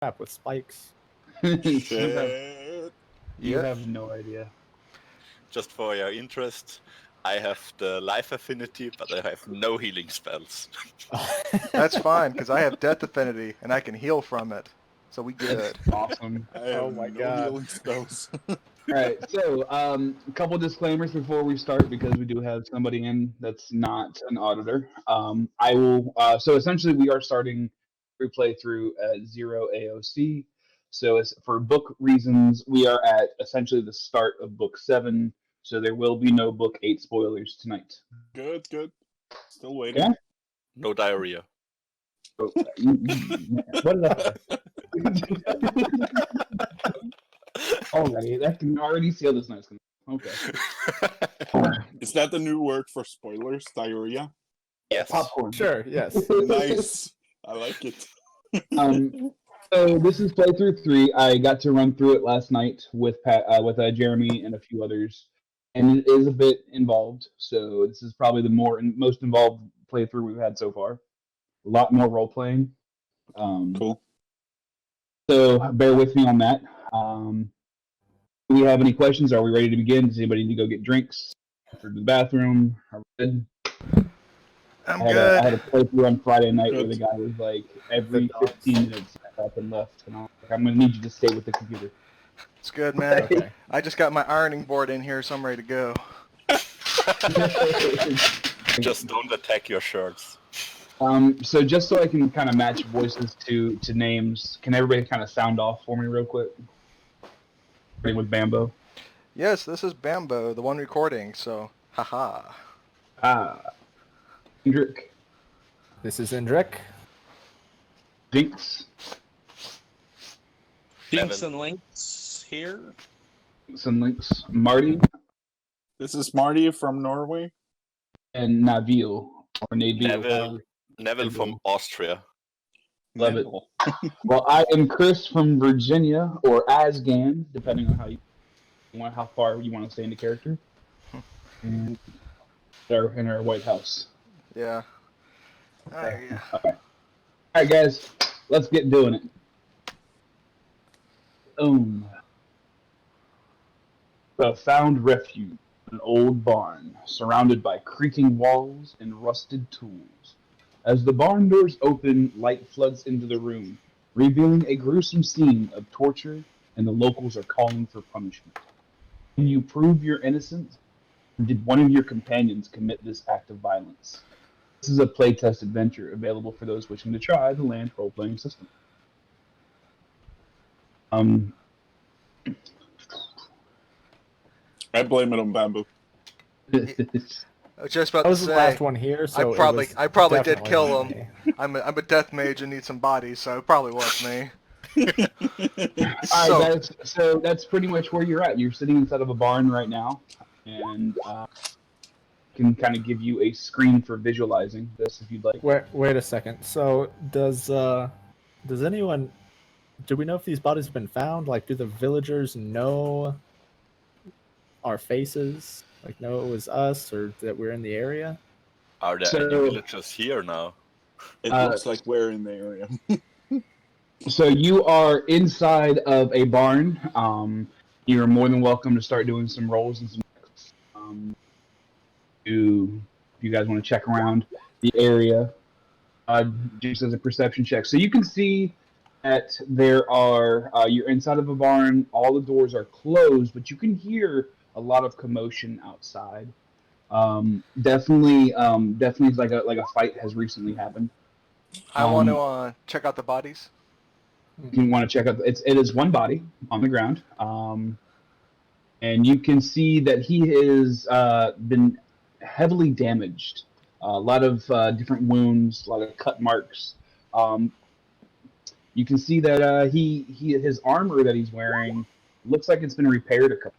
crap with spikes. Shit. You have no idea. Just for your interest, I have the life affinity, but I have no healing spells. That's fine, because I have death affinity, and I can heal from it. So we good. Awesome. I have Oh my no God. healing spells. Alright, so a couple disclaimers before we start, because we do have somebody in that's not an auditor. I will. So essentially, we are starting free playthrough at 0 AOC. So as for book reasons, we are at essentially the start of book 7. So there will be no book 8 spoilers tonight. Good. Still waiting. Okay. No diarrhea. So, What the? already, that can already seal this night's. Okay. Is that the new word for spoilers? Diarrhea? Yes. Popcorn. Sure. Yes. Nice. I like it. So this is playthrough 3. I got to run through it last night with Jeremy and a few others, and it is a bit involved. So this is probably the most involved playthrough we've had so far. A lot more role playing. Cool. So bear with me on that. Do we have any questions? Are we ready to begin? Does anybody need to go get drinks? Or to the bathroom? Are we good? I'm I good. had a playthrough on Friday night where Good. the guy was like, every 15 minutes got up and left. And I was like, I'm going to need you to stay with the computer. It's good, man. Okay. I just got my ironing board in here, so I'm ready to go. Just don't attack your shirts. So just so I can kind of match voices to names, can everybody kind of sound off for me real quick? Starting with Bambo. Yes, this is Bambo, the one recording, so haha. Indrek. This is Indrek. Jinx. Jinx and Links here. Some links. Marty. This is Marty from Norway. And Navil. Or Navil. Navil from Austria. Love it. Well, I am Chris from Virginia, or Az'Gan, depending on how far you want to stay into character. And in our White House. Yeah. All right, guys, let's get doing it. The found refuge, an old barn surrounded by creaking walls and rusted tools. As the barn doors open, light floods into the room, revealing a gruesome scene of torture, and the locals are calling for punishment. Can you prove your innocence? Or did one of your companions commit this act of violence? This is a playtest adventure available for those wishing to try the Land role-playing system. I blame it on Bamboo. I was just about I to was say. the last one here, so I probably did definitely kill me. him. I'm a death mage and need some bodies, so it probably was me. All right, guys. So that's pretty much where you're at. You're sitting inside of a barn right now, and can kind of give you a screen for visualizing this if you'd like. Wait a second. So does anyone? Do we know if these bodies have been found? Like, do the villagers know our faces? Like, know it was us or that we're in the area? Are there So- any villagers here now? It looks like we're in the area. So you are inside of a barn. You're more than welcome to start doing some rolls and some checks. If you guys want to check around the area, just as a perception check. So you can see that there are, you're inside of a barn, all the doors are closed, but you can hear a lot of commotion outside. Definitely like a fight has recently happened. I want to check out the bodies. You want to check out, it is one body on the ground. And you can see that he has been heavily damaged. A lot of different wounds, a lot of cut marks. You can see that his armor that he's wearing looks like it's been repaired a couple,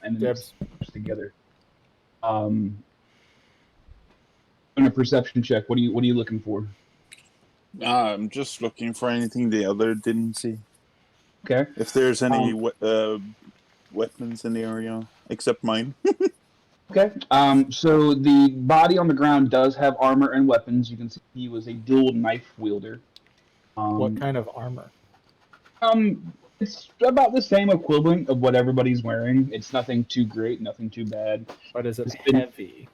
and then it's pushed together. On a perception check, what are you looking for? I'm just looking for anything the other didn't see. Okay. If there's any weapons in the area, except mine. Okay. So the body on the ground does have armor and weapons. You can see he was a dual knife wielder. What kind of armor? It's about the same equivalent of what everybody's wearing. It's nothing too great, nothing too bad. But is it It's been- heavy?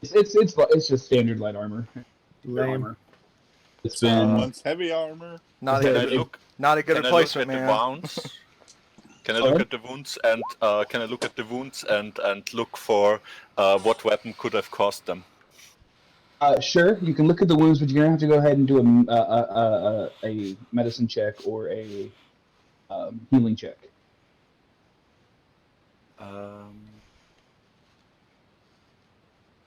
It's just standard light armor. Lame. Armor. It's been Someone's heavy armor. Not Can a I good, look? not a good Can I look replacement, at the man. wounds? Can I look at the wounds and look for what weapon could have caused them? Sure, you can look at the wounds, but you're gonna have to go ahead and do a medicine check or a healing check.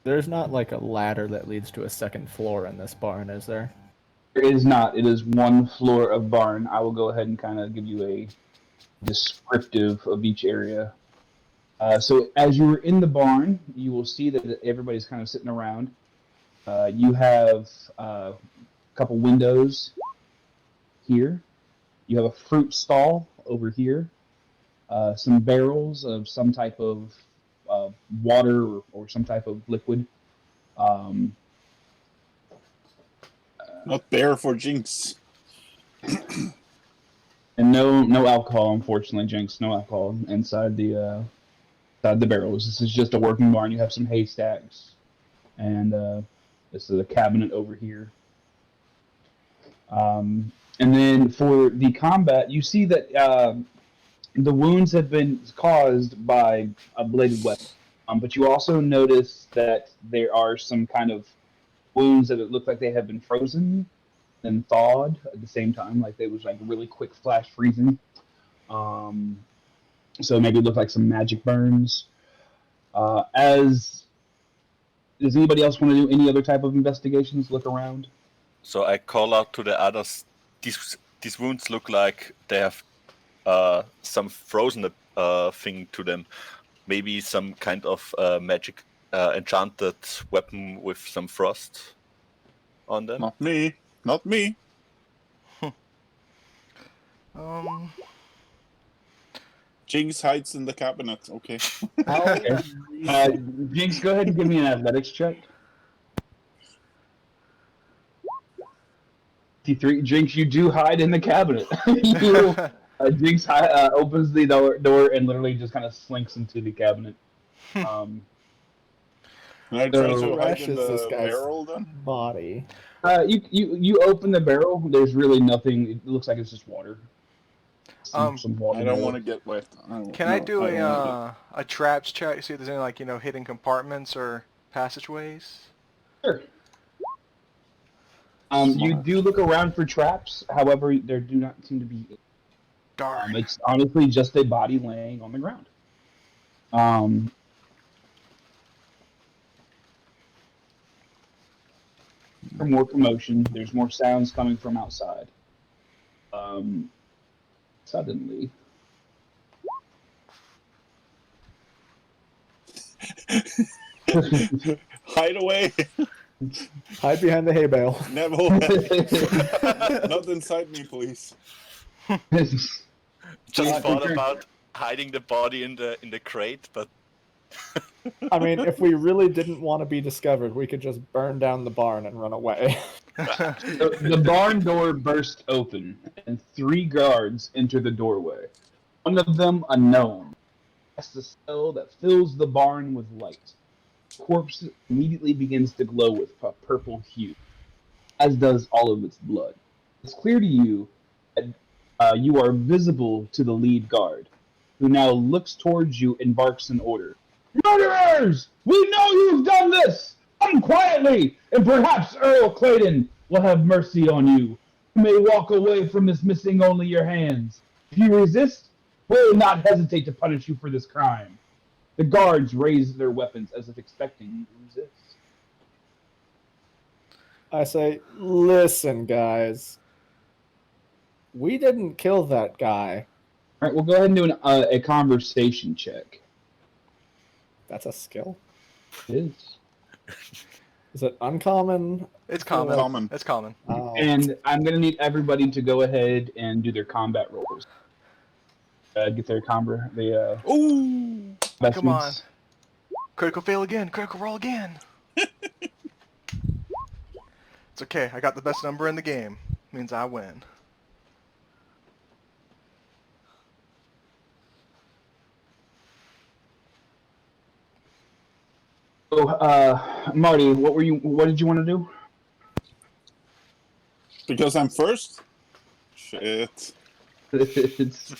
There's not like a ladder that leads to a second floor in this barn, is there? It is not. It is one floor of barn. I will go ahead and kind of give you a descriptive of each area. So as you were in the barn, you will see that everybody's kind of sitting around. You have a couple windows here. You have a fruit stall over here. Some barrels of some type of water or some type of liquid. Not there for Jinx. And no alcohol, unfortunately, Jinx. No alcohol inside the barrels. This is just a working barn. You have some haystacks, and this is a cabinet over here. And then for the combat, you see that the wounds have been caused by a bladed weapon. But you also notice that there are some kind of wounds that it look like they have been frozen and thawed at the same time, like they was like really quick flash freezing. So maybe it looked like some magic burns. Does anybody else want to do any other type of investigations? Look around. So I call out to the others. These wounds look like they have some frozen thing to them. Maybe some kind of magic enchanted weapon with some frost on them. Not me. Not me. Jinx hides in the cabinet. Okay. Okay. Jinx, go ahead and give me an athletics check. 53. Jinx, you do hide in the cabinet. Jinx opens the door and literally just kind of slinks into the cabinet. Can I try to hide Rashes in this the guy's barrel then? body. You open the barrel. There's really nothing. It looks like it's just water. Some water. I don't want to get wet. Can I do a traps check? See if there's any like hidden compartments or passageways. Sure. You do look around for traps. However, there do not seem to be. Darn. It's honestly just a body laying on the ground. For more commotion, there's more sounds coming from outside. Suddenly. Hide away. Hide behind the hay bale. Neville. Not inside me, please. Just thought about hiding the body in the crate, but I mean, if we really didn't want to be discovered, we could just burn down the barn and run away. The barn door bursts open, and 3 guards enter the doorway. One of them, a gnome, casts a spell that fills the barn with light. The corpse immediately begins to glow with a purple hue, as does all of its blood. It's clear to you that you are visible to the lead guard, who now looks towards you and barks an order. Murderers! We know you've done this! Come quietly, and perhaps Earl Clayton will have mercy on you. You may walk away from this missing only your hands. If you resist, we will not hesitate to punish you for this crime. The guards raise their weapons as if expecting you to resist. I say, listen, guys. We didn't kill that guy. All right, we'll go ahead and do a conversation check. That's a skill. It is. Is it uncommon? It's common. Common. It's common. Oh. And I'm going to need everybody to go ahead and do their combat rolls. Get their Ooh! best Come on. ones. Critical fail again. Critical roll again. It's okay. I got the best number in the game. Means I win. So, Marty, what did you want to do? Because I'm first? Shit. It's,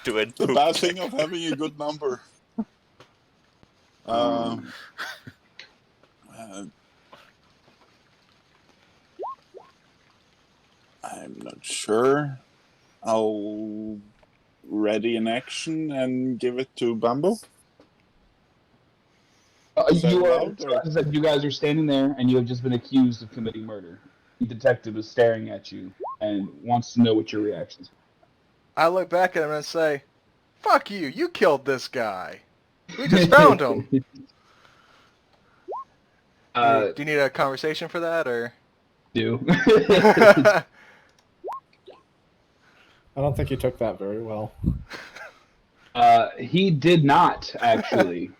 Do it. The bad thing of having a good number. I'm not sure. I'll ready an action and give it to Bambo. Is that allowed, or- you guys are standing there, and you have just been accused of committing murder. The detective is staring at you and wants to know what your reactions are. I look back at him and say, "Fuck you! You killed this guy. We just found him." Do you need a conversation for that, or? Do. I don't think he took that very well. He did not, actually.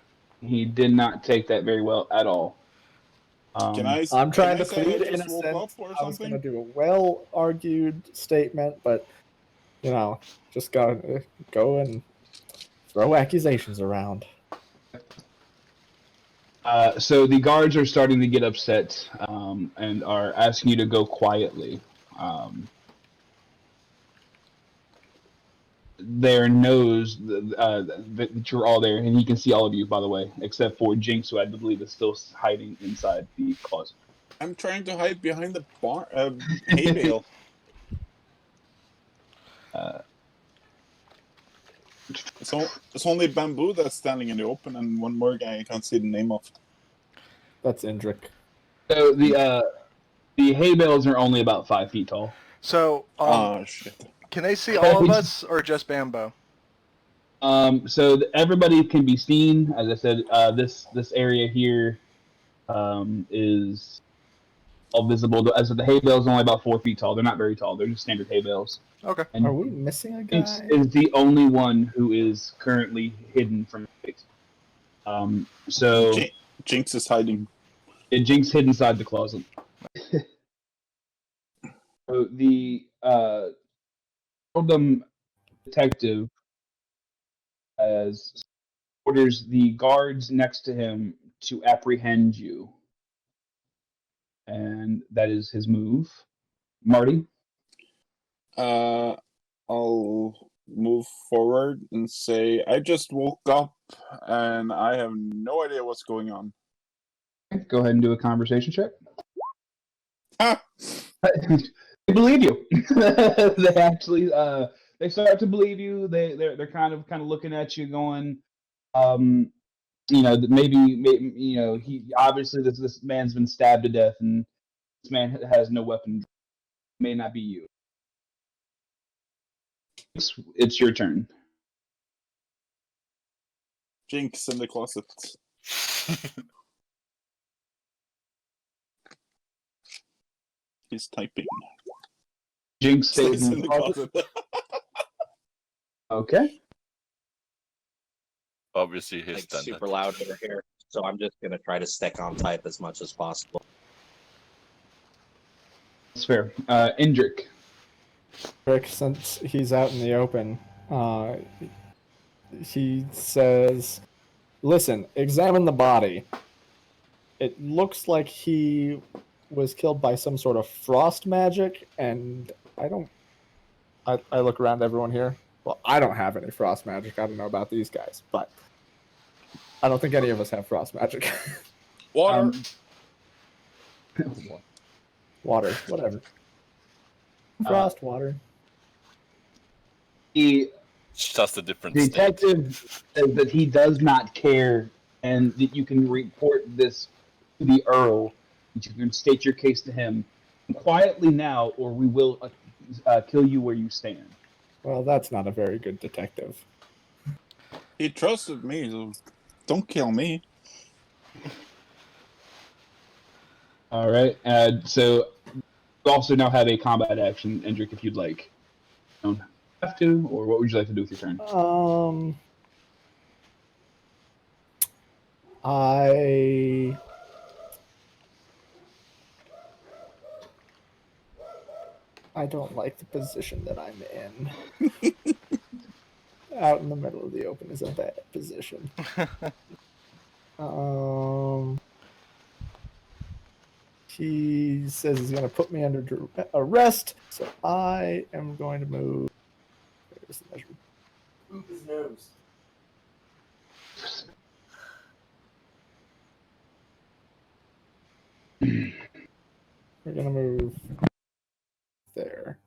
He did not take that very well at all. Can I? I'm trying to say I plead just woke innocent. up or I was going to something? do a well-argued statement, but, you know, just go and throw accusations around. So the guards are starting to get upset and are asking you to go quietly. There knows that you're all there, and he can see all of you, by the way, except for Jinx, who I believe is still hiding inside the closet. I'm trying to hide behind the hay bale. It's only Bamboo that's standing in the open, and one more guy I can't see the name of. That's Indrek. So the hay bales are only about 5 feet tall. So, Shit. can they see all of us, or just Bambo? So everybody can be seen. As I said, this area here is all visible. As the hay bales are only about 4 feet tall. They're not very tall. They're just standard hay bales. Okay. And Are we missing a Jinx guy? is the only one who is currently hidden from face. So Jinx is hiding. Jinx hid inside the closet. So the Earldom detective as orders the guards next to him to apprehend you. And that is his move. Marty? I'll move forward and say, I just woke up and I have no idea what's going on. Go ahead and do a conversation check. Ah! They believe you. They actually they start to believe you. They're kind of looking at you going, you know, maybe you know, he obviously this man's been stabbed to death and this man has no weapon. May not be you. It's your turn. Jinx in the closet. He's typing. Jinx stays Stays in the closet. Okay. Obviously, he's Like done super it. loud over here, so I'm just gonna try to stick on type as much as possible. That's fair. Indrek. Rick, since he's out in the open, he says, "Listen, examine the body. It looks like he was killed by some sort of frost magic, and I look around everyone here. Well, I don't have any frost magic. I don't know about these guys, but I don't think any of us have frost magic. Water. Water, whatever. Frost, water. The It's just a different state. detective says that he does not care and that you can report this to the Earl. That you can state your case to him quietly now, or we will kill you where you stand. Well, that's not a very good detective. He trusted me, so don't kill me. All right. So you also now have a combat action, Indrek, if you'd like. You don't have to, or what would you like to do with your turn? I don't like the position that I'm in. Out in the middle of the open is a bad position. He says he's going to put me under arrest, so I am going to move. Where's the measure? Move his nose. We're going to move there.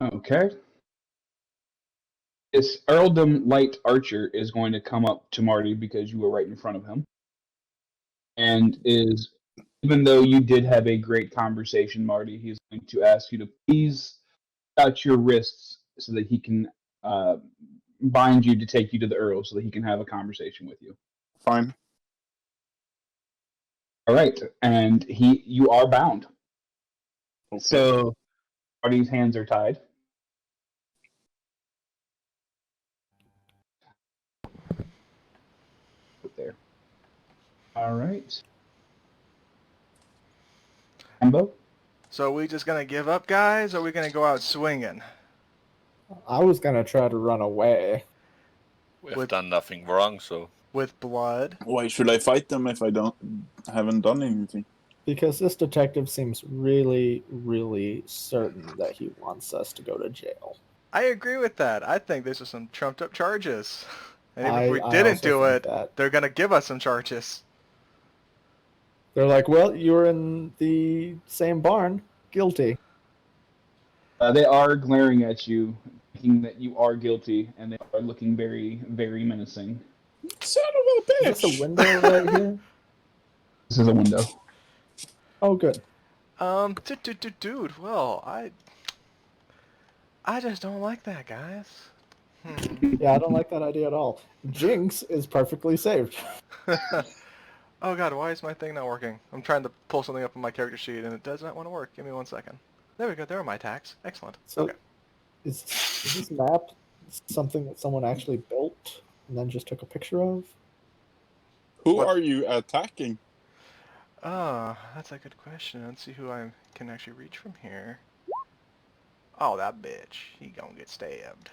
Okay. This Earldom Light Archer is going to come up to Marty because you were right in front of him. And even though you did have a great conversation, Marty, he's going to ask you to please out your wrists so that he can bind you to take you to the Earl so that he can have a conversation with you. Fine. All right. And you are bound. Okay. So Marty's hands are tied. There. All right. Bambo? So are we just gonna give up, guys, or are we gonna go out swinging? I was going to try to run away. We've done nothing wrong, so With blood? Why should I fight them if I haven't done anything? Because this detective seems really, really certain that he wants us to go to jail. I agree with that. I think these are some trumped up charges. And even if we I didn't also do think it, that. they're gonna give us some charges. They're like, well, you were in the same barn. Guilty. They are glaring at you, thinking that you are guilty, and they are looking very, very menacing. Son of a Is this bitch! a window right here? This is a window. Oh, good. Dude, well, I just don't like that, guys. Yeah, I don't like that idea at all. Jinx is perfectly safe. Oh god, why is my thing not working? I'm trying to pull something up on my character sheet and it does not want to work. Give me 1 second. There we go, there are my attacks. Excellent. So, Okay. is this map something that someone actually built and then just took a picture of? Who What? are you attacking? That's a good question. Let's see who I can actually reach from here. Oh, that bitch. He gonna get stabbed.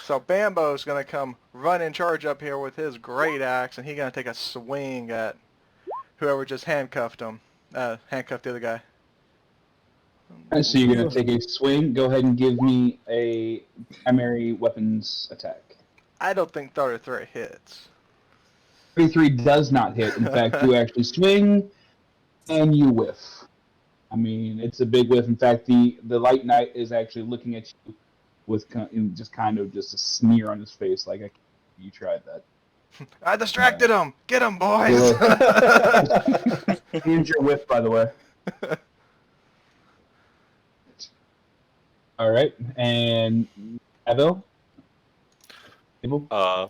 So Bambo's gonna come run in charge up here with his great axe, and he's gonna take a swing at whoever just handcuffed him. Handcuffed the other guy. Alright, so you're going to take a swing. Go ahead and give me a primary weapons attack. I don't think 33 hits. 33 does not hit. In fact, you actually swing, and you whiff. I mean, it's a big whiff. In fact, the Light Knight is actually looking at you with just kind of just a sneer on his face, like, you tried that. I distracted him! Get him, boys! Here's your whiff, by the way. All right, and Navil? I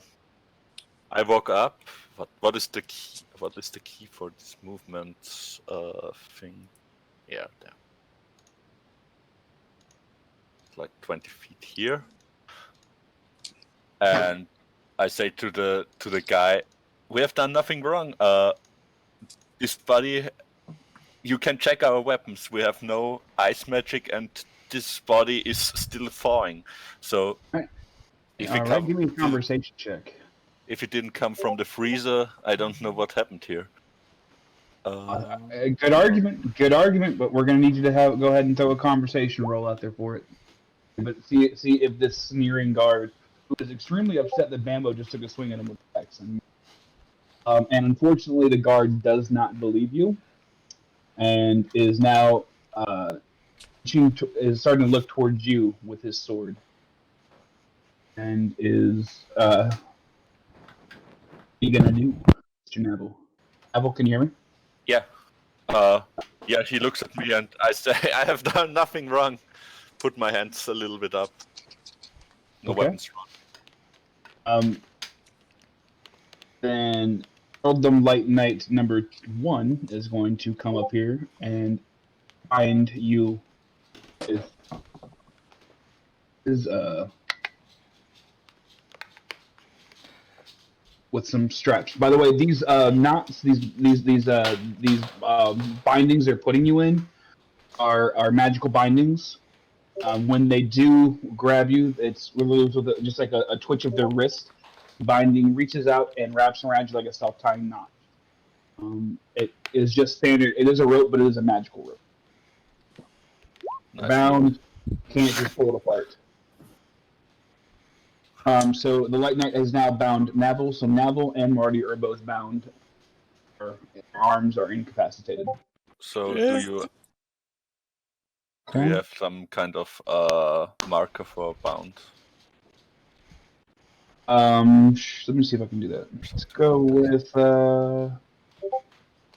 woke up. What is the key? What is the key for this movement thing? Yeah, there. It's like 20 feet here, and I say to the guy, "We have done nothing wrong. This body, you can check our weapons. We have no ice magic, and this body is still thawing. So, if it Alright, give me a conversation check. If it didn't come from the freezer, I don't know what happened here." Good argument, but we're going to need you to go ahead and throw a conversation roll out there for it. But see if this sneering guard, who is extremely upset that Bambo just took a swing at him with the axe. And unfortunately, the guard does not believe you, and is now is starting to look towards you with his sword, and is what are you gonna do, Mr. Navil? Navil, can you hear me? Yeah. Yeah, he looks at me and I say, "I have done nothing wrong." Put my hands a little bit up. No Okay. weapons wrong. Then Earldom Light Knight number 1 is going to come up here and bind you with some straps. By the way, these knots, these bindings they're putting you in are magical bindings. When they do grab you, it's removed with just like a twitch of their wrist. Binding reaches out and wraps around you like a self-tying knot. It is just standard. It is a rope, but it is a magical rope. Nice. Bound, can't just pull it apart. So the Light Knight has now bound Navil. So Navil and Marty are both bound. Their arms are incapacitated. So Yeah. do you have some kind of marker for bound? Let me see if I can do that. Let's go with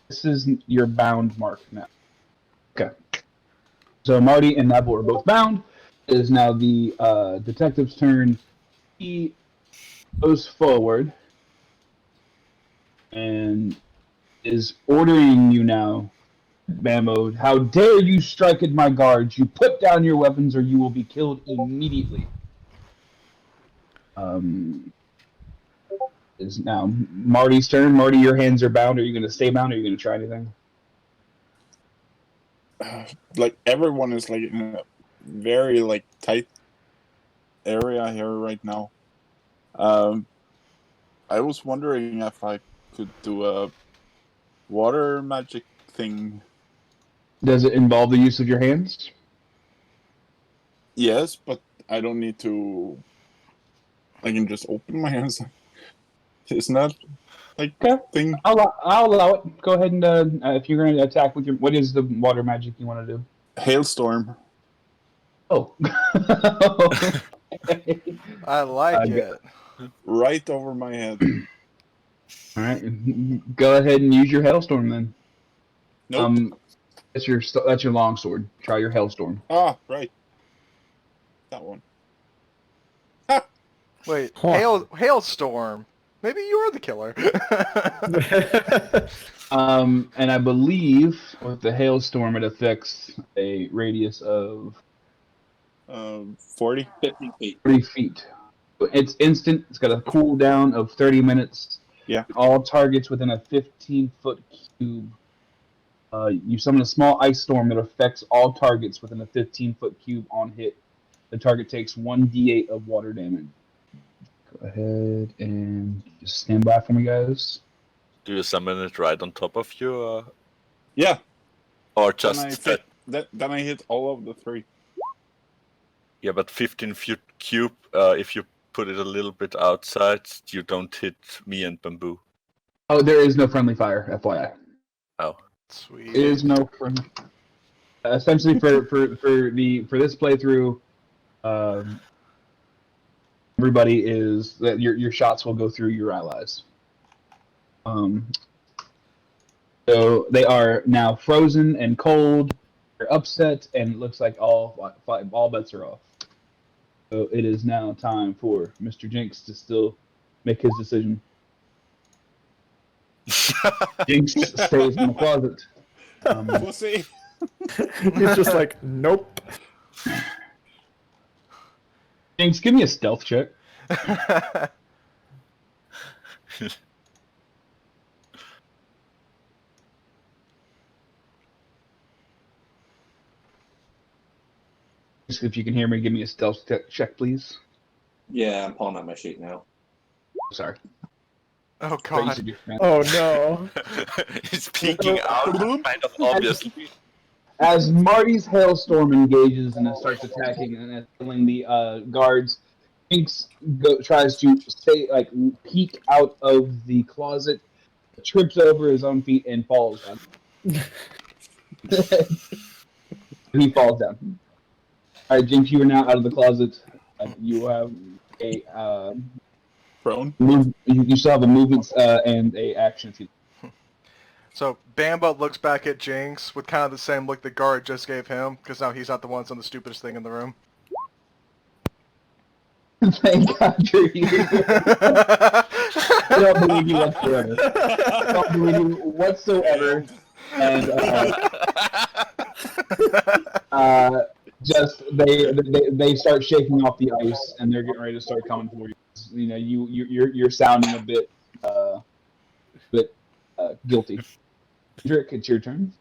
this is your bound mark now. Okay. So Marty and Navil are both bound. It is now the detective's turn. He goes forward and is ordering you now, Bambo. How dare you strike at my guards? You put down your weapons or you will be killed immediately. Is now Marty's turn. Marty, your hands are bound. Are you going to stay bound or are you going to try anything? Like everyone is like in a very like tight area here right now. I was wondering if I could do a water magic thing. Does it involve the use of your hands? Yes, but I don't need to. I can just open my hands. Isn't that like Okay. thing? I'll allow it. Go ahead and if you're going to attack with your, what is the water magic you want to do? Hailstorm. Oh. I like it. Right over my head. All right. Go ahead and use your hailstorm then. Nope. That's your longsword. Try your hailstorm. Ah, right. That one. Wait, Huh. hailstorm. Maybe you are the killer. And I believe with the hailstorm it affects a radius of 40. 50 feet. 30 feet. It's instant. It's got a cooldown of 30 minutes. Yeah. All targets within a 15-foot cube. You summon a small ice storm that affects all targets within a 15-foot cube on hit. The target takes 1d8 of water damage. Go ahead and just stand by for me, guys. Do you summon it right on top of you, Yeah. or Then just I hit, then I hit all of the 3. Yeah, but 15-foot cube. If you put it a little bit outside, you don't hit me and Bamboo. Oh, there is no friendly fire, FYI. Oh, Sweet. There is no friendly. Essentially, for this playthrough, everybody is that your shots will go through your allies. So they are now frozen and cold. They're upset, and it looks like all bets are off. So it is now time for Mr. Jinx to still make his decision. Jinx stays in the closet. We'll see. He's just like, nope. Jinx, give me a stealth check. If you can hear me, give me a stealth check, please. Yeah, I'm pulling out my sheet now. Sorry. Oh Right, you god. said you're- Oh no. it's peeking out, kind of obviously. As Marty's hailstorm engages and it starts attacking and killing the guards, Jinx tries to peek out of the closet, trips over his own feet, and falls down. He falls down. All right, Jinx, you are now out of the closet. You have a Prone. You still have a movement and a action. So Bambo looks back at Jinx with kind of the same look the guard just gave him, because now he's not the one that's on the stupidest thing in the room. Thank God you're here. I don't believe you whatsoever. I don't believe you whatsoever. And just they start shaking off the ice and they're getting ready to start coming for you. You know, you're sounding a bit guilty. Indrek, it's your turn.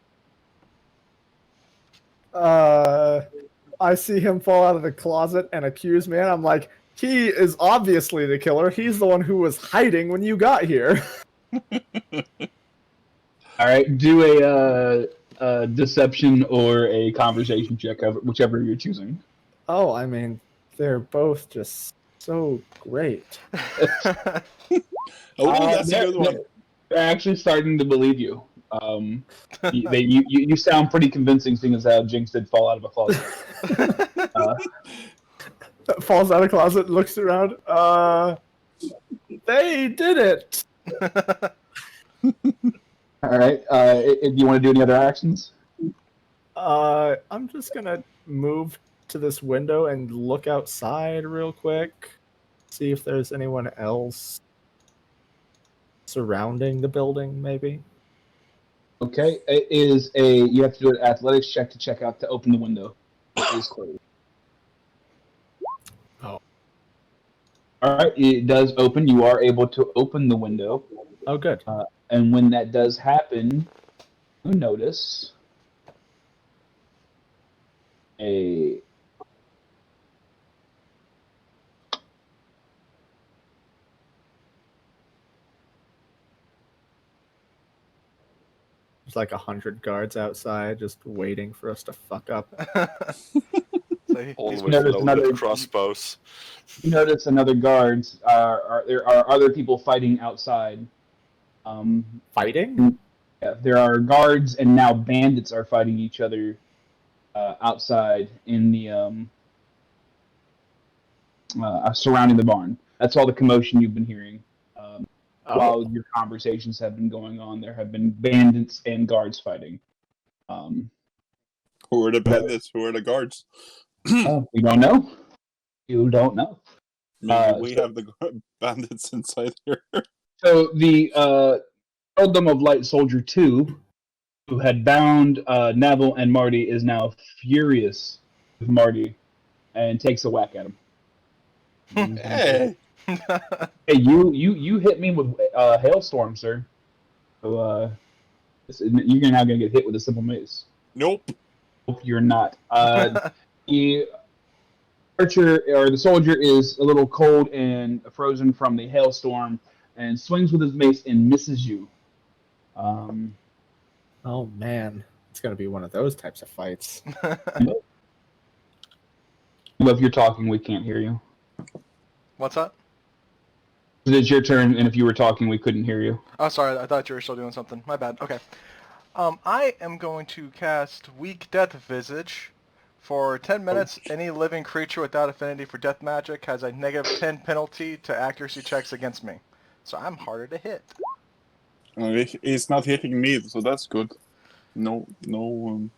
I see him fall out of the closet and accuse me, and I'm like, he is obviously the killer. He's the one who was hiding when you got here. All right, do a deception or a conversation check, whichever you're choosing. Oh, I mean, they're both just so great. Oh, that's a good one. They're actually starting to believe you. You sound pretty convincing, seeing as how Jinx did fall out of a closet. Falls out of closet, looks around. They did it. All right. Do you want to do any other actions? I'm just gonna move to this window and look outside real quick. See if there's anyone else surrounding the building, maybe. Okay. You have to do an athletics check to check out to open the window. It is closed. Oh. All right. It does open. You are able to open the window. Oh, good. And when that does happen, you notice a There's like 100 guards outside just waiting for us to fuck up. Always noticed loaded another- crossbows. You notice another guards. There are other people fighting outside. Fighting? Yeah, there are guards, and now bandits are fighting each other outside in the surrounding the barn. That's all the commotion you've been hearing. While your conversations have been going on, there have been bandits and guards fighting. Who are the bandits? Who are the guards? We don't know. You don't know. Maybe we have the bandits inside here. So the Earldom of Light Soldier 2, who had bound Navil and Marty, is now furious with Marty and takes a whack at him. Hey! Hey, you hit me with hailstorm, sir. So you're now gonna get hit with a simple mace. Nope. Hope you're not. The archer or the soldier is a little cold and frozen from the hailstorm, and swings with his mace and misses you. Oh man, it's gonna be one of those types of fights. If you're talking, we can't hear you. What's that? It's your turn, and if you were talking, we couldn't hear you. Oh, sorry. I thought you were still doing something. My bad. Okay. I am going to cast Weak Death Visage. For 10 minutes, any living creature without affinity for death magic has a -10 penalty to accuracy checks against me. So I'm harder to hit. He's not hitting me, so that's good. No, And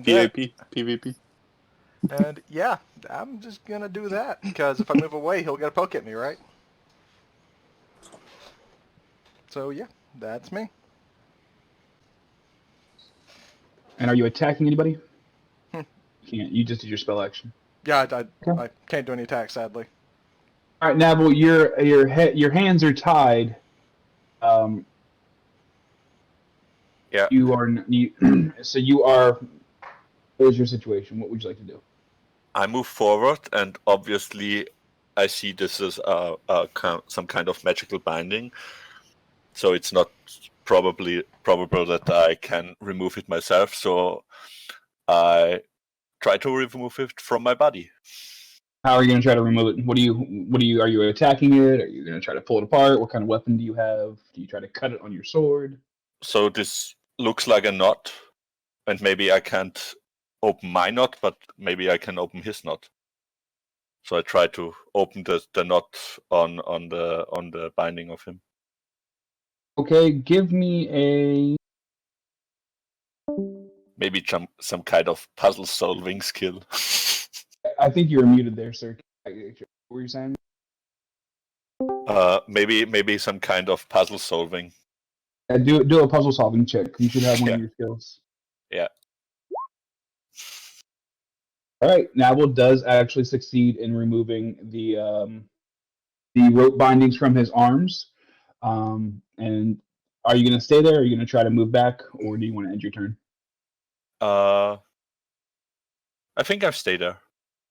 then, PvP. and yeah, I'm just going to do that. Because if I move away, he'll get a poke at me, right? So yeah, that's me. And are you attacking anybody? Can't. You just did your spell action. Yeah, I can't do any attacks, sadly. All right, Navil, your hands are tied. Yeah. So you are. What is your situation? What would you like to do? I move forward, and obviously, I see this as some kind of magical binding. So it's not probable that I can remove it myself. So I try to remove it from my body. How are you going to try to remove it? Are you attacking it? Are you going to try to pull it apart? What kind of weapon do you have? Do you try to cut it on your sword? So this looks like a knot, and maybe I can't open my knot, but maybe I can open his knot. So I try to open the knot on the binding of him. Okay, give me Maybe some kind of puzzle solving skill. I think you're muted there, sir. What were you saying? Maybe some kind of puzzle solving. Do a puzzle solving check. You should have one Yeah. of your skills. Yeah. All right, Navil does actually succeed in removing the rope bindings from his arms. And are you going to stay there? Are you going to try to move back, or do you want to end your turn? I I think I'll stay there.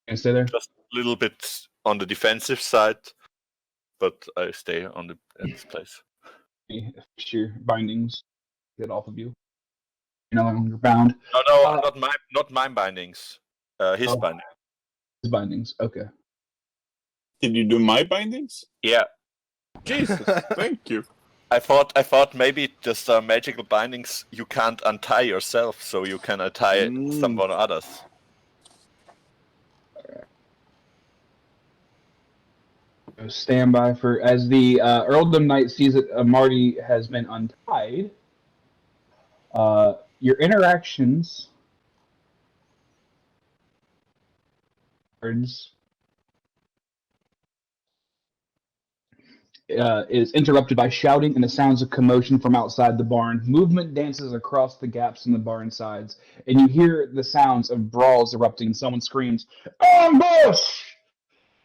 Can I stay there? Just a little bit on the defensive side, but I stay on this place. Your bindings get off of you. You're no longer bound. No, not my bindings. His Oh. binding. His bindings. Okay. Did you do my bindings? Yeah. Jesus, thank you. I thought maybe just magical bindings you can't untie yourself, so you can untie someone others. Stand by for as the Earldom Knight sees that Marty has been untied. Your interactions is interrupted by shouting and the sounds of commotion from outside the barn. Movement dances across the gaps in the barn sides, and you hear the sounds of brawls erupting. Someone screams, "Ambush!"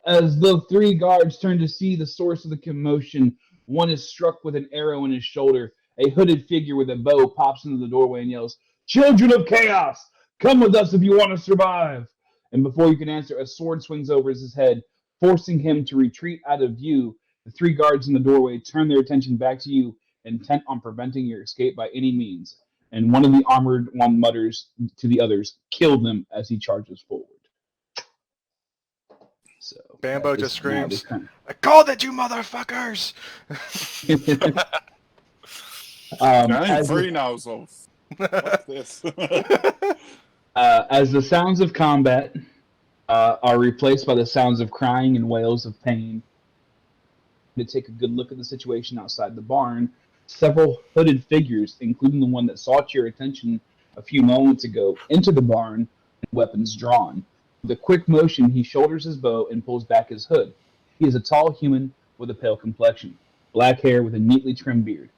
As the three guards turn to see the source of the commotion, one is struck with an arrow in his shoulder. A hooded figure with a bow pops into the doorway and yells, "Children of Chaos, come with us if you want to survive!" And before you can answer, a sword swings over his head, forcing him to retreat out of view. The three guards in the doorway turn their attention back to you, intent on preventing your escape by any means. And one of the armored one mutters to the others, "Kill them," as he charges forward. So Bambo just screams, "I called it, you motherfuckers!" I'm free now, so what's this? As the sounds of combat are replaced by the sounds of crying and wails of pain, to take a good look at the situation outside the barn, several hooded figures, including the one that sought your attention a few moments ago, enter the barn, weapons drawn. With a quick motion, he shoulders his bow and pulls back his hood. He is a tall human with a pale complexion, black hair with a neatly trimmed beard.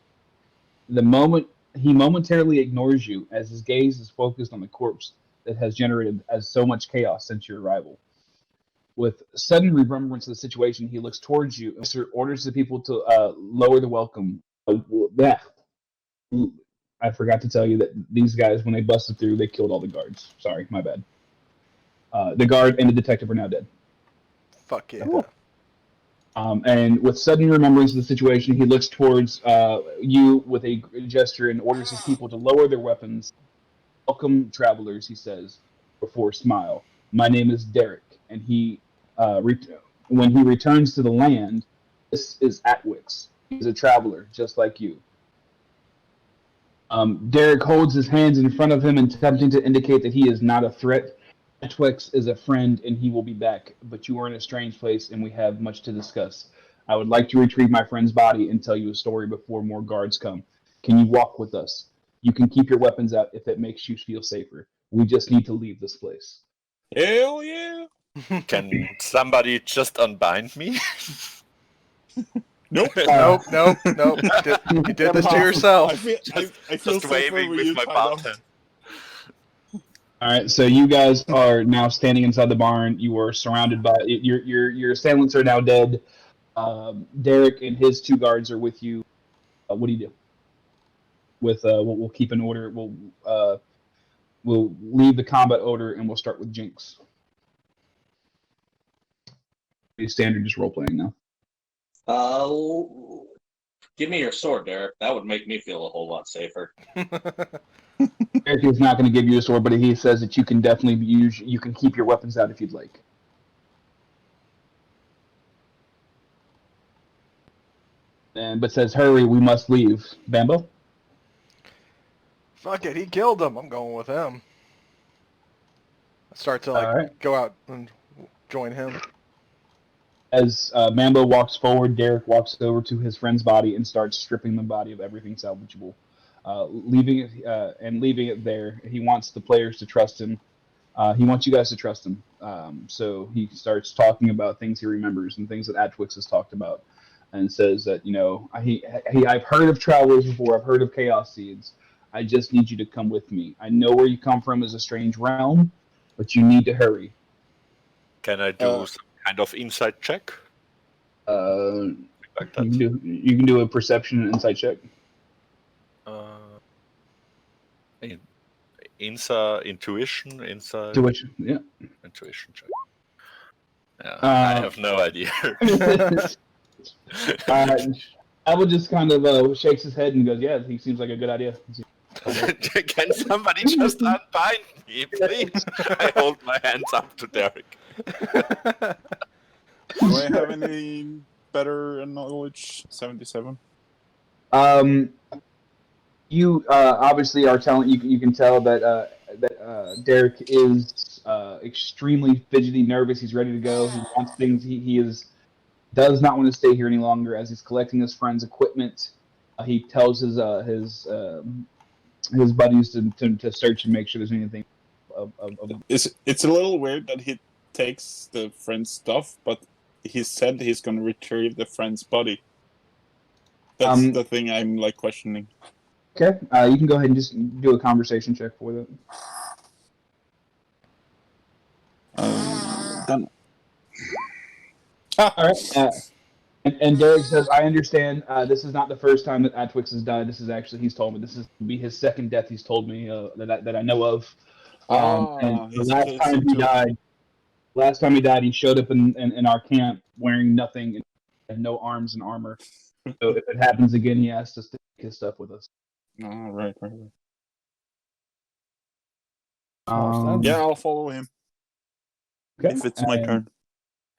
He momentarily ignores you as his gaze is focused on the corpse that has generated as so much chaos since your arrival. With sudden remembrance of the situation, he looks towards you and orders the people to lower the welcome. I forgot to tell you that these guys, when they busted through, they killed all the guards. Sorry, my bad. The guard and the detective are now dead. Fuck yeah. Cool. And with sudden remembrance of the situation, he looks towards you with a gesture and orders his people to lower their weapons. "Welcome, travelers," he says, before a smile. "My name is Derek, and when he returns to the land, this is Atwix. He's a traveler, just like you." Derek holds his hands in front of him, attempting to indicate that he is not a threat. Atwix is a friend, and he will be back, but you are in a strange place, and we have much to discuss. I would like to retrieve my friend's body and tell you a story before more guards come. Can you walk with us? You can keep your weapons out if it makes you feel safer. We just need to leave this place. Hell yeah! Can somebody just unbind me? Nope. Nope. You did this to yourself. I feel Just safer waving with with you my tied palm up. hand. All right, so you guys are now standing inside the barn. You are surrounded by your assailants are now dead. Derek and his two guards are with you. What do you do? We'll keep an order. We'll leave the combat order and we'll start with Jinx. Pretty standard, just role playing now. Give me your sword, Derek. That would make me feel a whole lot safer. Derek is not going to give you a sword, but he says that you can definitely you can keep your weapons out if you'd like. But says, "Hurry, we must leave." Bambo? Fuck it, he killed him. I'm going with him. I start to Alright. go out and join him. As Bambo walks forward, Derek walks over to his friend's body and starts stripping the body of everything salvageable. Leaving it there. He wants the players to trust him. He wants you guys to trust him. So he starts talking about things he remembers and things that Atwix has talked about, and says that I've heard of travelers before. I've heard of Chaos Seeds. I just need you to come with me. I know where you come from is a strange realm, but you need to hurry. Can I do some kind of insight check? Like that. You can do a perception and insight check. Intuition, Intuition, yeah. intuition check. Yeah, I have no idea. Abel just kind of shakes his head and goes, "Yeah, he seems like a good idea." Can somebody just unbind me, please? I hold my hands up to Derek. Do I have any better knowledge? 77. You obviously are telling you can tell that Derek is extremely fidgety, nervous. He's ready to go. He wants things. He does not want to stay here any longer. As he's collecting his friend's equipment, he tells his buddies to search and make sure there's anything. It's a little weird that he takes the friend's stuff, but he said he's going to retrieve the friend's body. That's the thing I'm like questioning. Okay, you can go ahead and just do a conversation check for that. Done. All right. And Derek says, "I understand. This is not the first time that Atwix has died. This is actually, he's told me, this is be his second death. He's told me that I know of. And the last time he died, he showed up in our camp wearing nothing and no arms and armor. So if it happens again, he asked us to take his stuff with us." Oh, right. Yeah, I'll follow him. Okay. If it's my turn.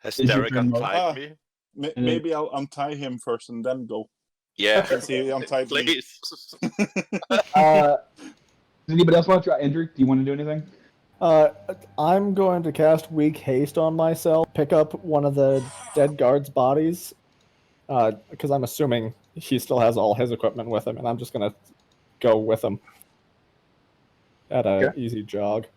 Has Is your Derek turn, untied me? Maybe I'll untie him first and then go. Yeah, Since he untied me. please. Does anybody else want to try? Indrek, do you want to do anything? I'm going to cast Weak Haste on myself, pick up one of the dead guard's bodies, because I'm assuming he still has all his equipment with him, and I'm just going to go with him at an easy jog.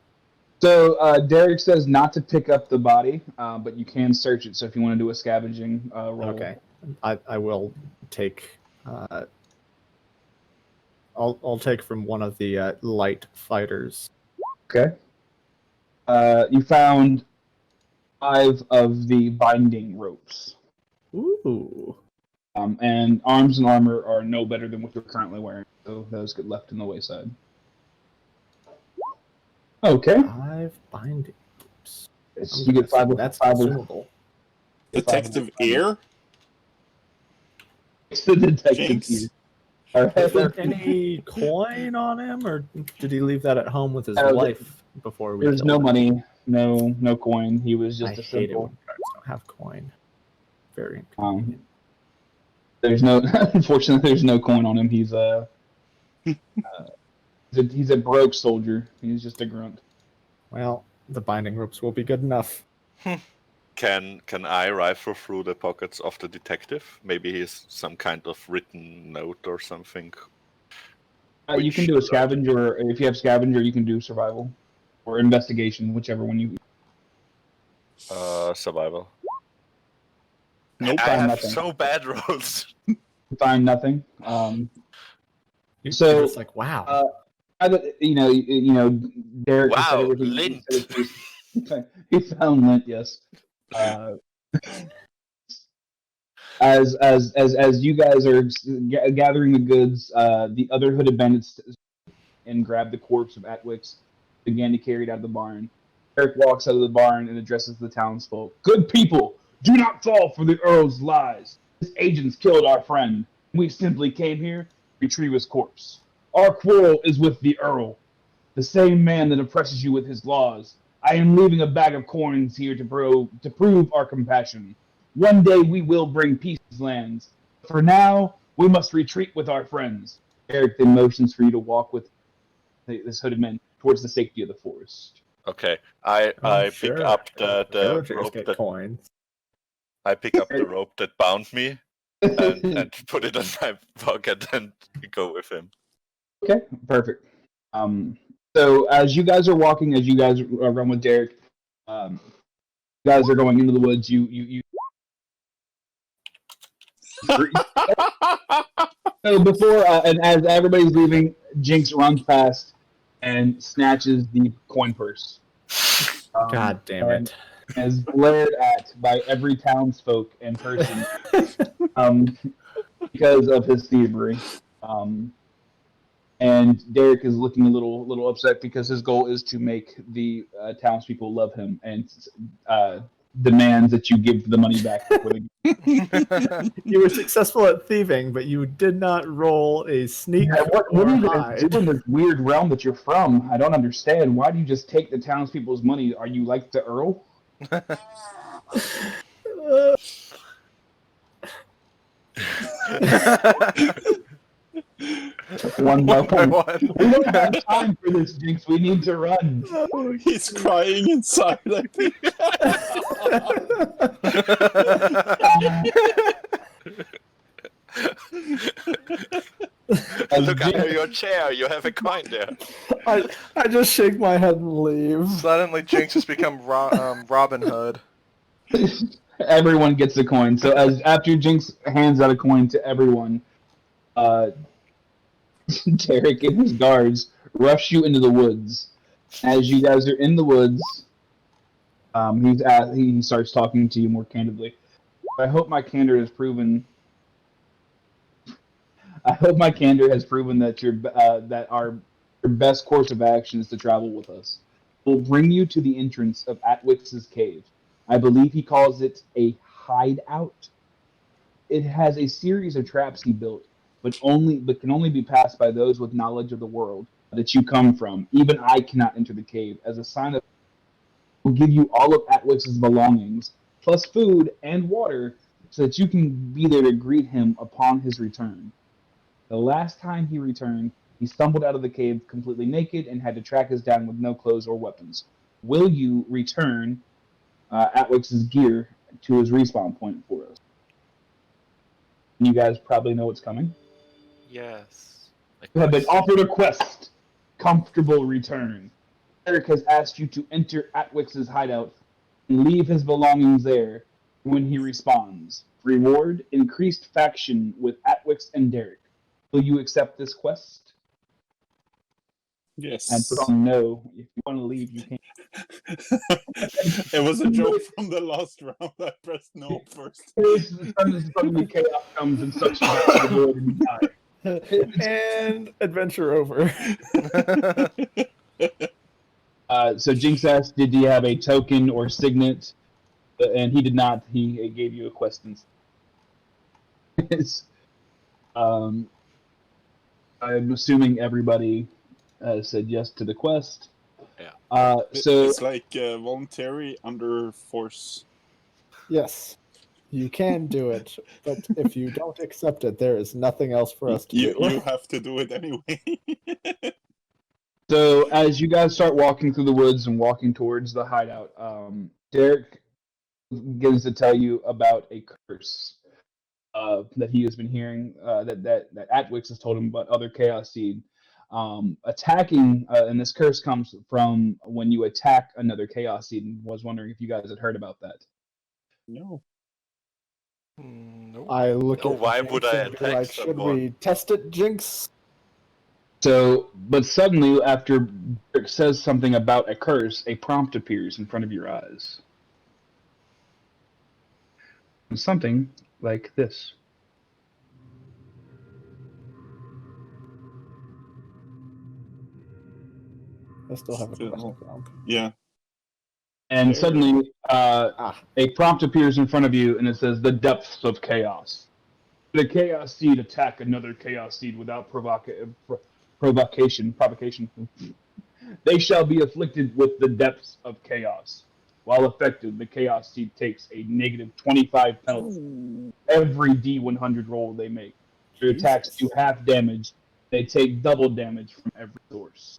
So Derek says not to pick up the body, but you can search it. So if you want to do a scavenging roll. Okay. I will take... I'll take from one of the light fighters. Okay. You found 5 of the binding ropes. Ooh. And arms and armor are no better than what you're currently wearing, so those get left in the wayside. Okay. 5 binding ropes. You get 5 of That's 5 consumable. Detective Ear? It's the detective Jinx? here. All right. Is there any coin on him, or did he leave that at home with his wife before we There's killed no him? money, no coin. He was just I a hate it simple. when cards don't have coin. Very inconvenient. There's no, unfortunately, there's no coin on him. He's he's a broke soldier. He's just a grunt. Well, the binding ropes will be good enough. Can I rifle through the pockets of the detective? Maybe he has some kind of written note or something. You can do a scavenger. If you have scavenger, you can do survival or investigation, whichever one you. Survival. Nope. I have nothing. so bad rolls. Find nothing. You're So, just like, wow. you know, Derek. Wow, said everything- lint. He found lint. Yes. As you guys are gathering the goods, the other hooded bandits and grab the corpse of Atwix, began to carry it out of the barn. Eric walks out of the barn and addresses the townsfolk. "Good people, do not fall for the Earl's lies. His agents killed our friend. We simply came here to retrieve his corpse. Our quarrel is with the Earl, the same man that oppresses you with his laws. I am leaving a bag of coins here to prove our compassion. One day we will bring peace to these lands. For now, we must retreat with our friends." Eric then motions for you to walk with this hooded man towards the safety of the forest. Okay, I pick up the Villagers rope get that coins. I pick up the rope that bound me and put it in my pocket and go with him. Okay, perfect. So as you guys are walking, as you guys run with Derek, you guys are going into the woods. You So before and as everybody's leaving, Jinx runs past and snatches the coin purse. God damn and it. is glared at by every townsfolk and person because of his thievery. And Derek is looking a little upset because his goal is to make the townspeople love him and demands that you give the money back. You were successful at thieving, but you did not roll a sneak What or are you hide. going to do in this weird realm that you're from? I don't understand. Why do you just take the townspeople's money? Are you like the Earl? One by one. We don't have time for this, Jinx. We need to run. Oh, he's crying inside, I think. Look under your chair. You have a coin there. I just shake my head and leave. Suddenly, Jinx has become Robin Hood. Everyone gets a coin. So after Jinx hands out a coin to everyone, Derek and his guards rush you into the woods. As you guys are in the woods, he starts talking to you more candidly. I hope my candor has proven. That our best course of action is to travel with us. We'll bring you to the entrance of Atwix's cave. I believe he calls it a hideout. It has a series of traps he built, but can only be passed by those with knowledge of the world that you come from. Even I cannot enter the cave. As a sign of, we'll give you all of Atwix's belongings, plus food and water, so that you can be there to greet him upon his return. The last time he returned, he stumbled out of the cave completely naked and had to track us down with no clothes or weapons. Will you return Atwix's gear to his respawn point for us? You guys probably know what's coming. Yes. You have been offered a quest. Comfortable return. Eric has asked you to enter Atwix's hideout and leave his belongings there when he respawns. Reward, increased faction with Atwix and Derek. Will you accept this quest? Yes. And put on no. If you want to leave, you can. It was a joke from the last round. I pressed no first. Suddenly chaos comes and sucks you back to the void and you die. And adventure over. So Jinx asked, did he have a token or signet? And he did not. He gave you a quest instead. I'm assuming everybody said yes to the quest. Yeah. So it's like voluntary under force. Yes, you can do it, but if you don't accept it, there is nothing else for us to do. You have to do it anyway. So as you guys start walking through the woods and walking towards the hideout, Derek begins to tell you about a curse that he has been hearing, that Atwix has told him about other Chaos Seed attacking, and this curse comes from when you attack another Chaos Seed, and was wondering if you guys had heard about that. No. Nope. I look No, at why Jinx would I and be attack like, should someone? we test it, Jinx? So, but suddenly, after Derek says something about a curse, a prompt appears in front of your eyes. Something like this. I still have a question. Yeah. And Okay. suddenly, a prompt appears in front of you, and it says, "The depths of chaos. The Chaos Seed attack another Chaos Seed without provocation. They shall be afflicted with the depths of chaos. While affected, the Chaos Seed takes a negative 25 penalty every D100 roll they make. Their attacks do half damage. They take double damage from every source."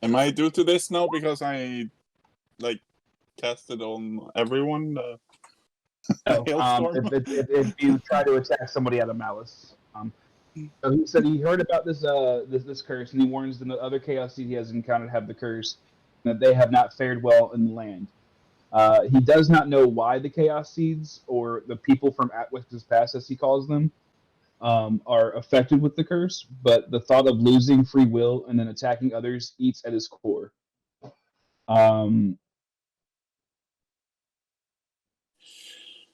Am I due to this now because I cast it on everyone? No, Hailstorm? if you try to attack somebody out of malice. So he said he heard about this curse, and he warns them that other Chaos Seed he has encountered have the curse, and that they have not fared well in the land. He does not know why the Chaos Seeds, or the people from Atwix's past, as he calls them, are affected with the curse, but the thought of losing free will and then attacking others eats at his core.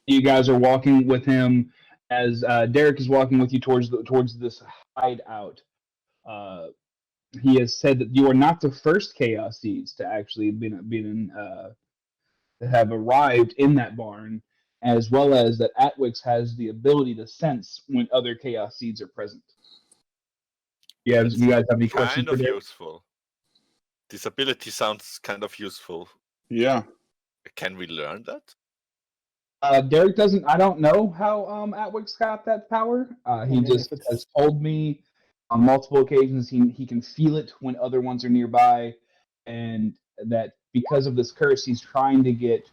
You guys are walking with him, As Derek is walking with you towards this hideout, he has said that you are not the first Chaos Seeds to actually to have arrived in that barn, as well as that Atwix has the ability to sense when other Chaos Seeds are present. You guys have any questions Kind for of Derek? useful. This ability sounds kind of useful. Yeah. Can we learn that? Derek doesn't. I don't know how Atwix got that power. He mean, just if it's- has told me on multiple occasions he can feel it when other ones are nearby, and that because of this curse, he's trying to get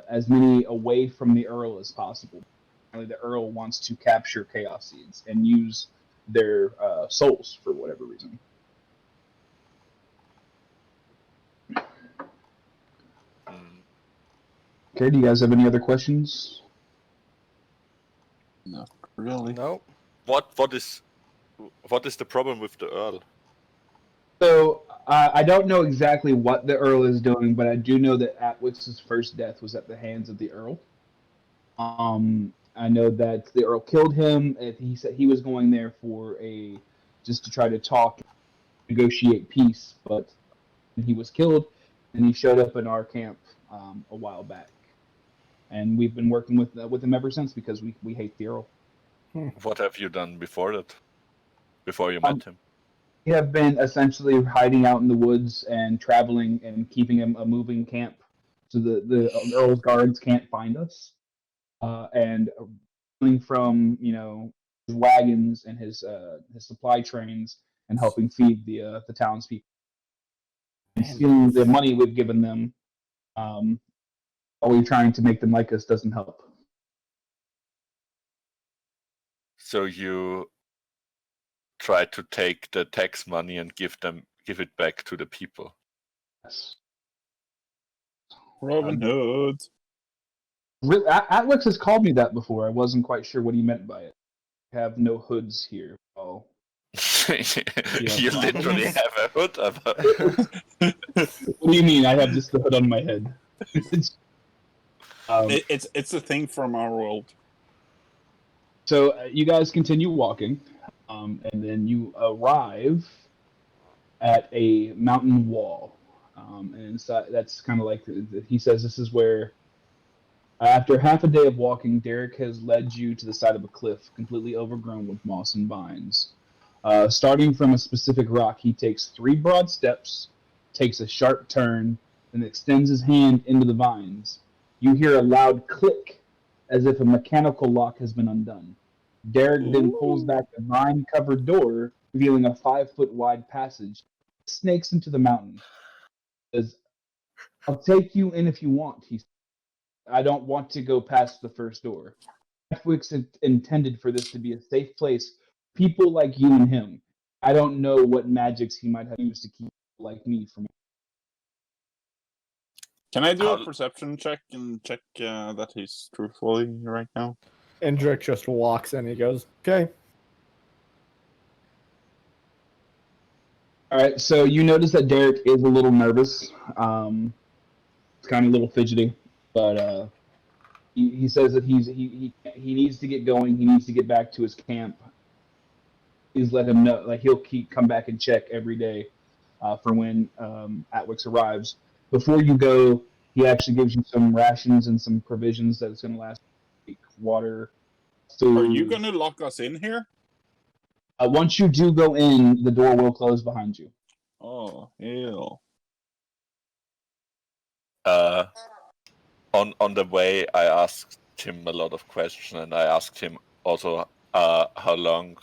as many away from the Earl as possible. The Earl wants to capture Chaos Seeds and use their souls for whatever reason. Okay, do you guys have any other questions? Not really. Nope. What is the problem with the Earl? So I don't know exactly what the Earl is doing, but I do know that Atwix's first death was at the hands of the Earl. I know that the Earl killed him. And he said he was going there for just to try to talk, negotiate peace, but he was killed, and he showed up in our camp a while back, and we've been working with him ever since because we hate the Earl. What have you done before that? Before you met him? We have been essentially hiding out in the woods and traveling and keeping a moving camp, so the Earl's guards can't find us. And running from his wagons and his supply trains and helping feed the townspeople. And stealing the money we've given them, while we're trying to make them like us, doesn't help. So you try to take the tax money and give it back to the people. Yes. Robin Hood. Atwix has called me that before. I wasn't quite sure what he meant by it. I have no hoods here. Oh. You literally have a hood of What do you mean? I have just the hood on my head. It's a thing from our world. So you guys continue walking, and then you arrive at a mountain wall. And so that's kind of like he says this is where, after half a day of walking, Derek has led you to the side of a cliff completely overgrown with moss and vines. Starting from a specific rock, he takes 3 broad steps, takes a sharp turn, and extends his hand into the vines. You hear a loud click as if a mechanical lock has been undone. Derek then pulls back the vine-covered door, revealing a 5-foot wide passage. Snakes into the mountain. He says, "I'll take you in if you want," he says. "I don't want to go past the first door. Netflix intended for this to be a safe place. People like you and him. I don't know what magics he might have used to keep people like me from." Can I do a perception check and check that he's truthfully right now? Indrek just walks in. He goes, "Okay." All right, so you notice that Derek is a little nervous. It's kind of a little fidgety, but he says that he needs to get going. He needs to get back to his camp. Please let him know. Like he'll come back and check every day for when Atwix arrives. Before you go, he actually gives you some rations and some provisions that it's going to last a week. Water, food. Are you going to lock us in here? Once you do go in, the door will close behind you. Oh, hell. On the way, I asked him a lot of questions, and I asked him also how long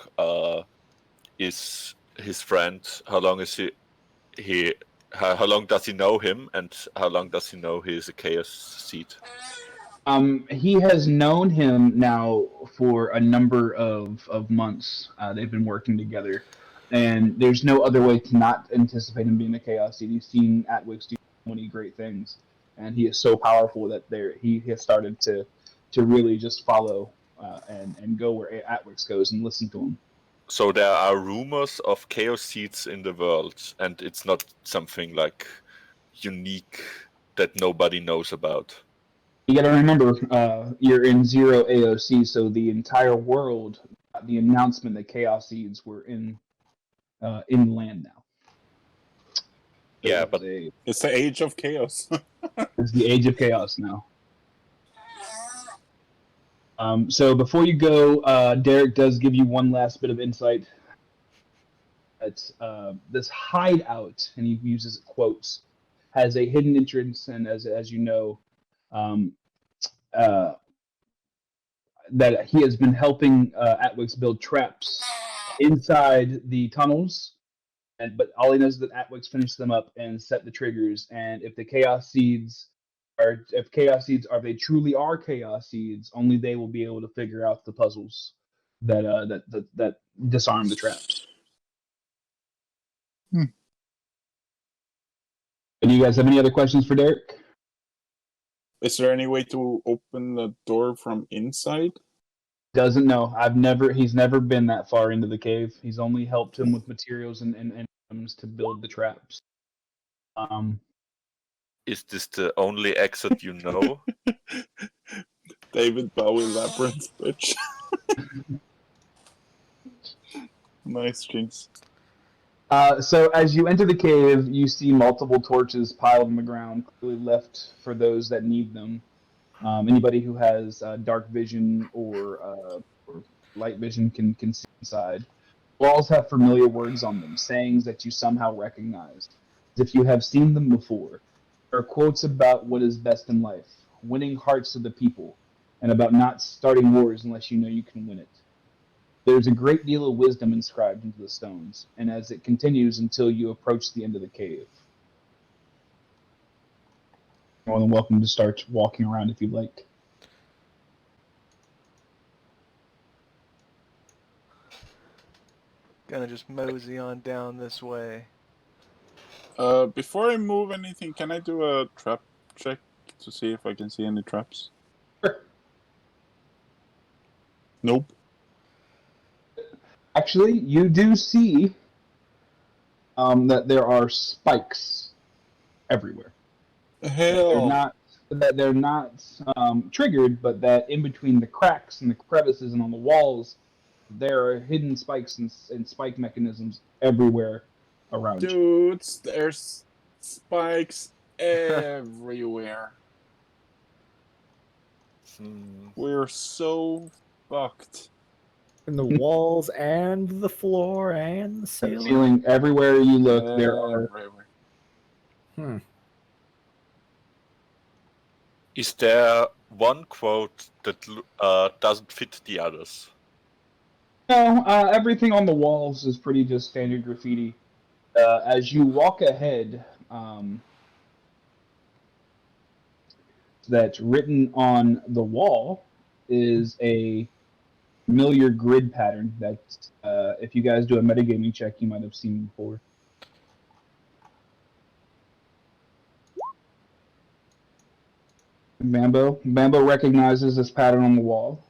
is his friend? How long is he? How long does he know him, and how long does he know he is a Chaos Seed? He has known him now for a number of months. They've been working together, and there's no other way to not anticipate him being a Chaos Seed. He's seen Atwix do so many great things, and he is so powerful that he has started to really just follow and go where Atwix goes and listen to him. So there are rumors of Chaos Seeds in the world, and it's not something like unique that nobody knows about. You got to remember, you're in 0 AOC, so the entire world got the announcement that Chaos Seeds were in land now. Yeah, So but It's the age of chaos. it's the age of chaos now. So before you go, Derek does give you one last bit of insight. It's this hideout, and he uses quotes, has a hidden entrance, and as you know, uh, that he has been helping Atwix build traps inside the tunnels, but all he knows is that Atwix finished them up and set the triggers. And if the Chaos Seeds are they truly are Chaos Seeds, only they will be able to figure out the puzzles that disarm the traps. Hmm. Do you guys have any other questions for Derek? Is there any way to open the door from inside? Doesn't know. He's never been that far into the cave. He's only helped him with materials and items to build the traps. is this the only exit you know? David Bowie Labyrinth, bitch. Nice, Jinx. So as you enter the cave, you see multiple torches piled on the ground, clearly left for those that need them. Anybody who has dark vision or light vision can see inside. Walls have familiar words on them, sayings that you somehow recognize, as if you have seen them before. There are quotes about what is best in life, winning hearts of the people, and about not starting wars unless you know you can win it. There's a great deal of wisdom inscribed into the stones, and as it continues until you approach the end of the cave. You're more than welcome to start walking around if you'd like. Gonna just mosey on down this way. Before I move anything, can I do a trap check to see if I can see any traps? Sure. Nope. Actually, you do see that there are spikes everywhere. Hell. They're not triggered, but that in between the cracks and the crevices and on the walls, there are hidden spikes and spike mechanisms everywhere around you. Dudes, there's spikes everywhere. We're so fucked. In the walls and the floor and the The ceiling. ceiling, everywhere you look, there are. Everywhere. Hmm. Is there one quote that doesn't fit the others? No, everything on the walls is pretty just standard graffiti. As you walk ahead, that's written on the wall is a familiar grid pattern that, if you guys do a metagaming check, you might have seen before. Bambo recognizes this pattern on the wall.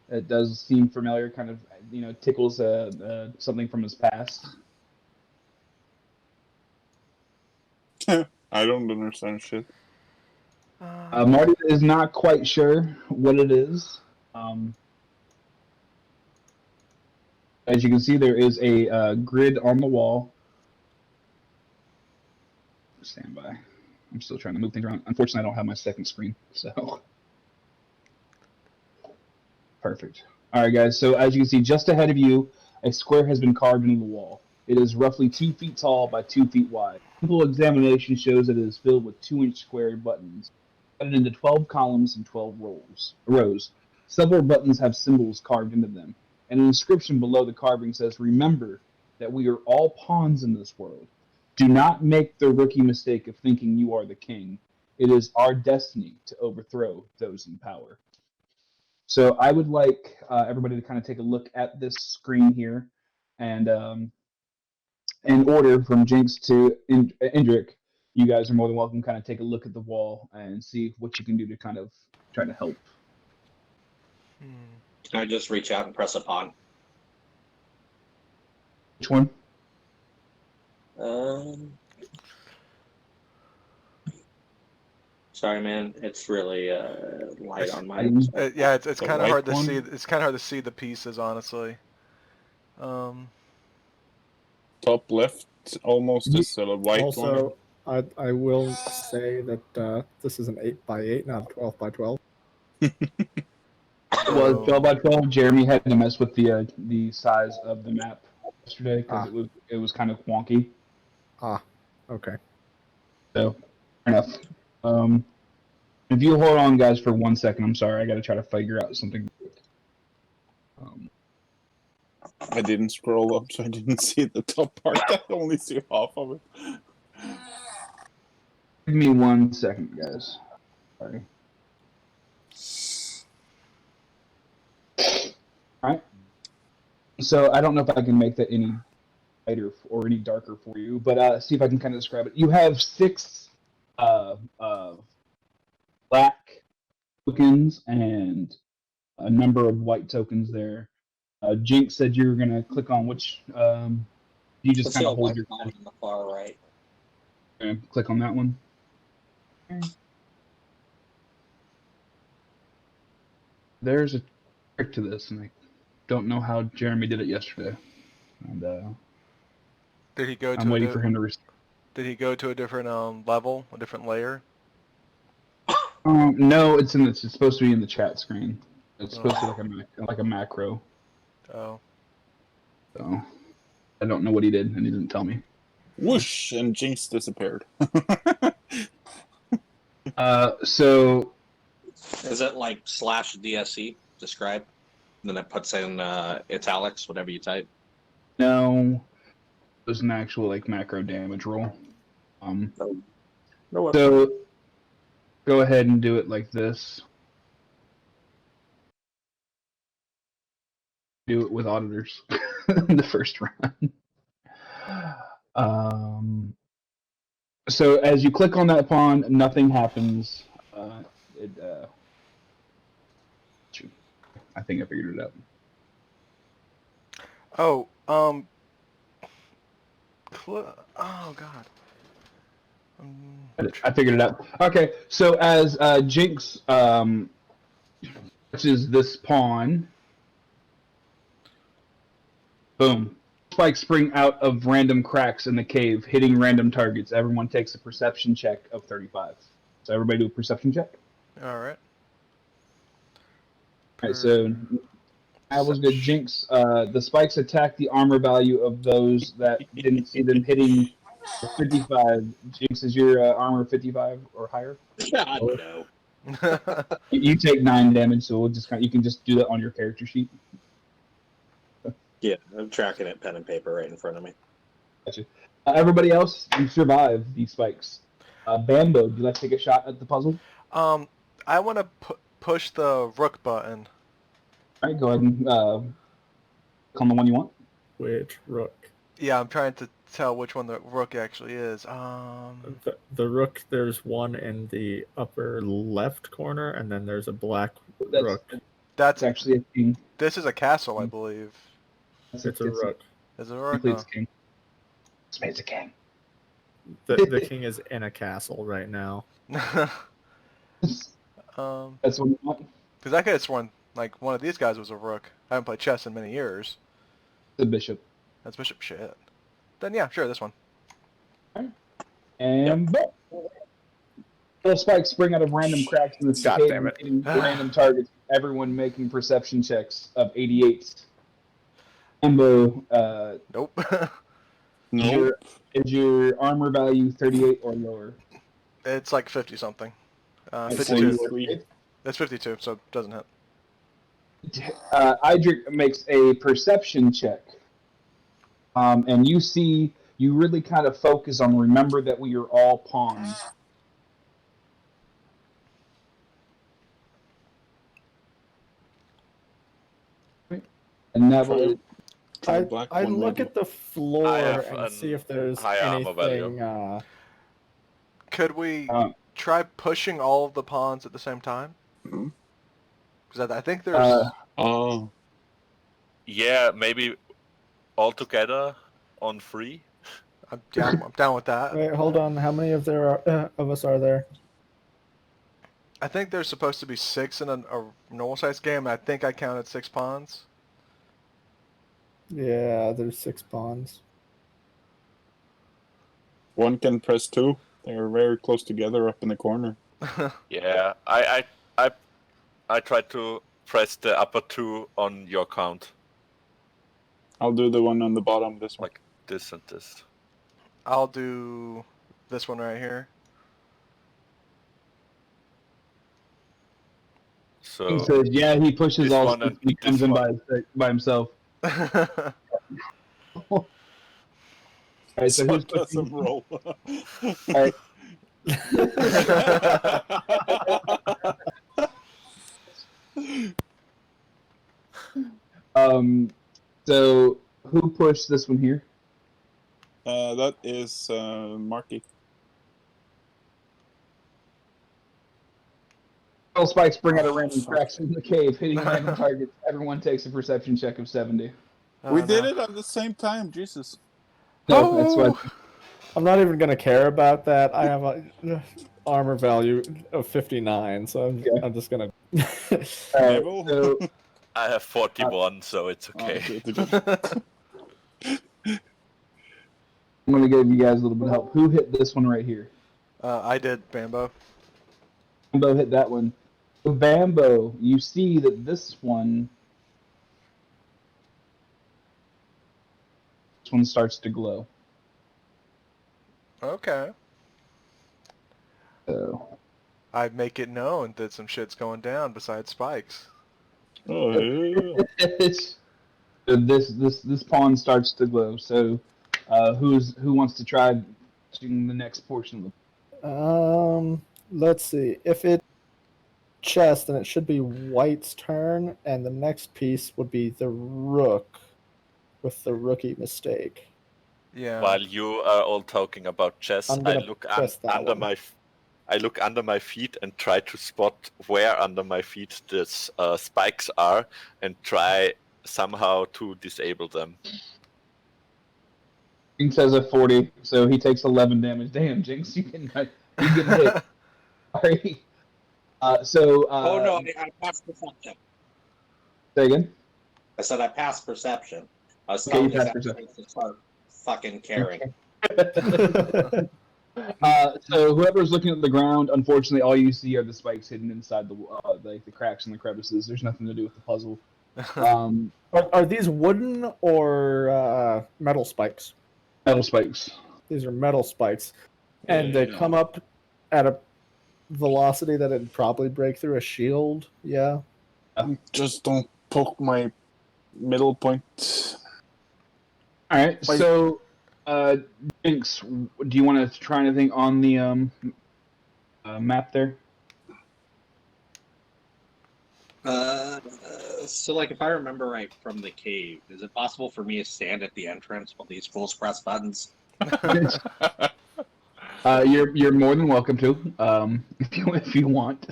It does seem familiar, kind of, tickles something from his past. I don't understand shit. Marty is not quite sure what it is. As you can see, there is a grid on the wall. Stand by. I'm still trying to move things around. Unfortunately, I don't have my second screen, so. Perfect. All right, guys. So as you can see, just ahead of you, a square has been carved into the wall. It is roughly 2 feet tall by 2 feet wide. Simple examination shows that it is filled with 2-inch square buttons, cut into 12 columns and 12 rows. Several buttons have symbols carved into them, and an inscription below the carving says, "Remember that we are all pawns in this world. Do not make the rookie mistake of thinking you are the king. It is our destiny to overthrow those in power." So I would like everybody to kind of take a look at this screen here, and in order from Jinx to Indrek, you guys are more than welcome to kind of take a look at the wall and see what you can do to kind of try to help. I just reach out and press a pawn. Which one? Sorry, man. It's really light on my. Yeah, it's The kind of white hard to one? see. It's kind of hard to see the pieces, honestly. Top left almost is a white one. Also, I will say that this is an 8x8, not a 12x12. Well, 12 by 12. Jeremy had to mess with the size of the map yesterday because it was kind of wonky. Ah, okay. So, fair enough. If you hold on, guys, for 1 second, I'm sorry, I got to try to figure out something. I didn't scroll up, so I didn't see the top part. I only see half of it. Give me 1 second, guys. Sorry. Alright. So I don't know if I can make that any lighter or any darker for you, but see if I can kind of describe it. You have 6 black tokens and a number of white tokens there. Jinx said you were going to click on which... you just kind of hold your... on the far right. Click on that one. There's a trick to this, and I don't know how Jeremy did it yesterday. And Did he go I'm waiting for him to... Did he go to a different level, a different layer? No, it's supposed to be in the chat screen. It's supposed to be like a macro. Oh. So I don't know what he did, and he didn't tell me. Whoosh, and Jinx disappeared. So Is it like /DSC describe? Then it puts in italics, whatever you type. no, there's an actual like macro damage roll. No, So go ahead and do it like this. Do it with auditors in the first run. So as you click on that pawn, nothing happens. I think I figured it out. Oh, oh God. I figured it out. Okay, so as Jinx touches this pawn, boom. Spikes spring out of random cracks in the cave, hitting random targets. Everyone takes a perception check of 35. So everybody do a perception check. All right. Alright, so that was good. Jinx, the spikes attack the armor value of those that didn't see them hitting 55. Jinx, is your armor 55 or higher? God, no. You take 9 damage, so we'll just you can just do that on your character sheet. Yeah, I'm tracking it, pen and paper right in front of me. Gotcha. Everybody else, you survive these spikes. Bambo, do you like to take a shot at the puzzle? I want to push the rook button. All right, go ahead and click on the one you want. Which rook? Yeah, I'm trying to tell which one the rook actually is. The rook, there's one in the upper left corner, and then there's a black rook. That's actually a king. This is a castle, I believe. It's a rook. Is it a rook? It's king. It's a king. The king is in a castle right now. That's what you want. Because I could have sworn like one of these guys was a rook. I haven't played chess in many years. The bishop. That's bishop shit. Then yeah, sure, this one. And little spikes spring out of random cracks in the God cave, damn it. hitting random targets. Everyone making perception checks of 88. Ambo, Nope. No. is your armor value 38 or lower? It's like 50 something. It's 52. 43. It's 52, so it doesn't hit. Idrik makes a perception check. And you really kind of focus on remember that we are all pawns. And Navil, I look at the floor and see if there's anything. Could we try pushing all of the pawns at the same time? Because I think there's... Yeah, maybe all together on 3. I'm down with that. Wait, hold on. How many of us are there? I think there's supposed to be 6 in a normal-sized game, and I think I counted 6 pawns. Yeah, there's 6 pawns. One can press 2. They're very close together up in the corner. Yeah, I tried to press the upper 2 on your count, I'll do the one on the bottom, this one. like this and this. I'll do this one right here. So He says, yeah, he pushes this all one 6 and and he comes this in one. by himself. Alright, so who's Sarcasm pushing? roll. Alright, so who pushed this one here? That is Marty. All spikes bring out a random cracks in the cave, hitting random targets. Everyone takes a perception check of 70. We did it at the same time, Jesus. No, that's what. I'm not even gonna care about that. I have a armor value of 59, so I'm just gonna. Navil? So, I have 41, so it's Oh, okay. good. I'm gonna give you guys a little bit of help. Who hit this one right here? I did, Bambo. Bambo hit that one. So Bambo, you see that this one starts to glow. Okay. So I make it known that some shit's going down besides spikes. Oh, yeah. so this pawn starts to glow. So who wants to try doing the next portion of the Let's see. If it chest, then it should be White's turn, and the next piece would be the Rook, with the rookie mistake. Yeah. While you are all talking about chess, I'm I gonna look press that under one. I look under my feet and try to spot where under my feet these spikes are, and try somehow to disable them. Jinx has a 40, so he takes 11 damage. Damn, Jinx, you get hit. Sorry. Oh no, I passed perception. Say again? I said I passed perception. I was Okay, you telling passed you perception. to start fucking caring. So whoever's looking at the ground, unfortunately, all you see are the spikes hidden inside the cracks and the crevices. There's nothing to do with the puzzle. Are these wooden or metal spikes? Metal spikes. These are metal spikes, and they Yeah. come up at a velocity that it'd probably break through a shield. Yeah. Just don't poke my middle point. All right. Wait. So, Jinx, do you want to try anything on the map there? So like if I remember right from the cave, is it possible for me to stand at the entrance while these fools press buttons? You're more than welcome to, if you want.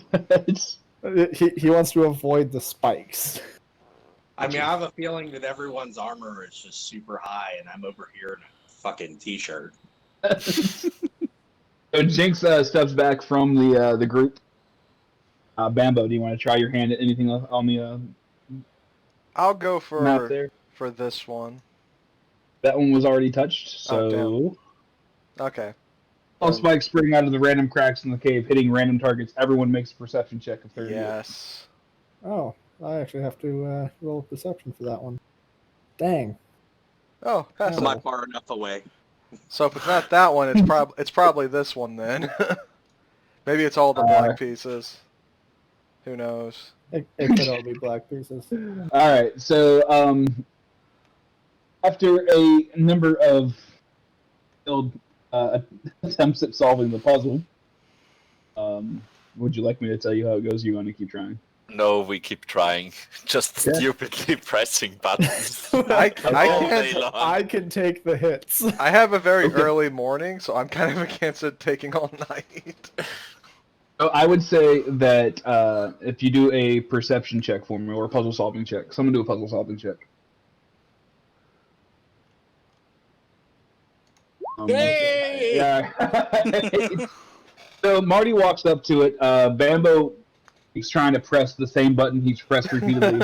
He wants to avoid the spikes. I mean, I have a feeling that everyone's armor is just super high, and I'm over here in a fucking t-shirt. So Jinx steps back from the group. Bambo, do you want to try your hand at anything on the I'll go map for there? this one. That one was already touched, Oh, so Okay. all spikes spring out of the random cracks in the cave, hitting random targets. Everyone makes a perception check of 30. Yes. Oh, I actually have to roll a perception for that one. Dang. Oh, pass Am it. I far enough away? So if it's not that one, it's probably this one then. Maybe it's all the black pieces. Who knows? It could all be black pieces. All right, so after a number of failed attempts at solving the puzzle, would you like me to tell you how it goes? Or you want to keep trying? No, we keep trying. Just Yeah. stupidly pressing buttons. I all day can't. long. I can take the hits. I have a very Okay. early morning, so I'm kind of against it taking all night. So I would say that if you do a perception check for me or a puzzle solving check, someone do a puzzle solving check. Yay! Yeah. So Marty walks up to it. Bambo He's trying to press the same button he's pressed repeatedly.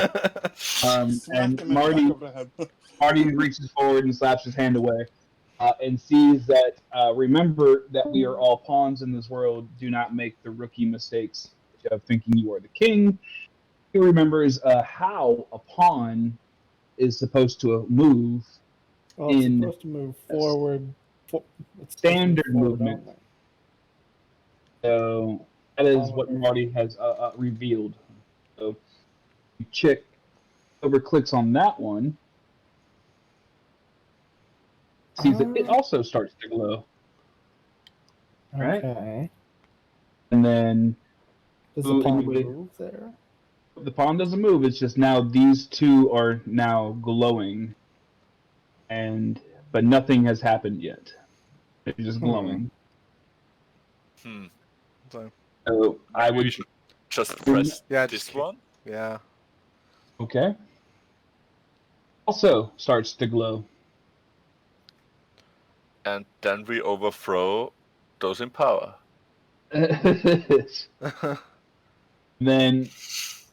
Smack And him in the back Marty of the head. Marty reaches forward and slaps his hand away, and sees that, remember that we are all pawns in this world. Do not make the rookie mistakes of thinking you are the king. He remembers how a pawn is supposed to move. Well, it's In supposed to move forward. It's supposed to move standard forward movement. only. So that is what Marty has revealed. So Chick clicks on that one. Sees that it also starts to glow. Right? Okay. And then Does the pawn move there? the pawn doesn't move. It's just now these two are now glowing, but nothing has happened yet. They're just glowing. So, So I Maybe we would should just press yeah, this just one. yeah. okay. Also starts to glow. And then we overthrow those in power. Then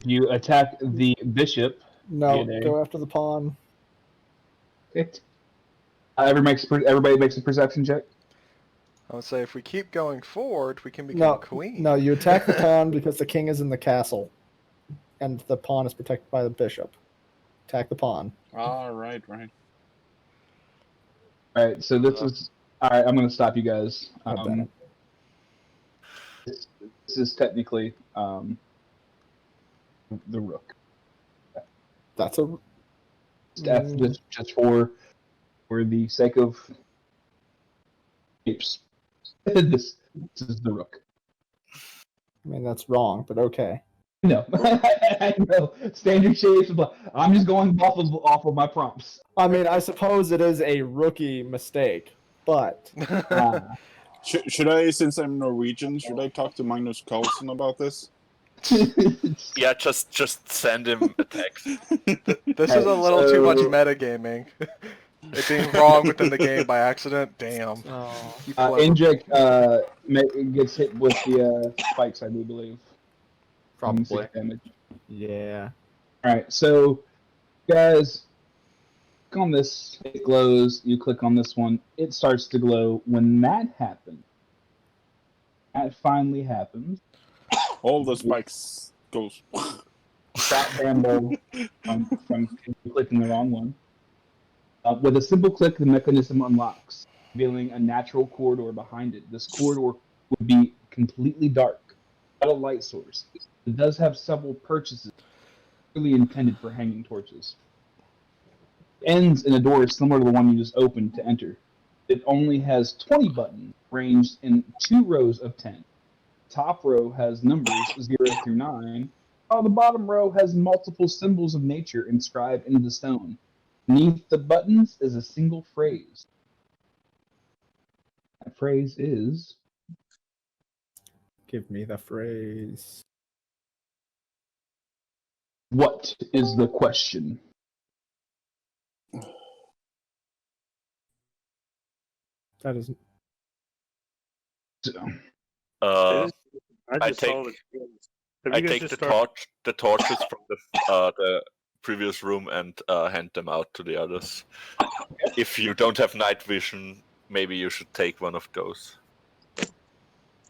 you attack the bishop. No, DNA. go after the pawn. Everybody makes a perception check. I would say if we keep going forward, we can become queen. No, you attack the pawn because the king is in the castle, and the pawn is protected by the bishop. Attack the pawn. Right. All right, so this is all right. I'm going to stop you guys. This is technically the rook. That's a. Just for the sake of apes. This is the rook. I mean, that's wrong, but okay. No, I know. Standard shapes. I'm just going off of my prompts. I mean, I suppose it is a rookie mistake, but Should I, since I'm Norwegian, should I talk to Magnus Carlsen about this? Yeah, just send him a text. This is a little too much metagaming. It being wrong within the game by accident. Damn. Indrek gets hit with the spikes, I do believe. Probably. 6 damage. Yeah. Alright, so guys, click on this, it glows, you click on this one, it starts to glow. When that happens, that finally happens. All the spikes goes. Stop Bambo from clicking the wrong one. With a simple click, the mechanism unlocks, revealing a natural corridor behind it. This corridor would be completely dark, without a light source. It does have several purchases, really intended for hanging torches. It ends in a door similar to the one you just opened to enter. It only has 20 buttons, ranged in 2 rows of 10. The top row has numbers 0 through 9, while the bottom row has multiple symbols of nature inscribed into the stone. Beneath the buttons is a single phrase. That phrase is... Give me the phrase. What is the question? That isn't. I just take saw the torches from the previous room and hand them out to the others. If you don't have night vision, maybe you should take one of those.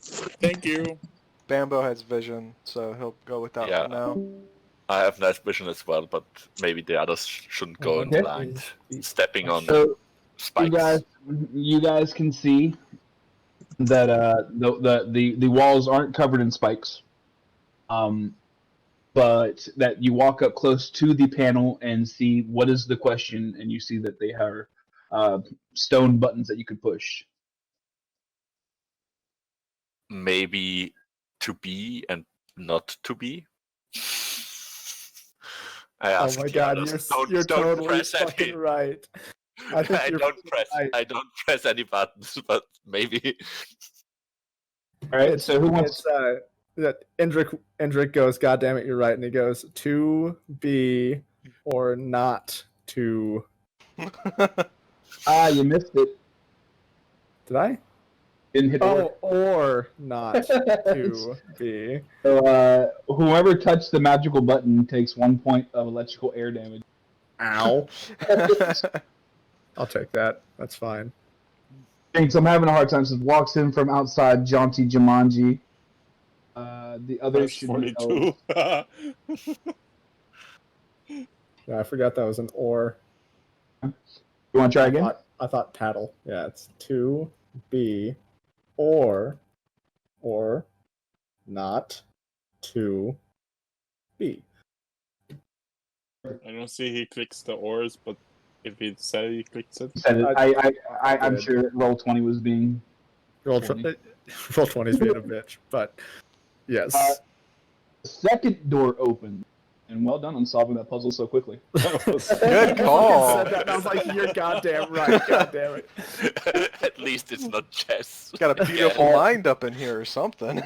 Thank you. Bambo has vision, so he'll go with that one now. I have night vision as well, but maybe the others shouldn't go in blind, stepping on spikes. You guys can see that the walls aren't covered in spikes, but that you walk up close to the panel and see what is the question, and you see that they are stone buttons that you could push. Maybe to be and not to be. Oh my god, you're totally press fucking any. right. I don't press any buttons, but maybe. All right. So who wants? That Indrek goes, God damn it, you're right, and he goes to be or not to. You missed it. Did I? Didn't hit or. Or not to be. So, whoever touched the magical button takes 1 point of electrical air damage. Ow. I'll take that. That's fine. Jinx, I'm having a hard time. Since walks in from outside, jaunty Jumanji. The other Plus should be L. 42. Yeah, I forgot that was an or. You want to try again? I thought paddle. Yeah, it's to be or not to be. I don't see he clicks the oars, but if he said he clicks it. Said it. I'm sure roll 20 was being. Roll 20 is being a bitch, but yes. The second door opened, and well done on solving that puzzle so quickly. Good call. Said that, and I was like, "You're goddamn right. God damn it." At least it's not chess. Got a beautiful mind up in here or something.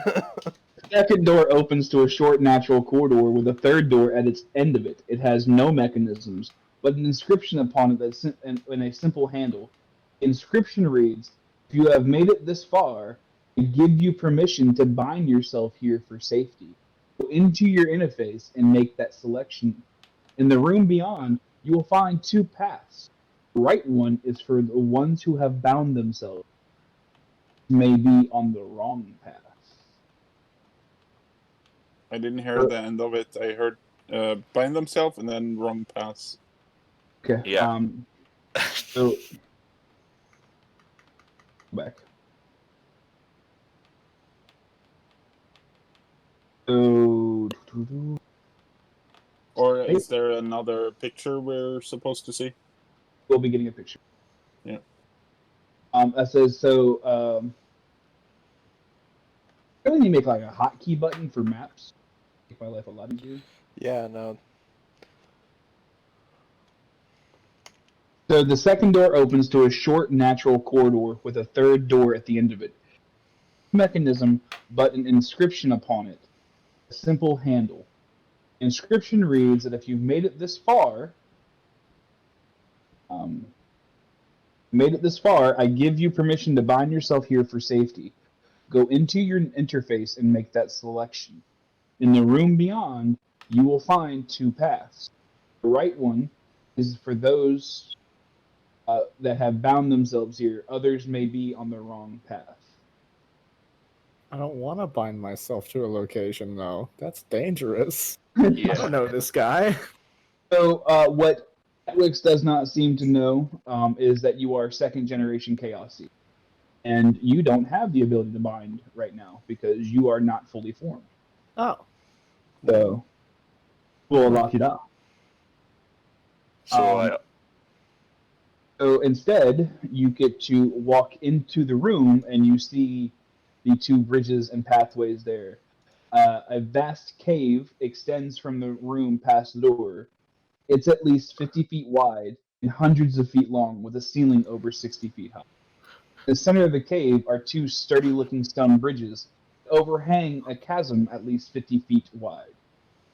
Second door opens to a short natural corridor with a third door at its end of it. It has no mechanisms, but an inscription upon it that's in a simple handle. The inscription reads, "If you have made it this far, I give you permission to bind yourself here for safety. Go into your interface and make that selection. In the room beyond, you will find 2 paths. The right one is for the ones who have bound themselves. May be on the wrong path." I didn't hear the end of it. I heard bind themselves and then wrong pass. Okay. Yeah. So back. So Or is there another picture we're supposed to see? we'll be getting a picture. Yeah. That says so. I really need to make like a hotkey button for maps. Make my life a lot easier. Yeah, no. So the second door opens to a short natural corridor with a third door at the end of it. Mechanism, but an inscription upon it. A simple handle. The inscription reads that if you've made it this far, I give you permission to bind yourself here for safety. Go into your interface and make that selection. In the room beyond, you will find 2 paths. The right one is for those that have bound themselves here. Others may be on the wrong path. I don't want to bind myself to a location, though. That's dangerous. Yeah. I don't know this guy. So what Netflix does not seem to know is that you are 2nd generation Chaos Seed. And you don't have the ability to bind right now because you are not fully formed. Oh. So we'll lock it up. So So instead, you get to walk into the room and you see the 2 bridges and pathways there. A vast cave extends from the room past the door. It's at least 50 feet wide and hundreds of feet long with a ceiling over 60 feet high. In the center of the cave are 2 sturdy-looking stone bridges that overhang a chasm at least 50 feet wide.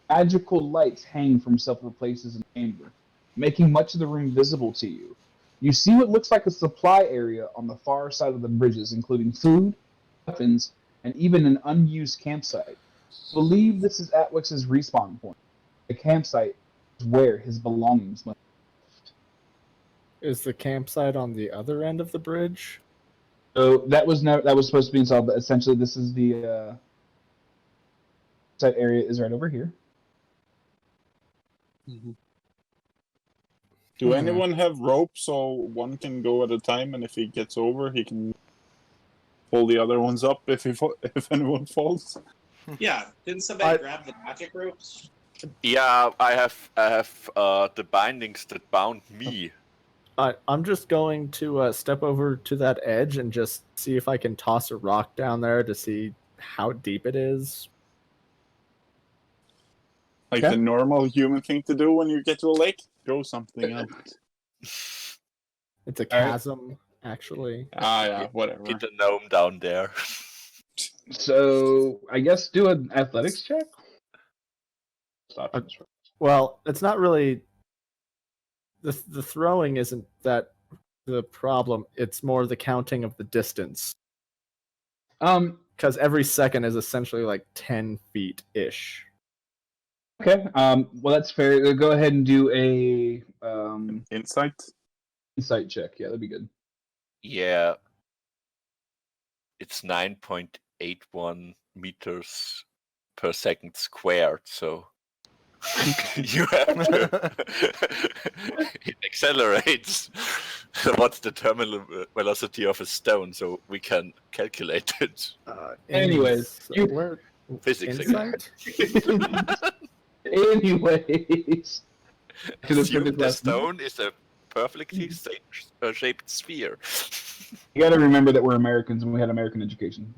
Magical lights hang from several places in the chamber, making much of the room visible to you. You see what looks like a supply area on the far side of the bridges, including food, weapons, and even an unused campsite. I believe this is Atwix's respawn point. The campsite is where his belongings must be. Is the campsite on the other end of the bridge? So that was supposed to be installed, but essentially this is the site area is right over here. Do anyone have rope so one can go at a time, and if he gets over, he can pull the other ones up if anyone falls? Yeah, didn't somebody grab the magic ropes? yeah, I have the bindings that bound me. I'm just going to step over to that edge and just see if I can toss a rock down there to see how deep it is. Like Okay. the normal human thing to do when you get to a lake? Throw something out. It's a chasm, actually. Yeah, whatever. Get a gnome down there. So I guess do an athletics check. Stop. Well, it's not really the throwing isn't that the problem. It's more the counting of the distance. Because every second is essentially like 10 feet ish. Okay. Well, that's fair. Go ahead and do a Insight. insight check. Yeah, that'd be good. Yeah. It's 9.81 meters per second squared, so you have to. It accelerates. What's the terminal velocity of a stone, so we can calculate it. Anyways, you- where Physics insight? Anyways, to the Assume physics the lesson. stone is a perfectly shaped sphere. You got to remember that we're Americans and we had American education.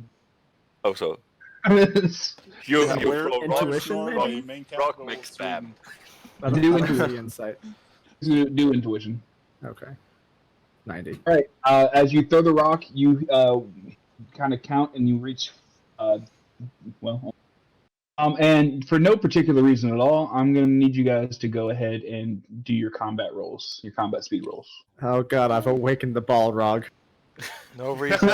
Oh, so do you Where- throw intuition, rock, maybe? Main rock capital makes of Sweden. spam. I don't Do see intuition. insight. intuition. Okay. 90. All right. As you throw the rock, you kind of count and you reach. And for no particular reason at all, I'm going to need you guys to go ahead and do your combat rolls, your combat speed rolls. Oh god, I've awakened the Balrog. No reason.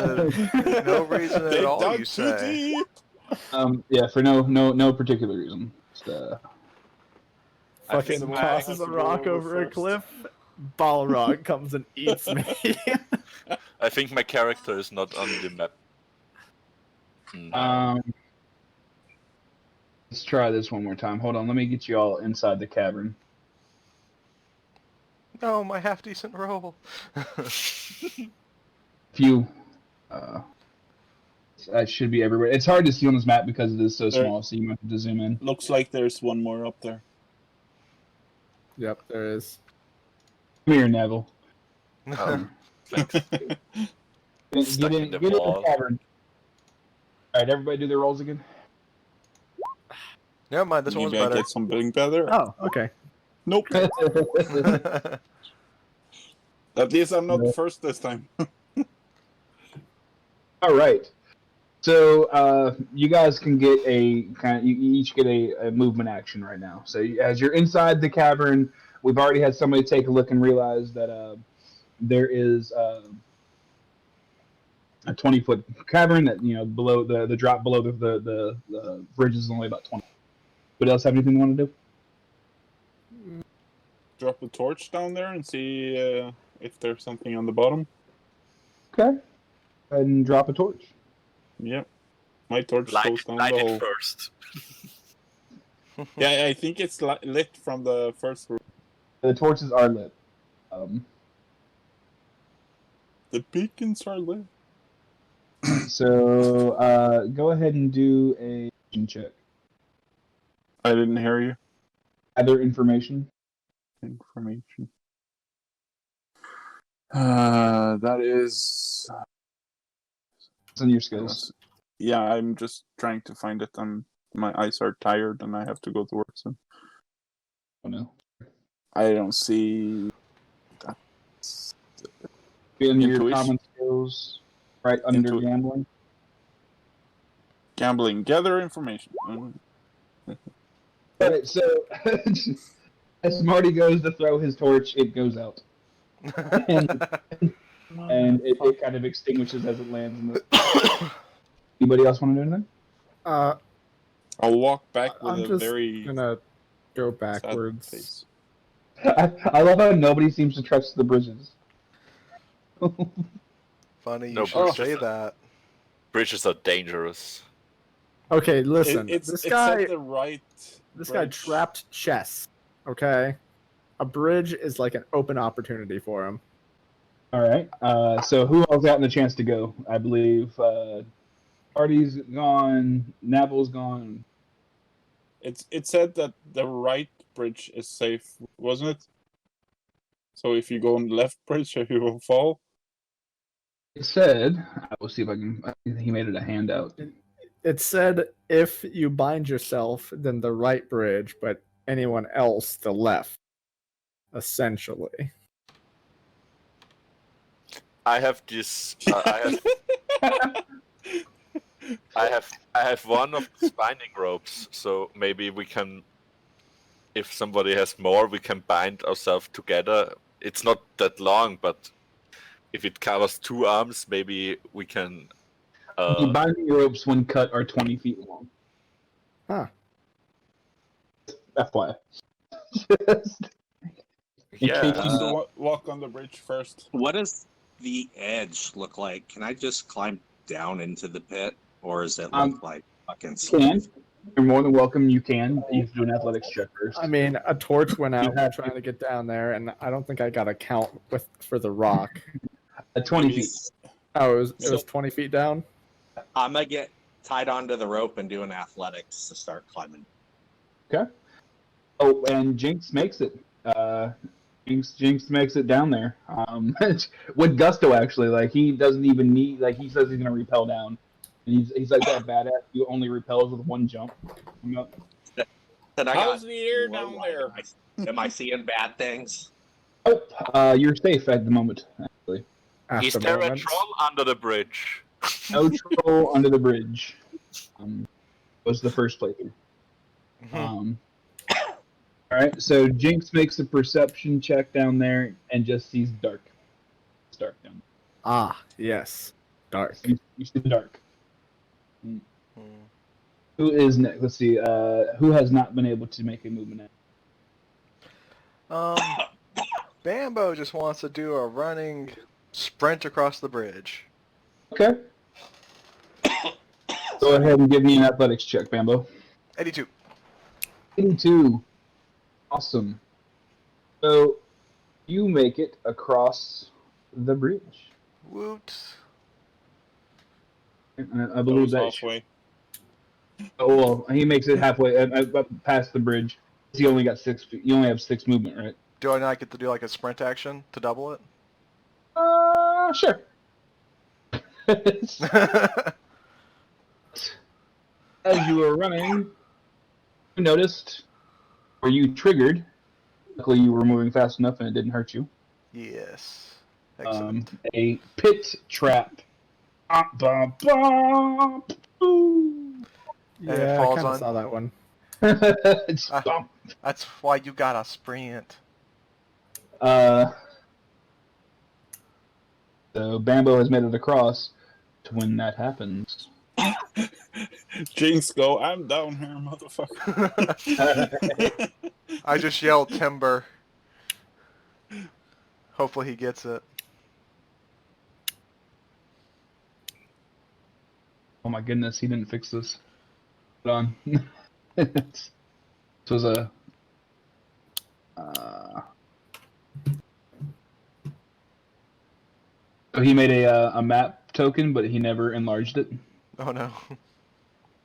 No reason They at all. dug You too say. deep. Yeah, for no particular reason. Just, I Fucking think tosses I a have to rock go over over a first. cliff. Balrog comes and eats me. I think my character is not on the map. No. Let's try this one more time. Hold on, let me get you all inside the cavern. No, my half decent roll. Few. That should be everywhere. It's hard to see on this map because it is so There- small, so you might have to zoom in. Looks like there's one more up there. Yep, there is. Come here, Neville. Thanks. Get Stuck in in the the wall. cavern. All right, everybody do their rolls again. Never mind. This one was Maybe I better. get something better. Oh, okay. Nope. At least I'm not No. first this time. All right. So you guys can get a you each get a movement action right now. So as you're inside the cavern, we've already had somebody take a look and realize that there is a 20-foot cavern that below the drop below the bridge is only about 20. Anybody else have anything they want to do? Drop a torch down there and see if there's something on the bottom. Okay. Go ahead and drop a torch. Yep. My torch goes down Light the it hole. first. Yeah, I think it's lit from the first room. The torches are lit. The beacons are lit. So go ahead and do a check. I didn't hear you. Other information. Information. That is. It's on your skills. Yeah, I'm just trying to find it. My eyes are tired and I have to go to work soon. Oh no. I don't see. In your Intuition. common skills, right under gambling. Gambling. Gather information. Alright, so as Marty goes to throw his torch, it goes out. And it kind of extinguishes as it lands in the... Anybody else want to do anything? I'll walk back with I'm a just very gonna go sad backwards. face. I love how nobody seems to trust the bridges. Funny you No, should bro. say that. Bridges are dangerous. Okay, listen. It's this at guy the right. This guy bridge. trapped chess. Okay? A bridge is like an open opportunity for him. Alright, so who else gotten a chance to go? I believe Marty's gone, Navil's gone. It said that the right bridge is safe, wasn't it? So if you go on the left bridge, you will fall. It said, I will see if I can, he made it a handout. It said if you bind yourself, then the right bridge, but anyone else, the left. Essentially. I have this. I have one of these binding ropes, so maybe we can. If somebody has more, we can bind ourselves together. It's not that long, but if it covers 2 arms, maybe we can The binding ropes, when cut, are 20 feet long. Huh. FYI. Yeah. case Wants to walk on the bridge first. What does the edge look like? Can I just climb down into the pit, or is it look like fucking Can. You're more than welcome. You can. You have to do an athletics check first. I mean, a torch went out have trying to get down there, and I don't think I got a count for the rock. 20 feet. Oh, it was 20 feet down? I'm gonna get tied onto the rope and do an athletics to start climbing. Okay. Oh, and Jinx makes it. Jinx makes it down there. With gusto, actually. Like, he doesn't even need... Like, he says he's going to rappel down. And he's like that badass who only repels with one jump. How's the air down there? Am I seeing bad things? Oh, you're safe at the moment, actually. Is there a troll under the bridge? No troll under the bridge. Was the first playthrough. Alright, so Jinx makes a perception check down there and just sees dark. It's dark down there. Ah, yes. Dark. You see the dark. Who is next? Let's see. Who has not been able to make a movement yet? Bambo just wants to do a running sprint across the bridge. Okay. Go ahead and give me an athletics check, Bambo. 82. 82. Awesome. So, you make it across the bridge. Woot. I believe Goes that. halfway. Oh, well, he makes it halfway, past the bridge. He only got 6 feet. You only have 6 movement, right? Do I not get to do like a sprint action to double it? Sure. As you were running, you noticed, or you triggered, luckily you were moving fast enough and it didn't hurt you, Yes. Excellent. a pit trap. Yeah, it I falls kind on- of saw that one. That's why you gotta sprint. So Bambo has made it across to when that happens. Jinx go, I'm down here, motherfucker. I just yelled timber. Hopefully he gets it. Oh my goodness, he didn't fix this. Hold on. This was a... So he made a map token, but he never enlarged it. Oh no.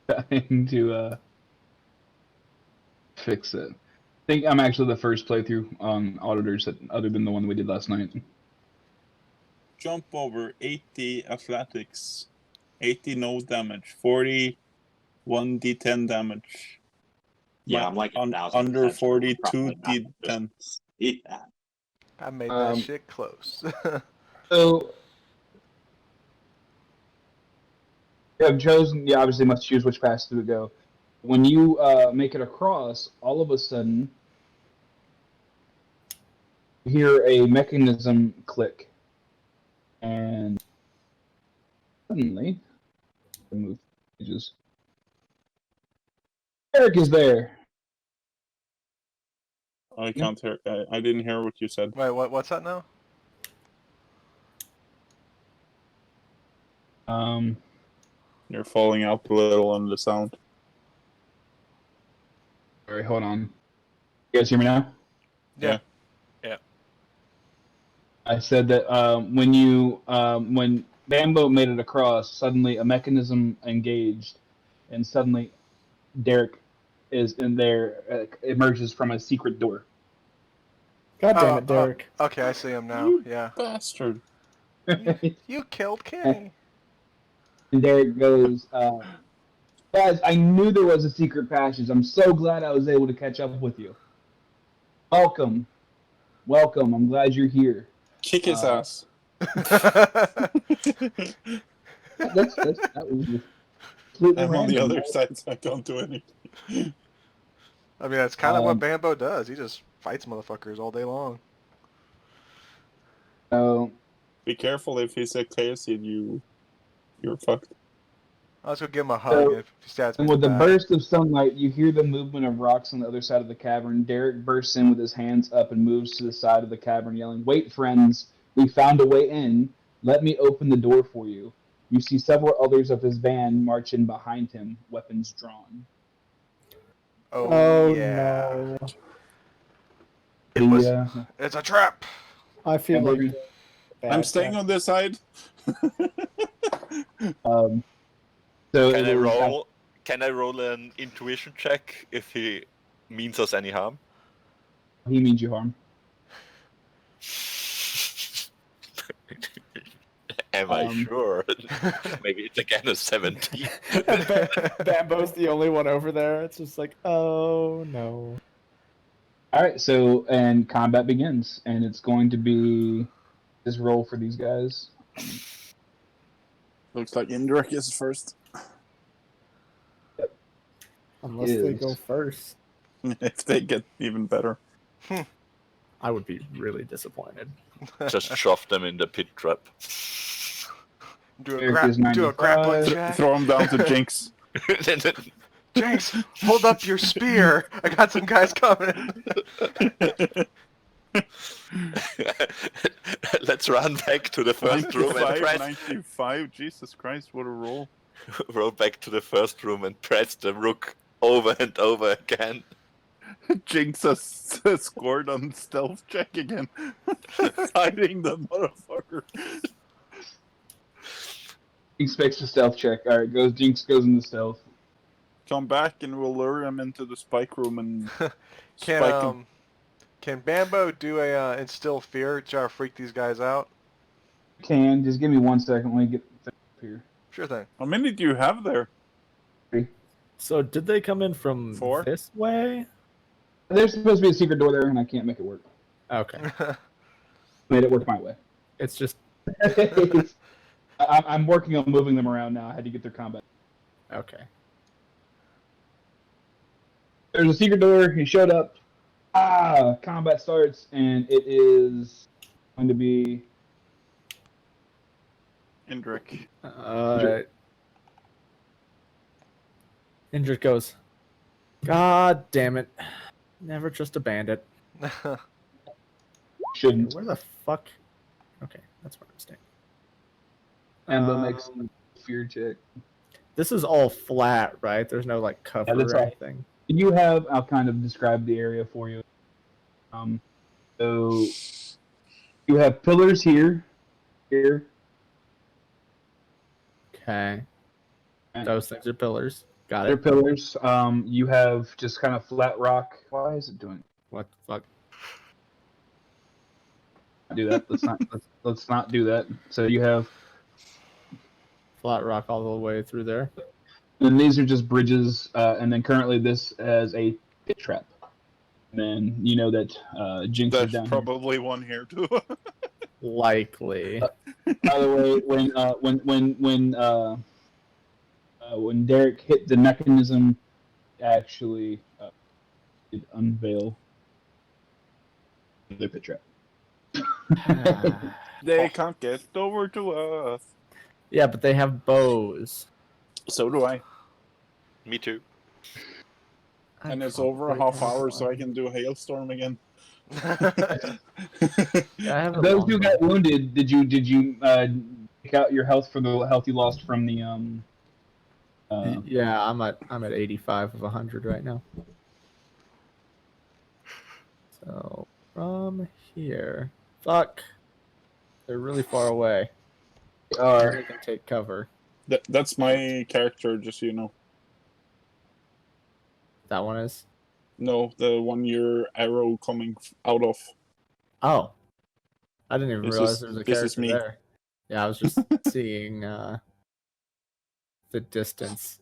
Trying to fix it. I think I'm actually the first playthrough on auditors that, other than the one we did last night. Jump over 80 athletics, 80 no damage, 40 1d10 damage. Yeah, I'm like under 42 d10. Yeah. I made that shit close. So you have chosen. You obviously must choose which path to go. When you make it across, all of a sudden you hear a mechanism click, and suddenly, move pages. Eric is there. I can't hear. I didn't hear what you said. Wait, what's that now? You're falling out a little on the sound. Sorry, hold on. You guys hear me now? Yeah. I said that when Bambo made it across, suddenly a mechanism engaged, and suddenly Derek is in there, emerges from a secret door. God damn it, Derek. Okay, I see him now. You Yeah. bastard. You killed Kenny. And Derek goes, guys, I knew there was a secret passage. I'm so glad I was able to catch up with you. Welcome. I'm glad you're here. Kick his ass. That was completely I'm on the random. other side, so I can't do anything. I mean, that's kind of what Bambo does. He just fights motherfuckers all day long. So, Be careful if he's a Chaos Seed, you're fucked. Let's go give him a hug So- if he stabs me. And in with the back. burst of sunlight, you hear the movement of rocks on the other side of the cavern. Derek bursts in with his hands up and moves to the side of the cavern, yelling, "Wait, friends! We found a way in. Let me open the door for you." You see several others of his band march in behind him, weapons drawn. Oh yeah. no! It's a trap. I feel like Hamburger. bad I'm staying guy. on this side. So Can it I is- roll? Can I roll an intuition check if he means us any harm? He means you harm. Am I sure? Maybe it's again a 17. And Bambo's the only one over there. It's just like, oh no. All right, so and combat begins, and it's going to be this roll for these guys. Looks like Indrek is first. Unless they Is. go first, If they get even better. I would be really disappointed. Just shove them in the pit trap. Do a, Eric is do a grappling 95. jack. Throw him down to Jinx. Jinx, hold up your spear. I got some guys coming. Let's run back to the first room and 95, press. 95. Jesus Christ, what a roll. Roll back to the first room and press the rook over and over again. Jinx has scored on stealth check again. Fighting the motherfucker. Expects a stealth check. All right, Jinx goes into stealth. Come back and we'll lure him into the spike room and spike him. Can Bambo do a instill fear to try to freak these guys out? Can just give me 1 second. Let me get up here. Sure thing. How many do you have there? So did they come in from 4? this way? There's supposed to be a secret door there, and I can't make it work. Okay. Made it work my way. It's just I'm working on moving them around now. I had to get their combat. okay. There's a secret door. He showed up. Combat starts, and it is going to be Indrek. Indrek goes, God damn it. Never trust a bandit. shouldn't. Where the fuck? Okay, that's where I'm staying. Ambo makes a fear check. This is all flat, right? There's no like cover that's or all. anything. You have. I'll kind of describe the area for you. So you have pillars here. Okay. And Those things are pillars. Got they're it. pillars. You have just kind of flat rock. Why is it doing? What the fuck? Do that. Let's not do that. So you have. Flat rock all the way through there. And these are just bridges, and then currently this has a pit trap. And then you know that Jinx is There's down probably one here too. Likely. here. By the way, when Derek hit the mechanism, actually did unveil the pit trap. They can't get over to us. Yeah, but they have bows. So do I. Me too. And it's over a half hour, so I can do Hailstorm again. Yeah, I have a Those long who bow. got wounded, did you take out your health for the health you lost from the Yeah, I'm at 85 of 100 right now. So from here, fuck, they're really far away. are I can take cover. That's my character, just so you know. That one is. No, the one your arrow coming out of. Oh, I didn't even This realize is- there was a this character is me. there. Yeah, I was just seeing the distance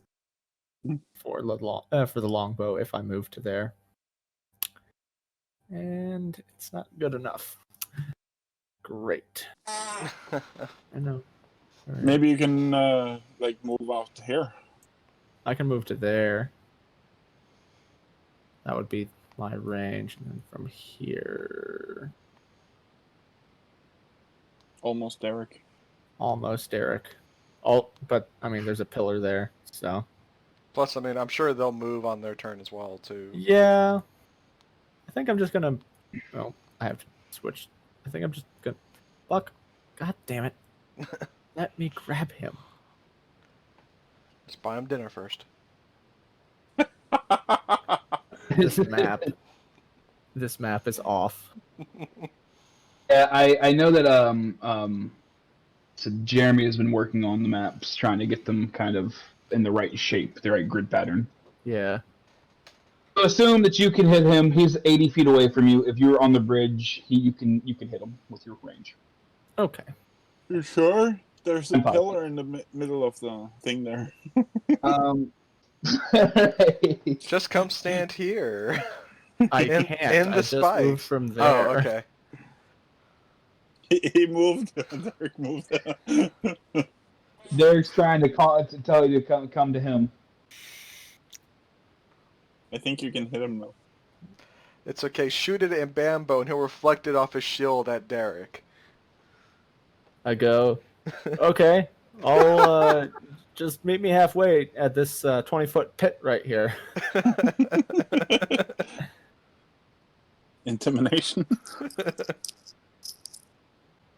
for the longbow if I move to there, and it's not good enough. Great. I know. All right. Maybe you can like move out here. I can move to there. That would be my range, and then from here, Almost Derek. almost Derek. but I mean, there's a pillar there, so. Plus, I mean, I'm sure they'll move on their turn as well, too. Yeah. I think I'm just gonna. Oh, I have to switch. I think I'm just gonna. Fuck. God damn it. Let me grab him. Just buy him dinner first. This map. This map is off. Yeah, I know that so Jeremy has been working on the maps, trying to get them kind of in the right shape, the right grid pattern. Yeah. So assume that you can hit him. He's 80 feet away from you. If you're on the bridge, you can hit him with your range. Okay. You sure? There's a I'm positive. pillar in the middle of the thing there. Just come stand here. I In- can't. in the I just spikes. moved from there. Oh, okay. He moved. Derek moved. Derek's trying to tell you to come to him. I think you can hit him now. It's okay. Shoot it in Bambo, and he'll reflect it off his shield at Derek. I go, okay, I'll just meet me halfway at this 20-foot pit right here. Intimidation.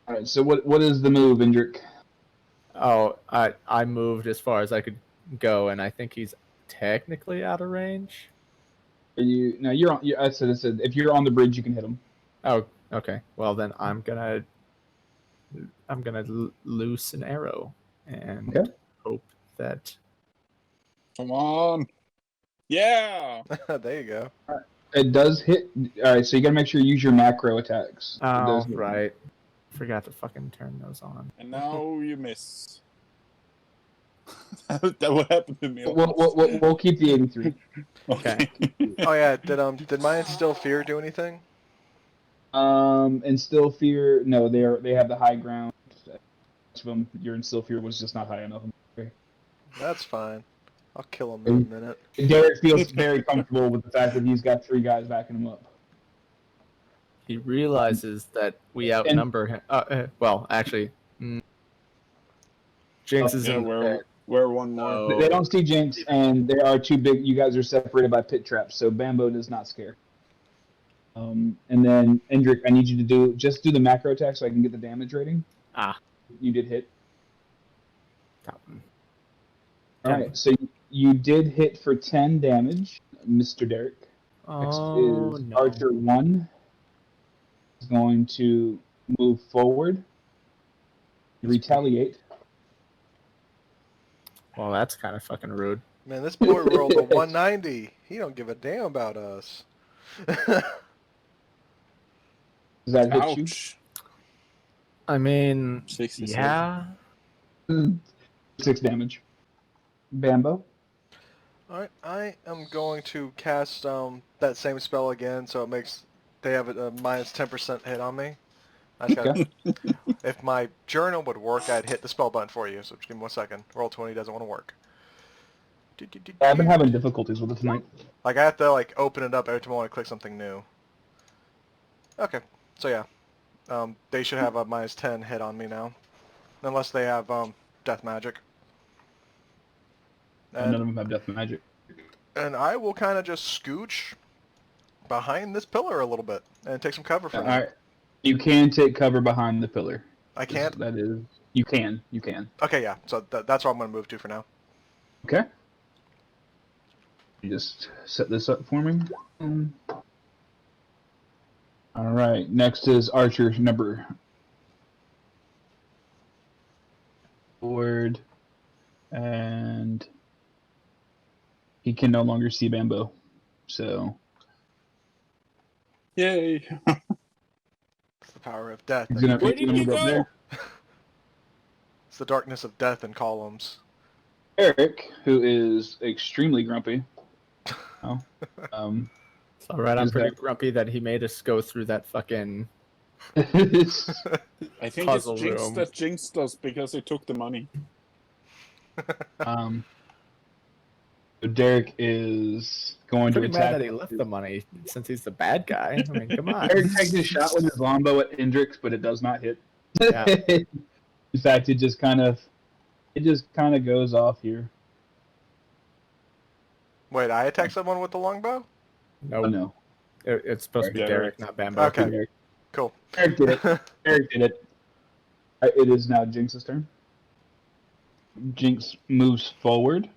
All right. So what is the move, Indrek? Oh, I moved as far as I could go, and I think he's technically out of range. You're on. I said if you're on the bridge, you can hit him. Oh, okay. Well, then I'm gonna loose an arrow and Okay. hope that. Come on. Yeah. There you go. It does hit. All right. So you gotta make sure you use your macro attacks. It Oh, does hit. right. Forgot to fucking turn those on. And now you miss. That what happened to me. We'll keep the 83. Okay. Oh yeah. Did mine Still Fear do anything? Instill fear. No, they have the high ground. Most of them, your instill fear was just not high enough. That's fine. I'll kill him in a minute. Derek feels very comfortable with the fact that he's got 3 guys backing him up. He realizes that we outnumber him. Well, actually, Jinx is in. We're one more. Oh. They don't see Jinx, and there are 2 big. You guys are separated by pit traps, so Bambo does not scare. And then Indrek, I need you to do the macro attack so I can get the damage rating. Ah. You did hit. Top. All right, so you did hit for 10 damage, Mr. Derek. Next Oh, is no. Archer 1. Is going to move forward, retaliate. Well, that's kind of fucking rude. Man, this boy rolled a 190. He don't give a damn about us. Does that hit you? Ouch. I mean, 66. yeah. 6 damage. Bambo. Alright, I am going to cast that same spell again, so it makes they have a minus 10% hit on me. I just gotta, if my journal would work, I'd hit the spell button for you. So just give me 1 second. Roll 20 doesn't want to work. I've been having difficulties with it tonight. Like I have to open it up every time I want to click something new. Okay, so yeah, they should have a minus 10 hit on me now, unless they have death magic. None of them have death magic. And I will kind of just scooch behind this pillar a little bit and take some cover from All it. right. You can take cover behind the pillar. I can't? That is, you can. Okay, yeah. So that's where I'm going to move to for now. Okay. You just set this up for me. All right. Next is Archer number. Forward. And he can no longer see Bambo. So. Yay. It's the power of death. He's gonna, Where he's did gonna you move up go? there. It's the darkness of death in columns. Eric, who is extremely grumpy. Oh, It's all right. I'm Is pretty that- grumpy that he made us go through that fucking. I think Puzzle it's Jinx room. that jinxed us because they took the money. So Derek is going to Pretty mad attack. that he left the money since he's the bad guy. I mean, come on. Eric takes a shot with his longbow at Indrek, but it does not hit. Yeah. In fact, it just kind of It just kind of goes off here. Wait, I attack someone with the longbow? Nope. Oh no. It's supposed to be Derek. Derek, not Bambo. Okay. Cool. Eric did it. Eric did it. It is now Jinx's turn. Jinx moves forward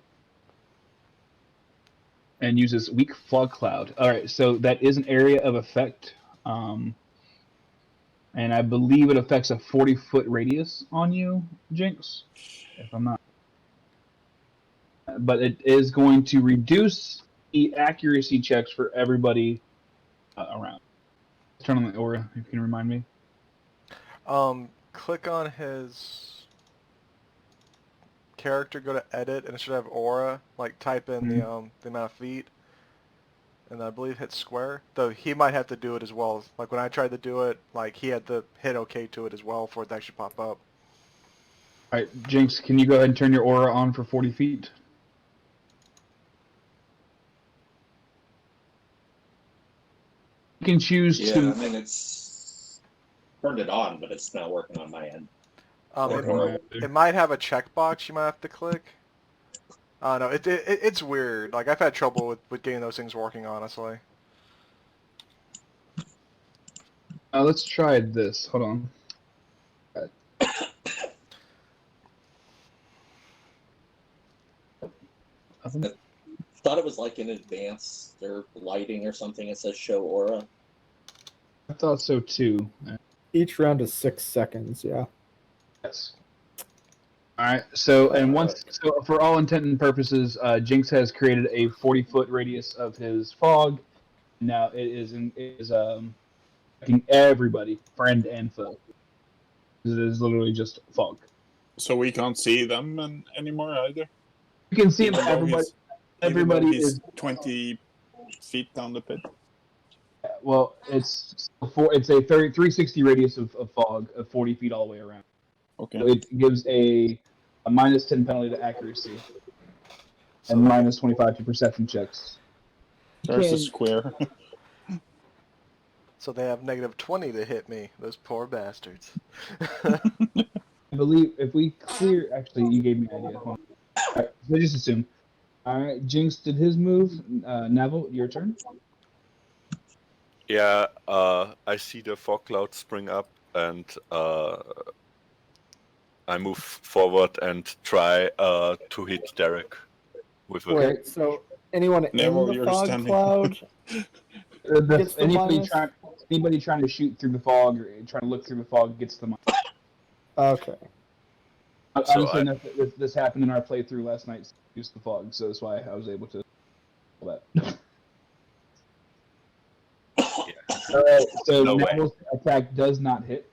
and uses weak fog cloud. All right, so that is an area of effect, and I believe it affects a 40-foot radius on you, Jinx. If I'm not, but it is going to reduce the accuracy checks for everybody around. Turn on the aura, if you can remind me. Click on his character, go to edit, and it should have aura. Like type in the amount of feet, and I believe hit square. Though he might have to do it as well. Like when I tried to do it, like he had to hit OK to it as well for it to actually pop up. All right, Jinx, can you go ahead and turn your aura on for 40 feet? You can choose Yeah, to. I mean it's turned it on, but it's not working on my end. It might have a checkbox you might have to click. No, it's weird. Like I've had trouble with getting those things working, honestly. Let's try this. Hold on. Thought it was like in advance or lighting or something. It says show aura. I thought so too. Each round is 6 seconds. Yeah. Yes. All right. So for all intent and purposes, Jinx has created a 40-foot radius of his fog. Now it is affecting everybody, friend and foe. It is literally just fog. So we can't see them anymore either. You can see Even them. though Everybody he's is 20 feet down the pit. well. It's a 360 radius of fog of 40 feet all the way around. Okay. So it gives a minus 10 penalty to accuracy and minus 25 to perception checks. There's a square. So they have negative 20 to hit me. Those poor bastards. I believe if we clear, actually, you gave me an idea. Hold on. All right, so just assume. All right, Jinx did his move. Navil, your turn. Yeah, I see the fog cloud spring up, and I move forward and try to hit Derek with a. Wait, so anyone Navil, in the you're fog standing. cloud gets the minus? Anybody trying to shoot through the fog or trying to look through the fog gets the minus. Okay. Honestly, this happened in our playthrough last night. So I used the fog, so that's why I was able to do that. Alright, so No way. Navil's attack does not hit.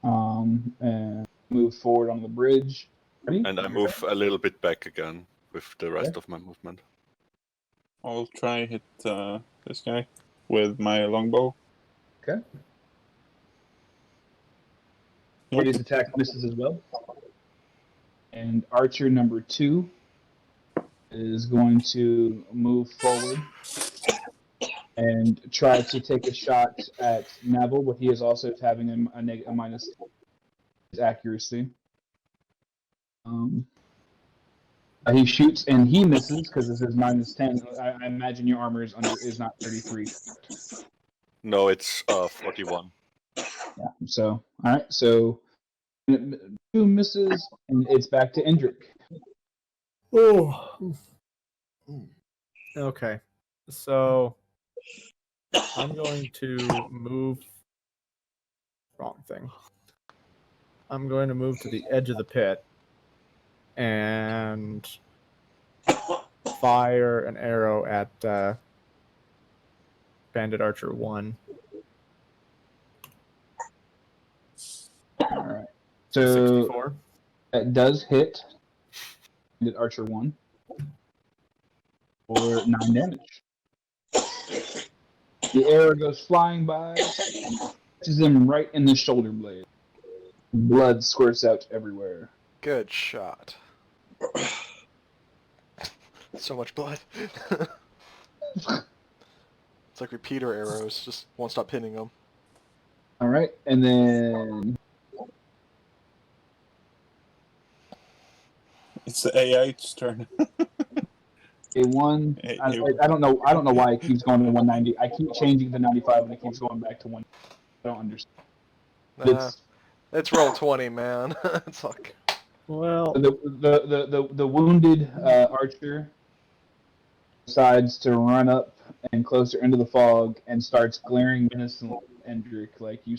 And move forward on the bridge. Ready? And I move a little bit back again with the rest of my movement. I'll try hit this guy with my longbow. Okay. Marty's attack misses as well. And archer number 2 is going to move forward and try to take a shot at Navil, but he is also having a minus his accuracy. He shoots and he misses because this is minus 10. I imagine your armor is not 33. No, it's 41. Yeah. So all right. So 2 misses, and it's back to Indrek. Oh. Okay. So I'm going to move. Wrong thing. I'm going to move to the edge of the pit and fire an arrow at Bandit Archer 1. All right. So 64. that does hit. Bandit Archer 1 for 9 damage. The arrow goes flying by, touches him right in the shoulder blade. Blood squirts out everywhere. Good shot. So much blood. It's like repeater arrows, just won't stop hitting them. All right, and then It's the AI's turn. A1. Hey, I don't know. I don't know why it keeps going to 190. I keep changing to 95 and it keeps going back to 1. I don't understand. It's roll 20, man. It's like Well, The wounded archer decides to run up and closer into the fog and starts glaring menacingly at Indrek like, you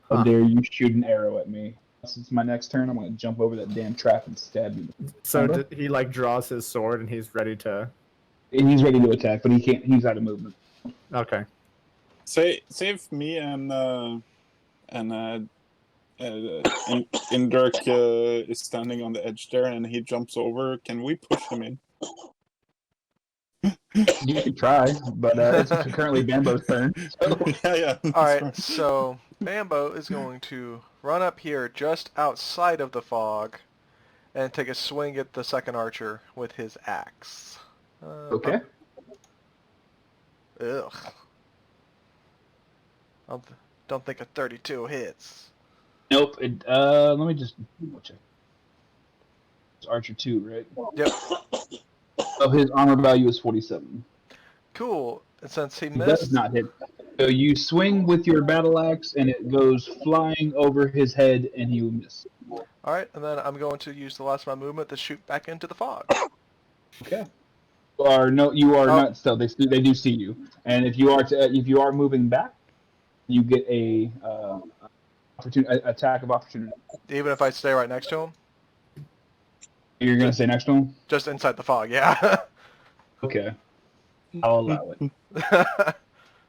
how dare you shoot an arrow at me. Since my next turn, I'm going to jump over that damn trap and stab you. so he like draws his sword and he's ready to. And he's ready to attack, but he can't. He's out of movement. Okay. Say if me and Indrek is standing on the edge there and he jumps over, can we push him in? You can try, but it's currently Bambo's turn. So. Yeah. all right. So Bambo is going to run up here just outside of the fog and take a swing at the second archer with his axe. Okay. Ugh. Don't think a 32 hits. Nope. Let me just check. It's Archer 2, right? Yep. So his armor value is 47. Cool. And since he He does missed, not hit. So you swing with your battle axe, and it goes flying over his head, and he will miss. all right. And then I'm going to use the last of my movement to shoot back into the fog. Okay. You are not still. They do see you, and if you are moving back, you get a attack of opportunity. Even if I stay right next to him? You're gonna say next to him? Just inside the fog, yeah. Okay. I'll allow it.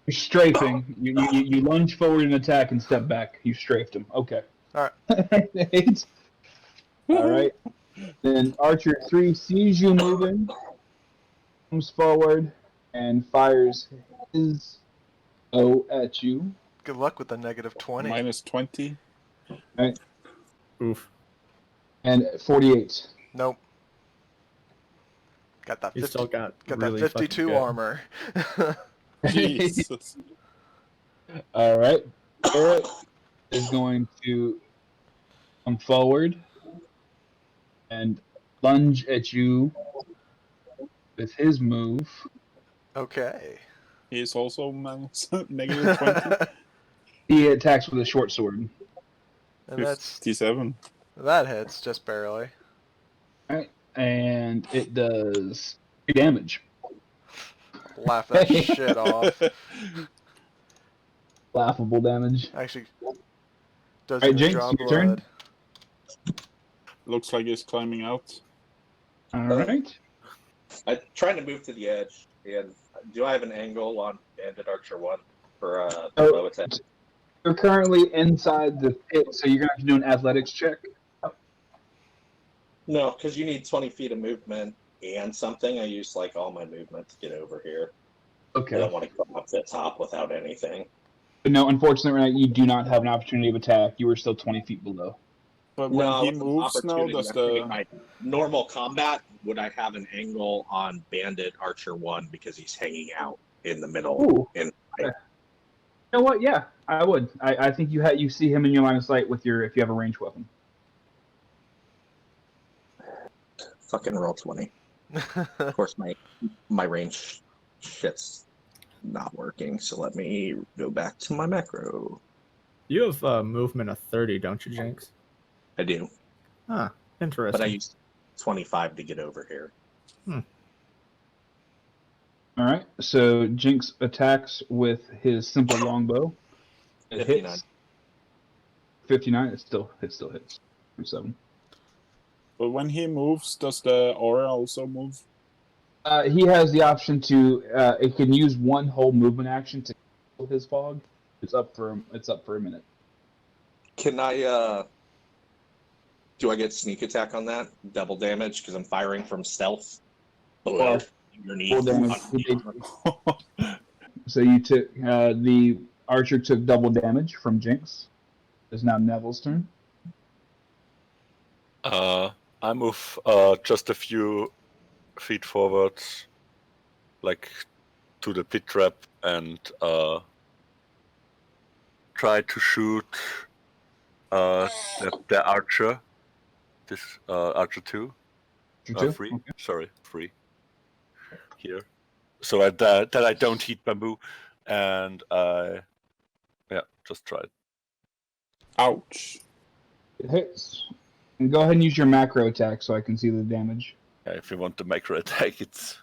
You're strafing. You lunge forward and attack and step back. You strafed him. Okay. All right. All right. Then Archer 3 sees you moving, comes forward, and fires his bow at you. Good luck with the negative 20. Minus 20. Right. Oof. And 48. Nope. Got that. You still got that really 52 fucking armor. Jesus. All right. Eric is going to come forward and lunge at you with his move. Okay. He is also minus negative 20. He attacks with a short sword. And that's 57. that hits just barely. All right. And it does 3 damage. Laugh that shit off. Laughable damage. Actually, doesn't Alright, even Jinx, draw your turn. blood. Looks like he's climbing out. All right. I'm trying to move to the edge. And do I have an angle on Bandit Archer 1 for the bow attack? You're currently inside the pit, so you're going to have to do an athletics check. No, because you need 20 feet of movement and something. I use like all my movement to get over here. I Okay. don't want to come up the top without anything. But no, unfortunately, right now, you do not have an opportunity of attack. You are still 20 feet below. But when No, he it's an moves now, opportunity. does I'm thinking the... my normal combat, would I have an angle on Bandit Archer 1 because he's hanging out in the middle? Ooh. In You know what? Yeah, I would. I think you see him in your line of sight with your if you have a ranged weapon. fucking roll 20. Of course, my range shit's not working, so let me go back to my macro. You have movement of 30, don't you, Jinx? I do, Ah, interesting. but I used 25 to get over here. All right. So Jinx attacks with his simple longbow. It 59. hits. 59. It still hits. 7. But when he moves, does the aura also move? He has the option to. It can use one whole movement action to kill his fog. It's up for a minute. Can I, do I get sneak attack on that? Double damage because I'm firing from stealth? Or Underneath. full damage. So you took the archer took double damage from Jinx. It's now Neville's turn. I move just a few feet forward, like to the pit trap, and try to shoot the archer this Archer 2. Archer 2? 3. Okay. Sorry, 3. Here. So that I don't heat bamboo, and just try it. Ouch. It hits. And go ahead and use your macro attack so I can see the damage. Yeah, if you want the macro attack, it's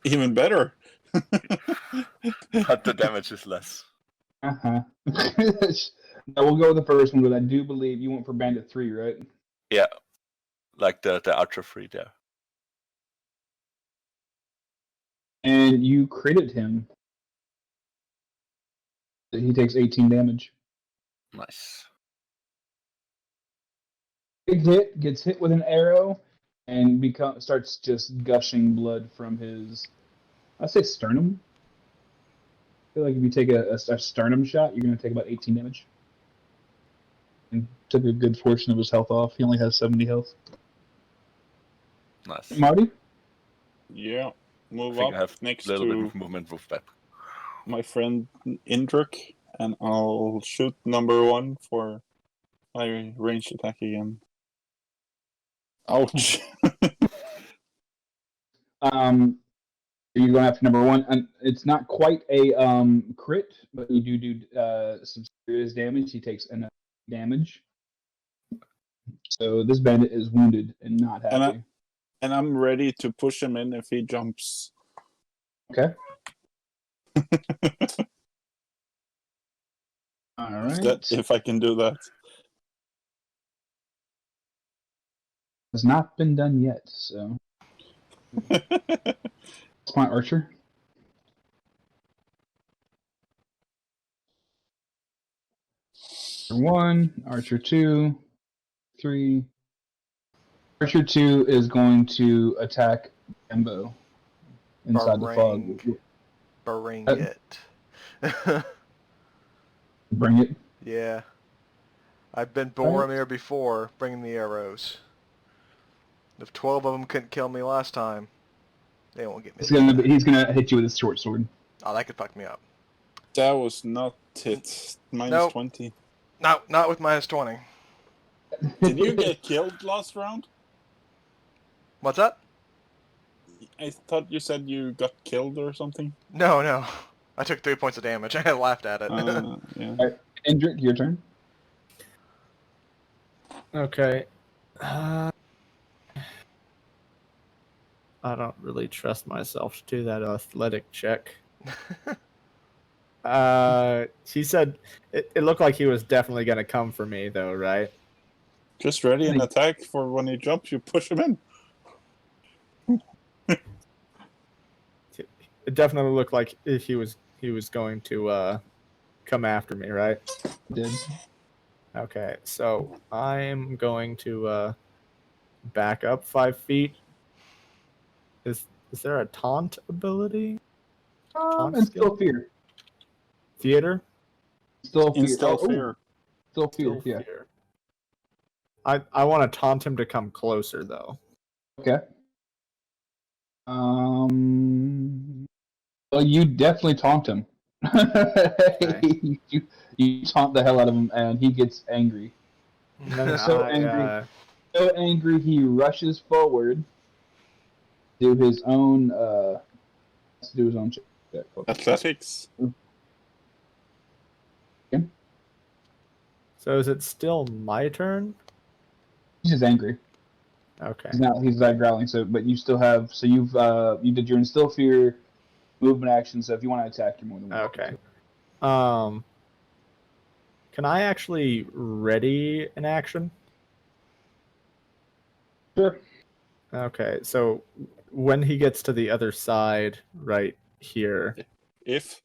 Even better. but the damage is less. Uh-huh. Now we'll go with the first one, but I do believe you went for Bandit 3, right? Yeah, like the Archer 3 there. And you critted him. He takes 18 damage. Nice. Big hit, gets hit with an arrow, and starts just gushing blood from his, I'd say sternum. I feel like if you take a sternum shot, you're going to take about 18 damage. And took a good portion of his health off. He only has 70 health. Nice. Marty? Yeah. I Move think up I have next a little bit to of movement with that. my friend Indrek, and I'll shoot number 1 for my ranged attack again. Ouch. You're going after number 1. And it's not quite a crit, but you do some serious damage. He takes enough damage. So this bandit is wounded and not happy. And I'm ready to push him in if he jumps. Okay. All right. If I can do that. Has not been done yet, so. It's my archer. Archer 1, Archer 2, 3. Archer 2 is going to attack Bambo inside the fog. Bring Uh, it. Bring it. Yeah. I've been Boromir before, bringing the arrows. If 12 of them couldn't kill me last time, they won't get me. He's gonna hit you with his short sword. Oh, that could fuck me up. That was not hit. Minus Nope. 20. No, not with minus 20. Did you get killed last round? What's that? I thought you said you got killed or something. No. I took 3 points of damage. I laughed at it. Yeah. Indrek, your turn. Okay. I don't really trust myself to do that athletic check. He said it looked like he was definitely going to come for me, though, right? Just ready an attack for when he jumps, you push him in. It definitely looked like if he was going to come after me, right? Did. Okay, so I'm going to back up 5 feet. Is there a taunt ability? And still fear. Theater? Still fear. Instill fear. Still fear. Yeah. Fear. I want to taunt him to come closer, though. Okay. Well, you definitely taunt him. Okay. you taunt the hell out of him, and he gets angry. Then So angry, he rushes forward. Do his own. Check. Athletics. So is it still my turn? He's just angry. Okay. He's not growling. So, but you still have. So you did your instill fear, movement action. So if you want to attack, you're more than welcome. Okay. Can I actually ready an action? Sure. Okay. So when he gets to the other side, right here. If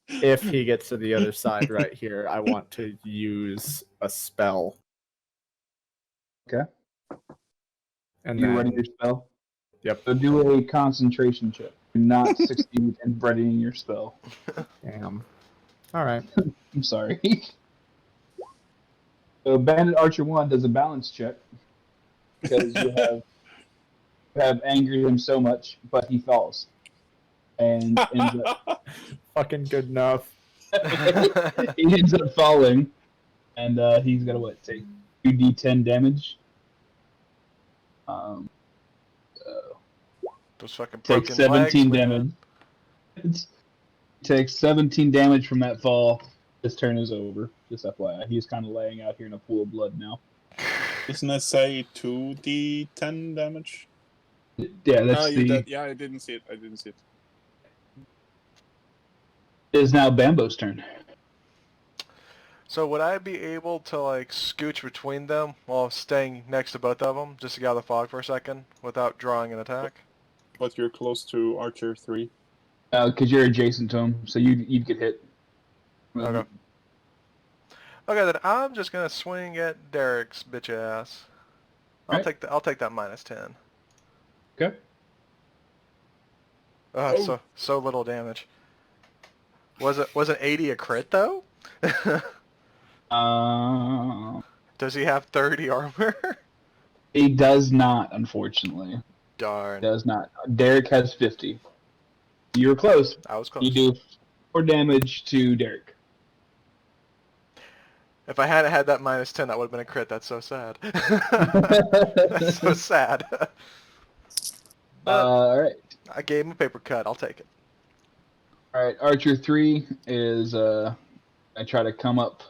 If he gets to the other side right here, I want to use a spell. Okay. And You then, ready your spell? Yep. So do a concentration check. Do not succeed in readying your spell. Damn. All right. I'm sorry. So Bandit Archer 1 does a balance check because you have angered him so much, but he falls and ends up Fucking good enough. he ends up falling, and he's gonna take 2d10 damage. Those fucking Takes broken 17 legs, damage. man. Takes 17 damage from that fall. His turn is over. Just FYI, he's kind of laying out here in a pool of blood now. Doesn't it say 2d10 damage? Yeah, that's Yeah, I didn't see it. I didn't see it. It is now Bambo's turn. So would I be able to like scooch between them while staying next to both of them, just to get out of the fog for a second, without drawing an attack? But you're close to Archer 3. Because you're adjacent to him, so you'd get hit. Okay. Okay, then I'm just gonna swing at Derek's bitch ass. I'll Right. take that -10. Okay. Oh, so little damage. Was an 80 a crit though? Does he have 30 armor? He does not, unfortunately. Darn. Does not. Derek has 50. You were close. I was close. You do 4 damage to Derek. If I hadn't had that -10, that would have been a crit. That's so sad. That's so sad. Alright. I gave him a paper cut. I'll take it. Alright, Archer 3 is, I try to come up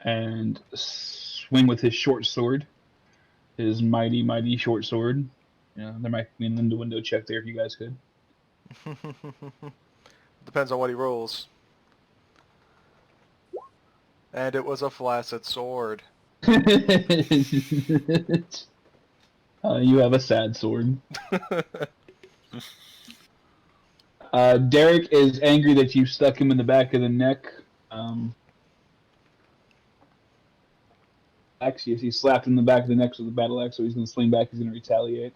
and swing with his short sword. His mighty, mighty short sword. Yeah, there might be an window check there if you guys could. Depends on what he rolls. And it was a flaccid sword. You have a sad sword. Derek is angry that you stuck him in the back of the neck. Actually, he slapped him in the back of the neck with the battle axe, so he's going to swing back. He's going to retaliate.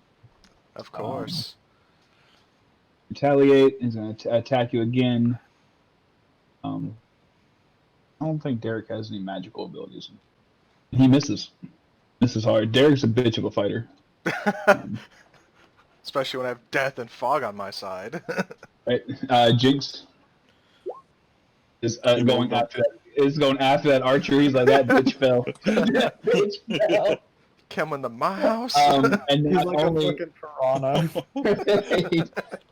Of course. Retaliate. He's going to attack you again. I don't think Derek has any magical abilities. He misses. Misses hard. Derek's a bitch of a fighter. Especially when I have death and fog on my side. Right. Jinx is going after that. Is going after that archer. He's like, that bitch fell. That bitch fell. Come in the mouse. And He's not like only, a fucking piranha.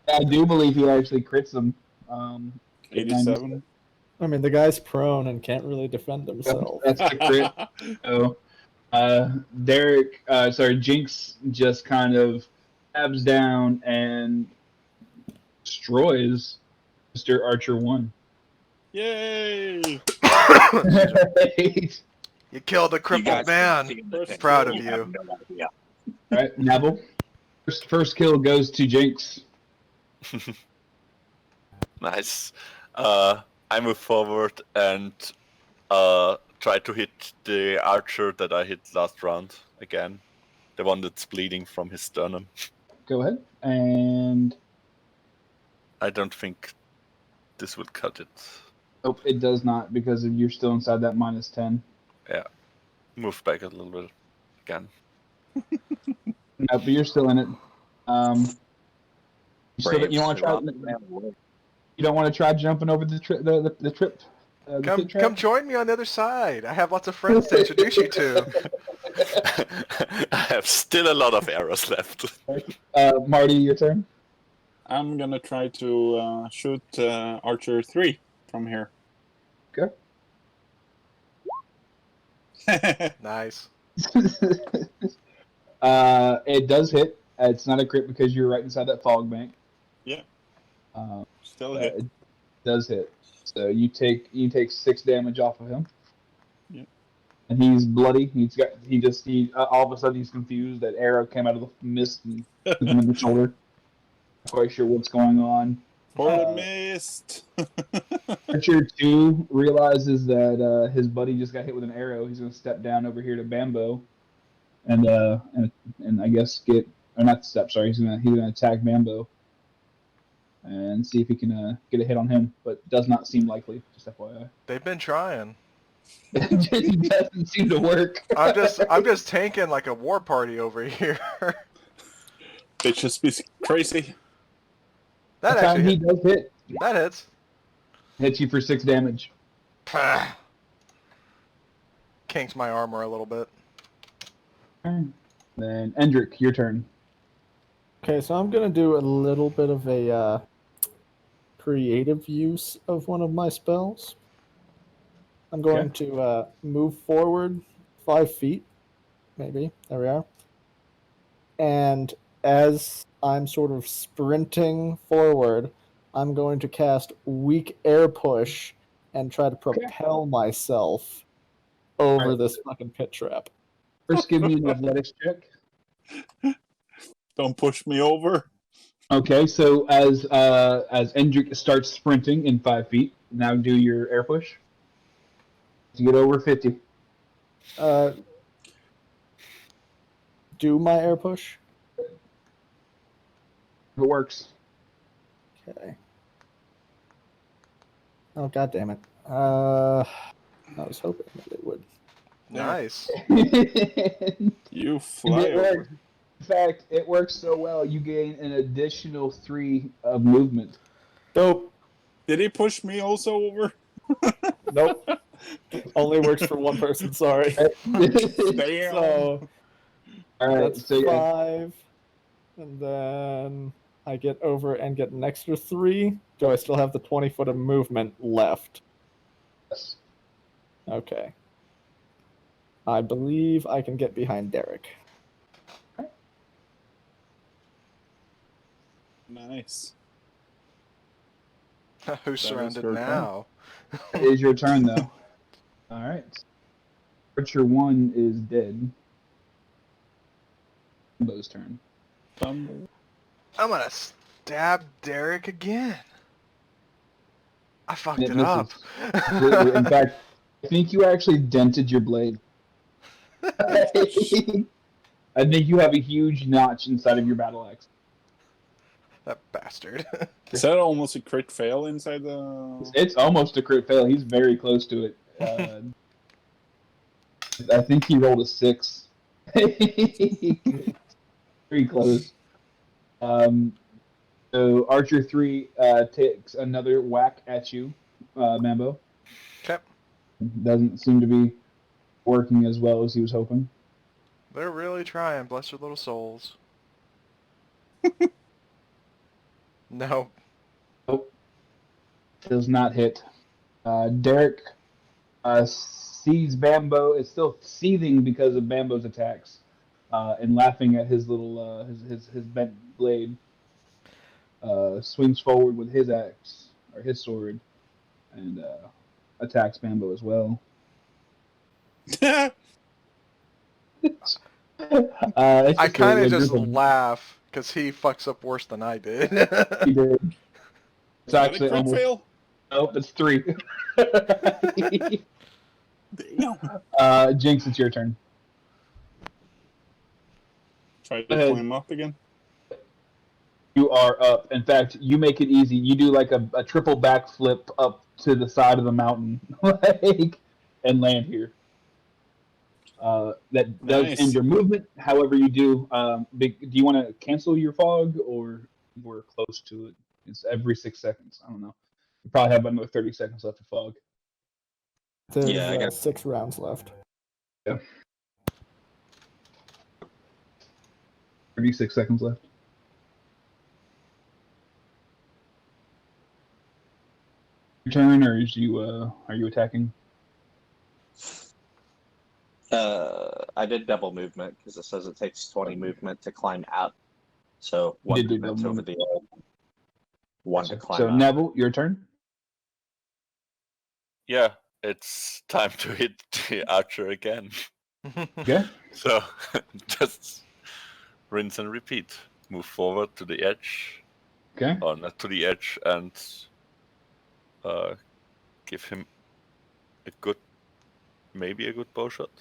I do believe he actually crits him. 87. I mean, the guy's prone and can't really defend himself. That's the crit. So, Jinx just kind of stabs down and destroys Mr. Archer 1. Yay! You killed a crippled man. Proud of you. Alright, Navil. First kill goes to Jinx. Nice. I move forward and try to hit the archer that I hit last round again. The one that's bleeding from his sternum. Go ahead. And I don't think this will cut it. oh, it does not because you're still inside that -10. Yeah. Move back a little bit again. No, but you're still in it. You want to try? You don't want to try jumping over the trip? The trip? Come join me on the other side. I have lots of friends to introduce you to. I have still a lot of arrows left. Marty, your turn. I'm gonna try to shoot Archer 3 from here. Okay. Nice. It does hit. It's not a crit because you're right inside that fog bank. Yeah. Still It hit. does hit. So you take 6 damage off of him. Yeah. And he's bloody. All of a sudden he's confused. That arrow came out of the mist and hit him in the shoulder. Not quite sure what's going on. For the mist! Archer 2 realizes that his buddy just got hit with an arrow. He's going to step down over here to Bambo, and I guess he's going to attack Bambo and see if he can get a hit on him, but does not seem likely. Just FYI. They've been trying. It doesn't seem to work. I'm just tanking like a war party over here. They just be crazy. That Time actually he does hit. that hits. Hits you for 6 damage. Can't kinks my armor a little bit. Then Indrek, your turn. Okay, so I'm gonna do a little bit of a creative use of one of my spells. I'm going to move forward 5 feet, maybe. There we are. And as I'm sort of sprinting forward, I'm going to cast Weak Air Push and try to propel myself over this fucking pit trap. First, give me an athletics check. Don't push me over. Okay, so as Indrek starts sprinting in 5 feet, now do your air push to get over 50. Do my air push. It works. Okay. Oh, god damn it. I was hoping that it would. Nice. You fly It over. worked. In fact, it works so well, you gain an additional 3 of movement. Dope. Did he push me also over? Nope. Only works for one person, sorry. Damn. So All right, that's so yeah, 5. And then I get over and get an extra 3. Do I still have the 20 foot of movement left? yes. Okay. I believe I can get behind Derek. Nice. Who's surrounded your now? It is your turn, though. All right. Archer 1 is dead. Bambo's turn. Bambo. I'm gonna stab Derek again. I fucked It it up. Completely. In fact, I think you actually dented your blade. I think you have a huge notch inside of your battle axe. That bastard. Is that almost a crit fail inside the... It's almost a crit fail. He's very close to it. I think he rolled a 6. Very close. So Archer 3 takes another whack at you, Mambo. Okay. Doesn't seem to be working as well as he was hoping. They're really trying, bless their little souls. No. Nope. Does not hit. Derek sees Bambo is still seething because of Bambo's attacks, and laughing at his little his bent blade. Swings forward with his axe or his sword, and attacks Bambo as well. I kind of just laugh because he fucks up worse than I did. He did. It's actually a crit almost... fail? Nope, it's 3. Damn. Jinx, it's your turn. Try to climb up again. You are up. In fact, you make it easy. You do like a triple backflip up to the side of the mountain, and land here. That does end your movement. However, you do. Do you want to cancel your fog, or we're close to it? It's every 6 seconds. I don't know. You probably have another 30 seconds left to fog. There's Yeah, I got 6 rounds left. Yeah. 36 seconds left. Your turn, or is you are you attacking? I did double movement because it says it takes 20 movement to climb out. So You one did do movement double over the other. One to climb So out. Neville, your turn. Yeah, it's time to hit the archer again. Okay. So just rinse and repeat. Move forward to the edge, Okay. or not to the edge, and give him maybe a good bow shot.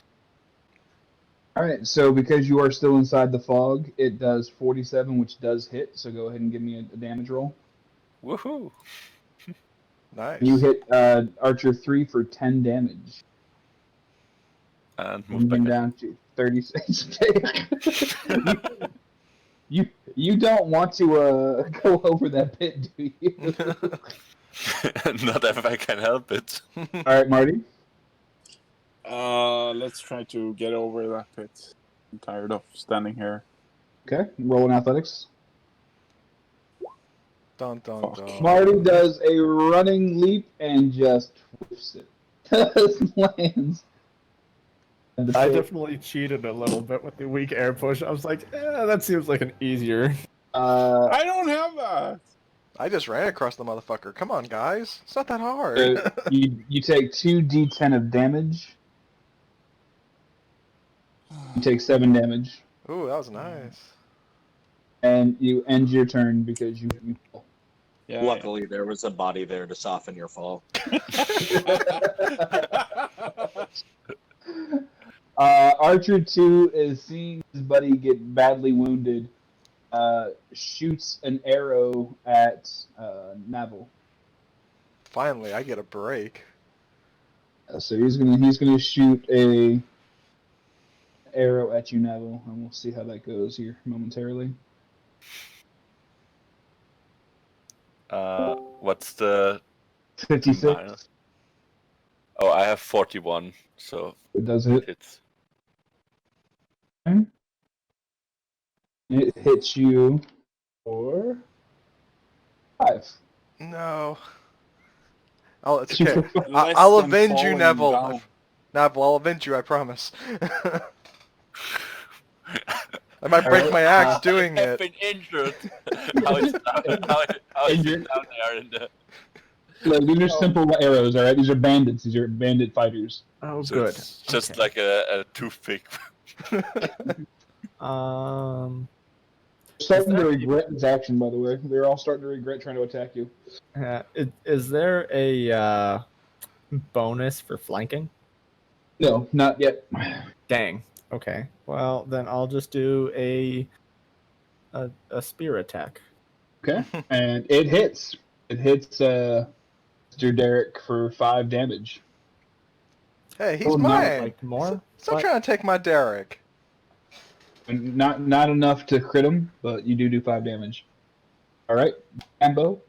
All right. So because you are still inside the fog, it does 47, which does hit. So go ahead and give me a damage roll. Woohoo! Nice. You hit Archer 3 for 10 damage. And move back Moving down to 36. You don't want to go over that pit, do you? Not if I can help it. All right, Marty. let's try to get over that pit. I'm tired of standing here. Okay, rolling athletics. Dun dun Fuck. dun. Marty does a running leap and just whiffs it. Just lands. And the I pit, definitely cheated a little bit with the weak air push. I was like, that seems like an easier. I don't have that. I just ran across the motherfucker. Come on, guys. It's not that hard. you take 2d10 of damage. You take 7 damage. Ooh, that was nice. And you end your turn because you fall. Yeah. Luckily, there was a body there to soften your fall. Archer 2 is seeing his buddy get badly wounded. Shoots an arrow at Navil. Finally, I get a break. So he's gonna shoot a arrow at you, Navil, and we'll see how that goes here momentarily. What's the 56. minus? Oh, I have 41, so It does hit. it's It hits you for 5. No. Oh, it's okay. Less I'll than avenge you, falling Neville. down. Neville, I'll avenge you, I promise. I might break my axe doing I've it. been injured. How is it Injured? down there in the... Look, these are simple arrows, alright? These are bandits. These are bandit fighters. Oh, So good. it's just Okay. like a toothpick. Starting to there- regret this action, by the way. They're all starting to regret trying to attack you. Is there a bonus for flanking? No, not yet. Dang. Okay. Well, then I'll just do a spear attack. Okay, and it hits. It hits Mr. Derek for 5 damage. Hey, he's Oh, no, mine. Like more? Stop What? trying to take my Derek. And not enough to crit him, but you do 5 damage. All right, Bambo.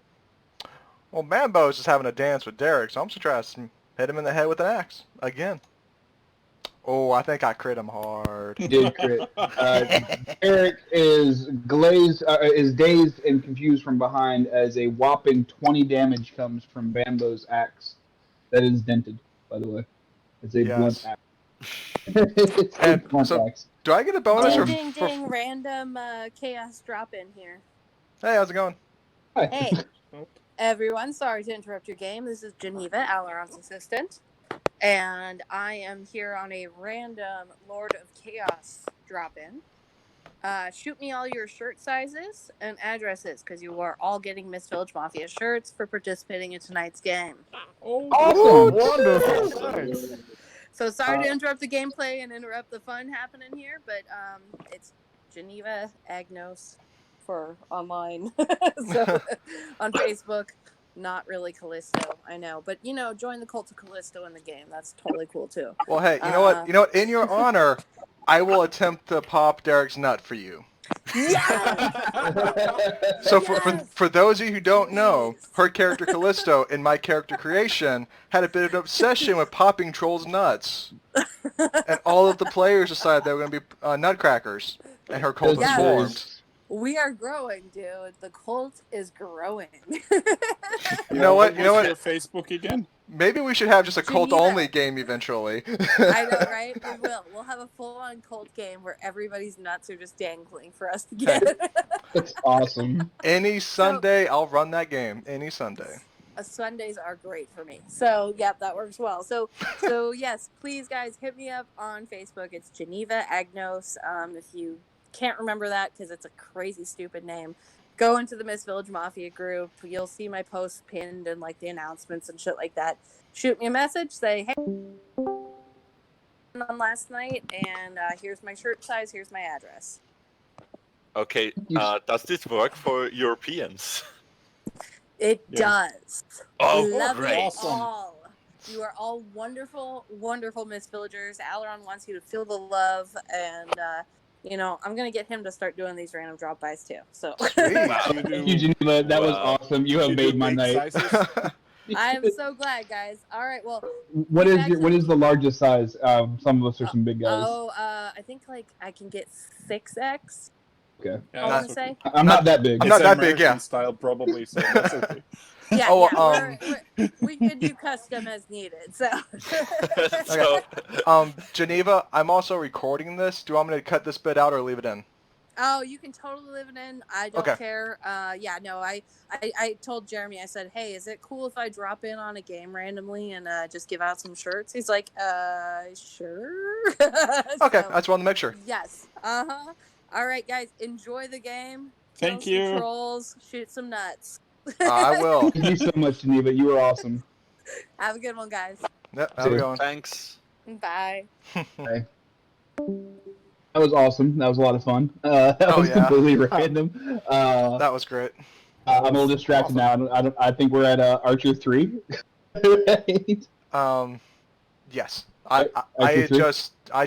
Well, Bambo's just having a dance with Derek, so I'm just trying to hit him in the head with an axe again. Oh, I think I crit him hard. You did crit. Derek is dazed and confused from behind as a whopping 20 damage comes from Bambo's axe. That is dented, by the way. It's a blunt axe. It's a And blunt so- axe. Do I get a bonus or? Ding, ding, ding, random chaos drop in here. Hey, how's it going? Hi. Hey, everyone, sorry to interrupt your game. This is Geneva, Alaron's assistant, and I am here on a random Lord of Chaos drop in. Shoot me all your shirt sizes and addresses, because you are all getting Miss Village Mafia shirts for participating in tonight's game. Awesome. Wonderful. Nice. So sorry to interrupt the gameplay and interrupt the fun happening here, but it's Geneva Agnos for online. So on Facebook, not really Callisto, I know. But join the cult of Callisto in the game. That's totally cool too. Well, hey, you know what? You know what? In your honor, I will attempt to pop Derek's nut for you. Yes! So Yes! for those of you who don't know, her character Callisto in my character creation had a bit of an obsession with popping trolls' nuts, and all of the players decided they were going to be nutcrackers, and her cult was Yes. formed. We are growing, dude. The cult is growing. You know what? What's your Facebook again? Maybe we should have just a cult-only game eventually. I know, right? We will. We'll have a full-on cult game where everybody's nuts are just dangling for us to get. That's awesome. Any Sunday, I'll run that game. Any Sunday. Sundays are great for me. So, yep, that works well. So yes, please, guys, hit me up on Facebook. It's Geneva Agnos. If you can't remember that because it's a crazy, stupid name, go into the Miss Village Mafia group. You'll see my posts pinned and, the announcements and shit like that. Shoot me a message. Say, hey, on last night, and here's my shirt size. Here's my address. Okay, does this work for Europeans? It Yeah. does. Oh, Love great. you all. You are all wonderful, wonderful Miss Villagers. Alaron wants you to feel the love, and I'm gonna get him to start doing these random drop-bys too. So Sweet. You do- Thank you, Geneva. That was Wow. awesome. You have you made do my big night. sizes? I am so glad, guys. All right, well, What you is guys your, what have- is the largest size? Some of us are some big guys. I think like I can get 6X. Okay. I want to say. I'm not that big. I'm It's not that big, American yeah. style probably, so that's okay. Yeah, Oh, yeah. We can do custom as needed. So. So, Geneva, I'm also recording this. Do you want me to cut this bit out or leave it in? Oh, you can totally live it in. I don't Okay. care. Yeah, no, I told Jeremy, I said, hey, is it cool if I drop in on a game randomly and just give out some shirts? He's like, sure. Okay, So, I just wanted to make sure. yes. Uh-huh. All right, guys, enjoy the game. Thank Kill you. some trolls, shoot some nuts. I will. Thank you so much, Geneva. You were awesome. Have a good one, guys. Yep, how's it going? thanks. Bye. That was awesome. That was a lot of fun. That Oh, was yeah. completely random. That was great. I'm a little distracted now. I think we're at Archer 3. Right? Yes. I I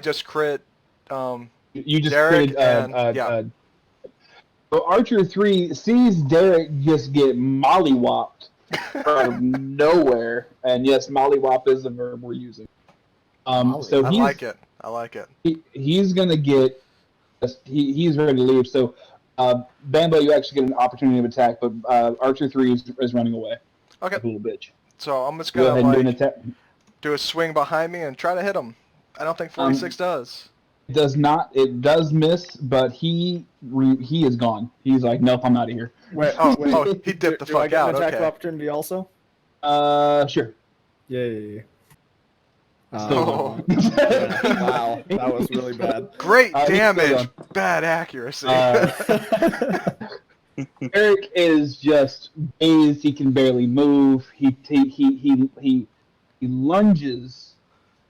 just crit. You just Derek created, and- so Archer 3 sees Derek just get mollywopped out of nowhere, and yes, mollywop is the verb we're using. So I like it. I like it. He's gonna get. He's ready to leave. So, Bambo, you actually get an opportunity of attack, but Archer 3 is running away. Okay. Like a little bitch. So I'm just Go gonna ahead and do an like attack. do a swing behind me and try to hit him. I don't think 46 does. It does not. It does miss, but he is gone. He's like, nope, I'm out of here. Wait, Oh, he dipped the do I fuck get out. an attack of Okay. opportunity also? Sure. Yay. Oh. Wow, that was really bad. Great He's still damage, gone. bad accuracy. Eric is just dazed. He can barely move. He lunges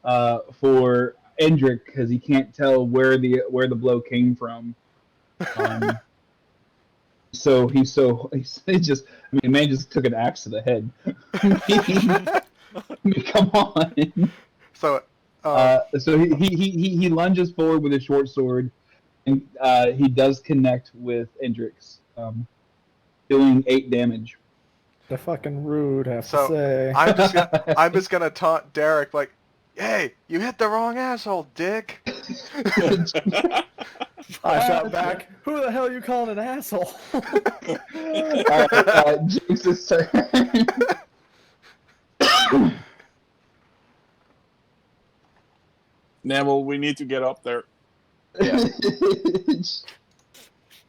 for Indrek because he can't tell where the blow came from. So he just, I mean, man just took an axe to the head. I mean, come on. So, So he lunges forward with a short sword, and he does connect with Indrek, doing 8 damage. They're fucking rude, I have So, to say. I'm just gonna taunt Derek like, "Hey, you hit the wrong asshole, dick." I shot back. Who the hell are you calling an asshole? Alright, Jinx's turn. Neville, we need to get up there.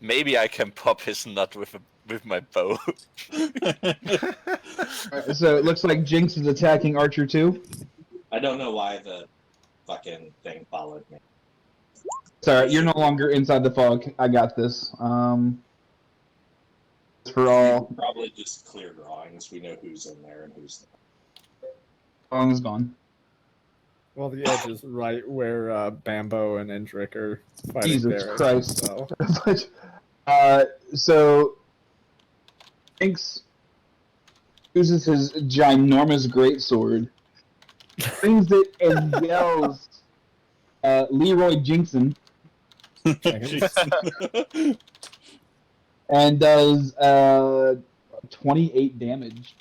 Maybe I can pop his nut with my bow. So it looks like Jinx is attacking Archer 2. I don't know why the fucking thing followed me. Sorry, you're no longer inside the fog. I got this. For all, Probably just clear drawings. We know who's in there and who's not. Fog is gone. Well, the edge is right where Bambo and Indrek are fighting Jesus Derek, Christ. So. So Jinx uses his ginormous greatsword, swings it and yells, Leroy Jinxon, and does 28 damage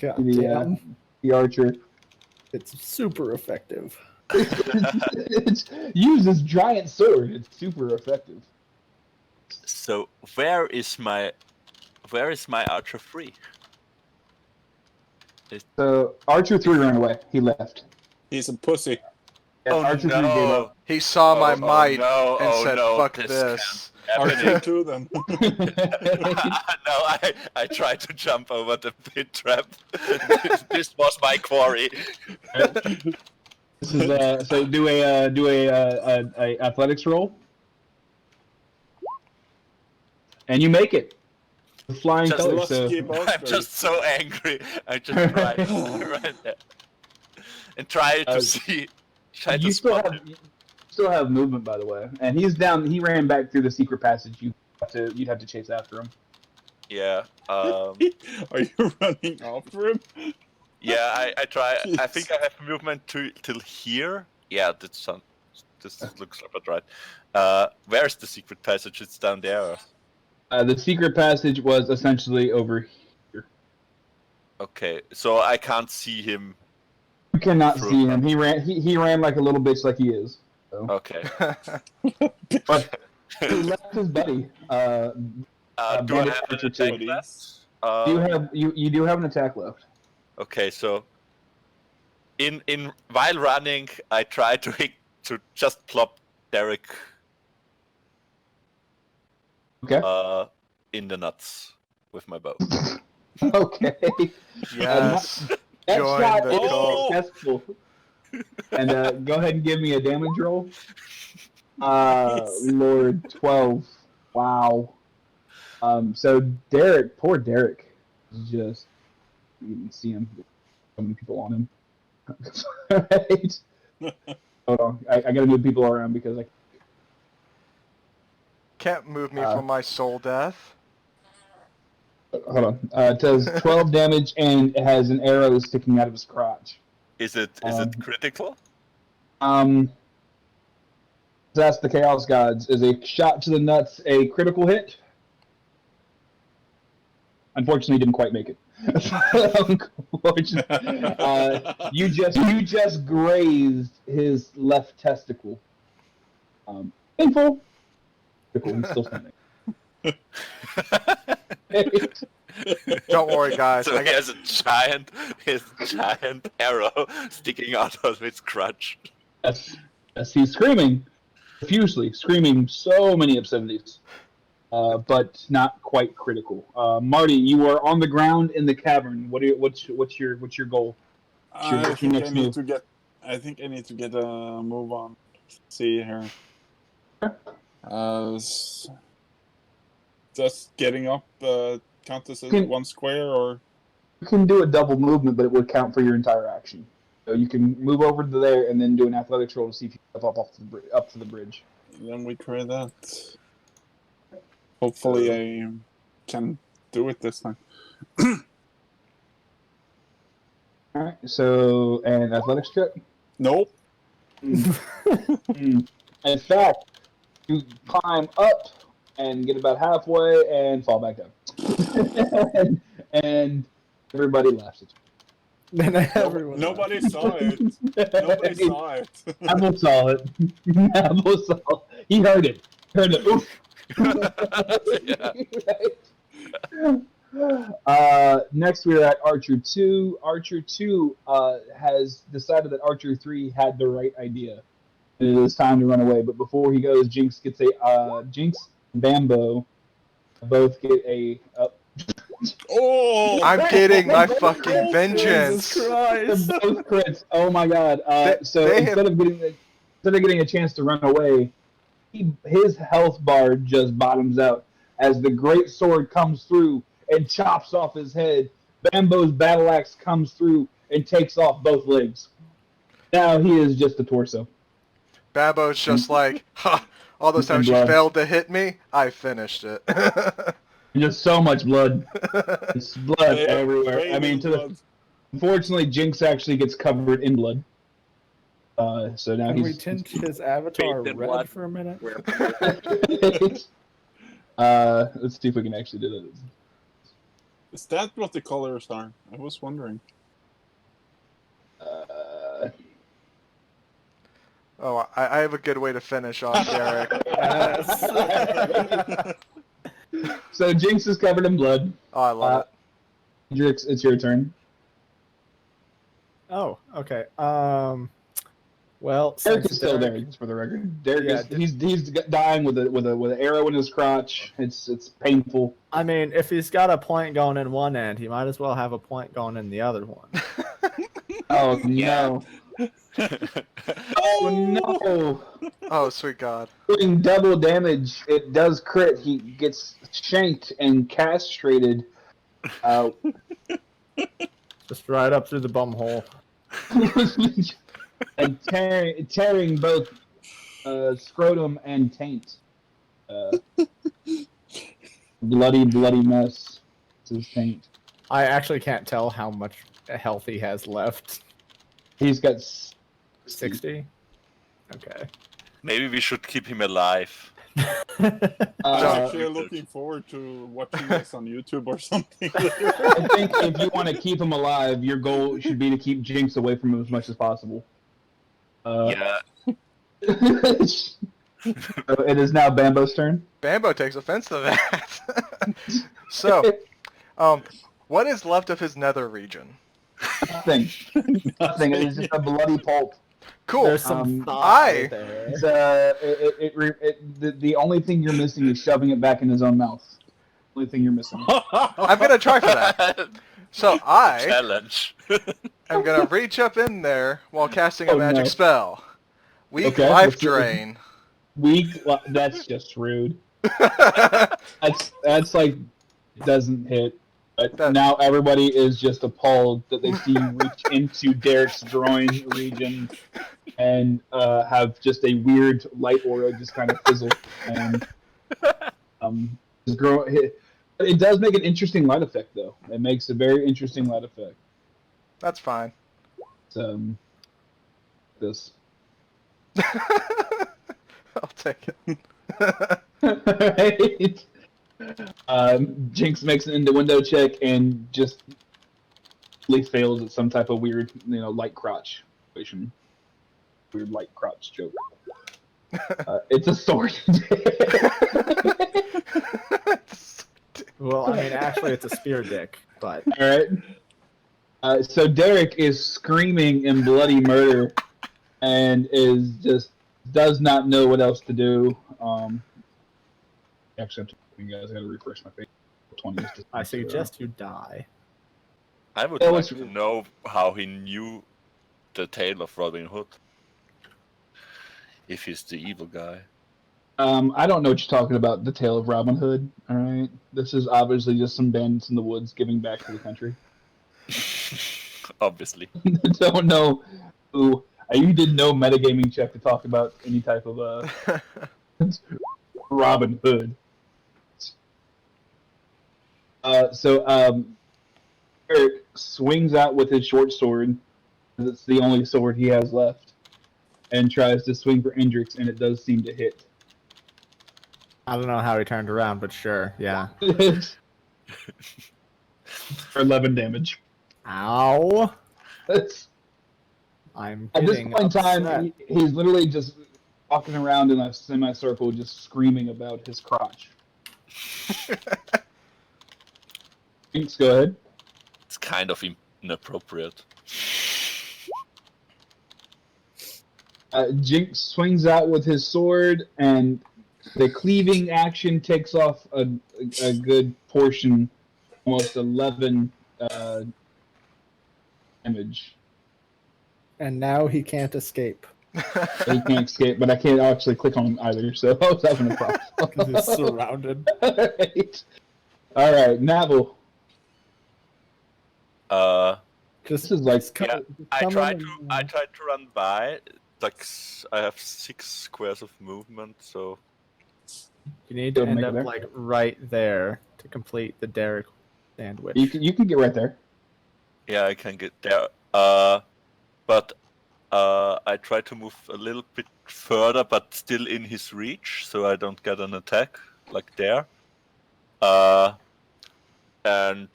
God to damn. the archer. It's super effective. It uses giant sword. It's super effective. So where is my Archer 3? So Archer 3 ran away. He left. He's a pussy. Yeah, Oh Archer 3 gave no! up. He saw my Oh, might no, and oh, said, no, "Fuck this this." Archer Happening. 2 then. No, I tried to jump over the pit trap. This was my quarry. This is so do a athletics roll, and you make it. The flying Just colors. So Lusky I'm bastard. just so angry. I just tried right there and try to see. Try you to spot him. still have movement, by the way, and he's down. He ran back through the secret passage. You'd have to chase after him. Yeah. Are you running after him? Yeah. I try. I think I have movement till here. Yeah. This looks about right. Where's the secret passage? It's down there. The secret passage was essentially over here. Okay, so I can't see him. You cannot Through see them. him. He ran like a little bitch, like he is. So. Okay. But he left his buddy. Do I Bandit have an Archer attack 2. left? You do have an attack left. Okay, so in while running, I try to just plop Derek Okay. in the nuts with my bow. Okay. Yes. That Join shot the is cult. successful. And go ahead and give me a damage roll. Lord, 12. Wow. So Derek, poor Derek, is just, you can see him. So many people on him. Right. Hold on, I gotta move people around because I Can't move me from my soul death. hold on. It does 12 damage and it has an arrow sticking out of his crotch. Is it critical? That's the Chaos Gods. Is a shot to the nuts a critical hit? Unfortunately, didn't quite make it. You just grazed his left testicle. Painful. He's still standing. Don't worry, guys. So he has a giant arrow sticking out of his crotch. Yes, he's screaming profusely, screaming so many obscenities, but not quite critical. Marty, you are on the ground in the cavern. What's your goal? I think I need to get a move on. Let's see here. Just getting up count as one square, or you can do a double movement, but it would count for your entire action. So you can move over to there and then do an athletics roll to see if you step up to the bridge. Then we try that. Hopefully, I can do it this time. All right. So an athletics check. Nope. In fact, you climb up and get about halfway and fall back down. and everybody laughs at you. Nobody saw it. Nobody saw it. Apple saw it. Apple saw it. He heard it. Oof. Next, we're at Archer 2. Archer 2 has decided that Archer 3 had the right idea. It is time to run away. But before he goes, Jinx gets Jinx and Bambo both get a. Oh! I'm getting my fucking vengeance. Both crits. Oh my god! Instead of getting a chance to run away, his health bar just bottoms out as the great sword comes through and chops off his head. Bambo's battle axe comes through and takes off both legs. Now he is just a torso. Bambo's just like, ha! All those times you failed to hit me, I finished it. Just so much blood. It's blood everywhere. I mean, unfortunately, Jinx actually gets covered in blood. So now Can we tint his avatar red for a minute? Let's see if we can actually do that. Is that what the colors are? I was wondering. Oh, I have a good way to finish off Derek. So Jinx is covered in blood. Oh, I love it. Jinx, it's your turn. Oh, okay. Well, Derek is still there, just for the record. Derek he's dying with an arrow in his crotch. It's painful. I mean, if he's got a point going in one end, he might as well have a point going in the other one. Oh no! Oh no! Oh, sweet God. Doing double damage. It does crit. He gets shanked and castrated. Just right up through the bum hole. And tearing both scrotum and taint. Bloody mess. It's his taint. I actually can't tell how much health he has left. He's got 60? Okay. Maybe we should keep him alive. I'm actually looking forward to watching this on YouTube or something. I think if you want to keep him alive, your goal should be to keep Jinx away from him as much as possible. Yeah. So it is now Bambo's turn. Bambo takes offense to that. So, what is left of his nether region? Nothing. Nothing. It is just a bloody pulp. Cool. There's some I- there. It's, the only thing you're missing is shoving it back in his own mouth. Only thing you're missing. I'm gonna try for that. So I Challenge. am gonna reach up in there while casting a Oh, magic no. spell. Weak Okay, life let's do it. drain. Weak. That's just rude. That's like doesn't hit. But now everybody is just appalled that they see you reach into Derek's groin region and have just a weird light aura just kind of fizzle. And it does make an interesting light effect, though. It makes a very interesting light effect. That's fine. It's, this. I'll take it. Right. Jinx makes an innuendo check and just fails at some type of weird, light crotch situation. Weird light crotch joke. It's a sword. Well, I mean, actually, it's a spear dick, but All right. So Derek is screaming in bloody murder and does not know what else to do. Actually, you guys, I gotta refresh my page. 20 is just I suggest you die. I would like to know how he knew the tale of Robin Hood. If he's the evil guy. I don't know what you're talking about. The tale of Robin Hood. All right, this is obviously just some bandits in the woods giving back to the country. Obviously. Don't know who. You did no metagaming check to talk about any type of Robin Hood. Eric swings out with his short sword, because it's the only sword he has left, and tries to swing for Indrek, and it does seem to hit. I don't know how he turned around, but sure, yeah. For 11 damage. Ow! That's, I'm at this getting point in upset. time, he's literally just walking around in a semicircle, just screaming about his crotch. Jinx, go ahead. It's kind of inappropriate. Jinx swings out with his sword, and the cleaving action takes off a good portion, almost 11 damage. And now he can't escape. He can't escape, but I can't actually click on him either, so I was having a problem. He's surrounded. All right, Navil. Just This is like Yeah, I come tried in to run by. Like I have 6 squares of movement, so you need to Go end make it up there. like right there to complete the Derek sandwich. you can get right there. yeah, I can get there. But I try to move a little bit further, but still in his reach, so I don't get an attack like there. And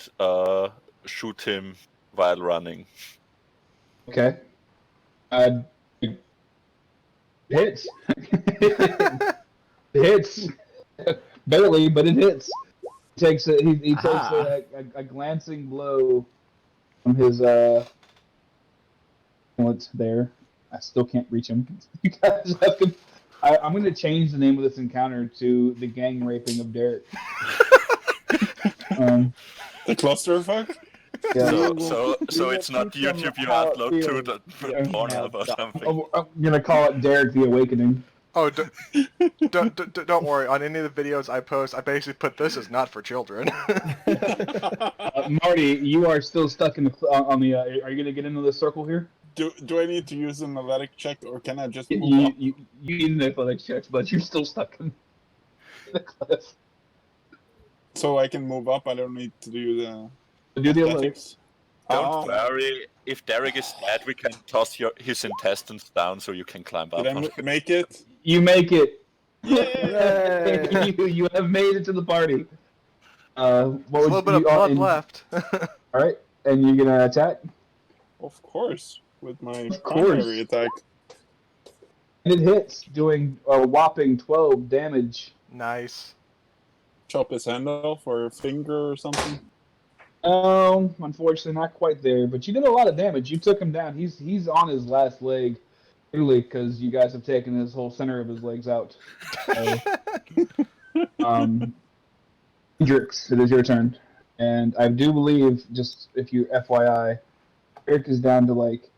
shoot him while running. Okay. Hits. Hits. Barely, but it hits. He takes a glancing blow from his what's there. I still can't reach him. You guys have to, I'm going to change the name of this encounter to the gang raping of Derek. The clusterfuck? Yeah. So it's not YouTube you upload to the Pornhub or something. I'm going to call it Derek the Awakening. Oh, don't worry. On any of the videos I post, I basically put this is not for children. Marty, you are still stuck in the on the. Are you going to get into the circle here? Do I need to use an athletic check, or can I just move up? You need an athletic check, but you're still stuck in the cliff. So I can move up, I don't need to do the Do the athletics? Don't worry, if Derek is dead, we can toss his intestines down so you can climb up. Did I make it? You make it. Yeah. you have made it to the party. What There's a little bit of blood left. All right, and you're gonna attack. Of course, with my Of course. primary attack. And it hits, doing a whopping 12 damage. Nice. Chop his hand off or finger or something. Unfortunately, not quite there. But you did a lot of damage. You took him down. He's on his last leg, really, because you guys have taken his whole center of his legs out. Indrek, it is your turn, and I do believe, just if you FYI, Eric is down to like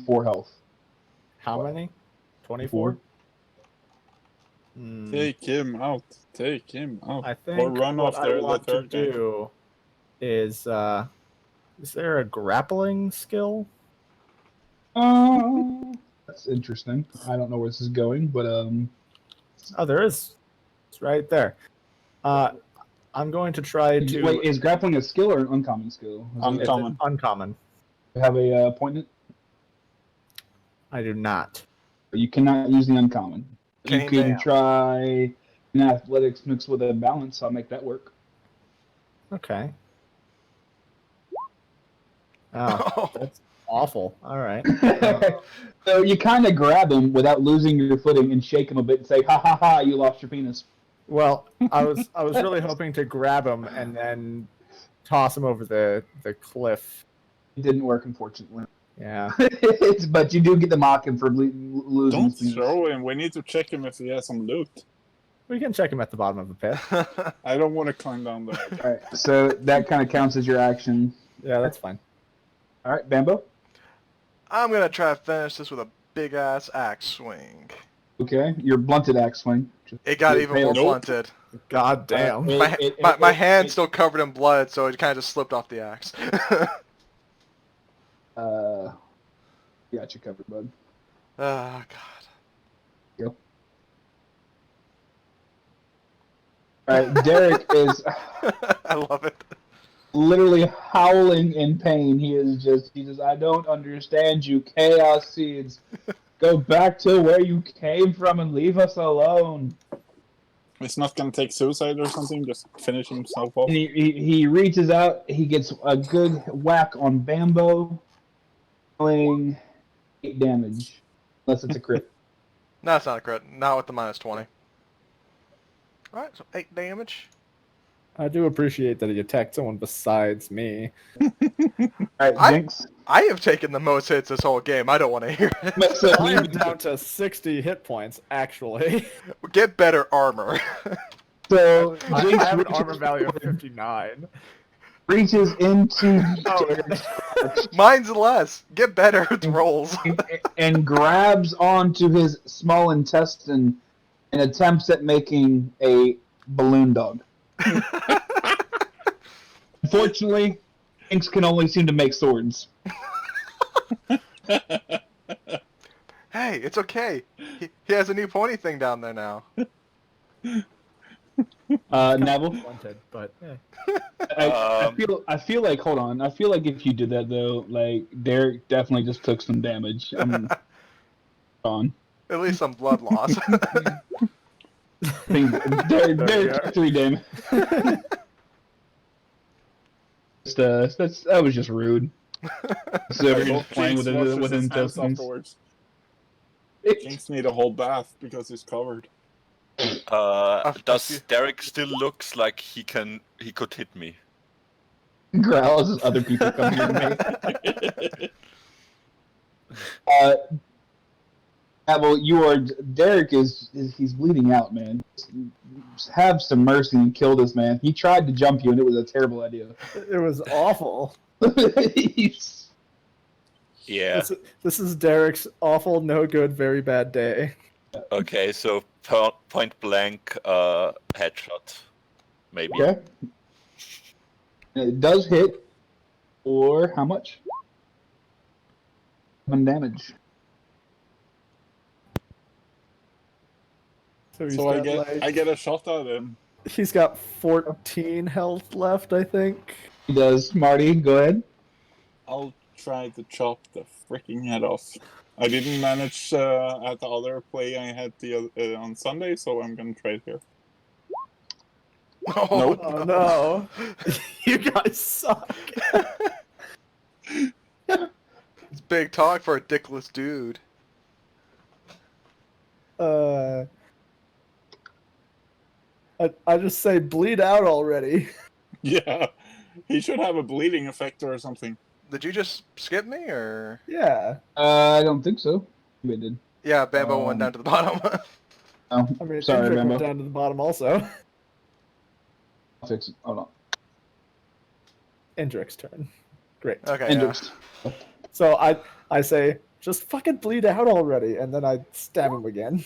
4 health. How many? 24? Take him out. Take him out. I think or run what after I the want to third guy. do is there a grappling skill? That's interesting. I don't know where this is going, but Oh, there is. It's right there. I'm going to try to... Wait, is grappling a skill or an uncommon skill? It's an uncommon. You have a appointment? I do not. You cannot use the uncommon. Can You you can try an athletics mixed with a balance. I'll make that work. Okay. Oh, that's awful. All right. So you kind of grab him without losing your footing and shake him a bit and say, "Ha ha ha! You lost your penis." Well, I was really hoping to grab him and then toss him over the cliff. It didn't work, unfortunately. Yeah. But you do get to mock him for losing. Don't his penis. throw him. We need to check him if he has some loot. We can check him at the bottom of the pit. I don't want to climb down there. All right, so that kind of counts as your action. Yeah, that's fine. All right, Bambo. I'm gonna try to finish this with a big ass axe swing. Okay, your blunted axe swing. It got even more Nope. blunted. God damn. My hand's still covered in blood, so it kind of just slipped off the axe. Got you covered, bud. Oh god. Go. All right, Derek is I love it. literally howling in pain. He says, I don't understand you, Chaos Seeds. Go back to where you came from and leave us alone. He's not gonna take suicide or something, just finish himself off. And he reaches out, he gets a good whack on Bambo, dealing 8 damage. Unless it's a crit. No, it's not a crit. Not with the -20. Alright, so 8 damage. I do appreciate that he attacked someone besides me. Alright, Jinx. I have taken the most hits this whole game. I don't want to hear it. So I am down to 60 hit points, actually. Get better armor. So I Jinx have an armor value of 59. reaches into Mine's less. Get better at rolls. and grabs onto his small intestine and attempts at making a balloon dog. Unfortunately, Jinx can only seem to make swords. Hey, it's okay. He has a new pony thing down there now. Navil, Wanted, but yeah. I feel like hold on. I feel like if you did that though, like Derek definitely just took some damage. On. At least some blood loss. Derek took 3 damage. That was just rude. So we're just playing with intestines. Jinx need a whole bath because he's covered. Does Derek still looks like he could hit me? Growls as other people come near me. Well, Derek is he's bleeding out, man. Just have some mercy and kill this man. He tried to jump you, and it was a terrible idea. It was awful. Yeah. This is Derek's awful, no good, very bad day. Okay, so point blank headshot, maybe. Okay. It does hit. Or how much? 1 damage. So I get a shot at him. He's got 14 health left, I think. He does. Marty, go ahead. I'll try to chop the freaking head off. I didn't manage at the other play I had on Sunday, so I'm gonna trade here. Oh, Nope. Oh no. You guys suck. It's big talk for a dickless dude. I just say bleed out already. Yeah, he should have a bleeding effect or something. Did you just skip me, or? Yeah. I don't think so. Maybe it did. Yeah, Bambo went down to the bottom. Oh, I mean, sorry, Indrek Bambo. went down to the bottom also. I'll fix it. Hold on. Indrek's turn. Great. Okay, Indrek. So I say, just fucking bleed out already, and then I stab him again.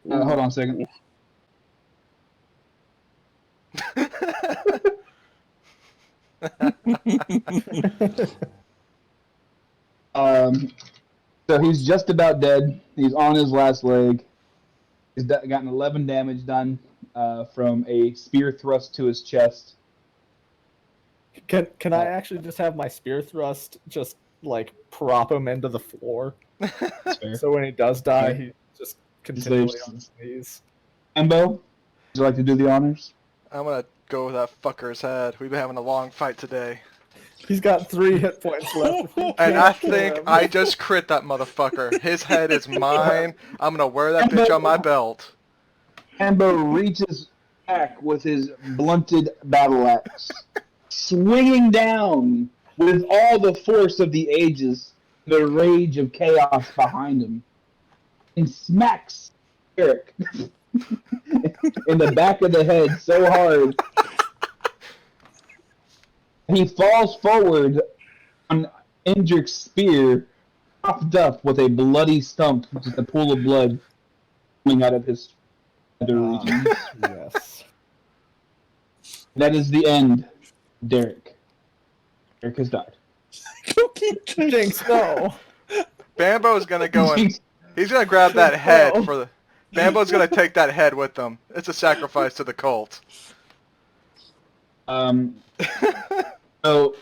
Hold on a second. So he's just about dead. He's on his last leg. He's gotten 11 damage done from a spear thrust to his chest. Can I actually just have my spear thrust just like prop him into the floor? That's fair. So when he does die, Okay. he just continually leaves. on his knees. Embo, would you like to do the honors? I'm gonna go with that fucker's head. We've been having a long fight today. He's got 3 hit points left. If you And can't I kill think him- I just crit that motherfucker. His head is mine. I'm gonna wear that bitch on my belt. Embo reaches back with his blunted battle axe, swinging down with all the force of the ages, the rage of chaos behind him, and smacks Eric in the back of the head so hard. He falls forward on Indrik's spear, propped up with a bloody stump, just a pool of blood coming out of his nether region. Yes. That is the end, Derek. Derek has died. Jinx, no. Bambo's gonna go and he's gonna grab that head for the. Bambo's gonna take that head with him. It's a sacrifice to the cult. So,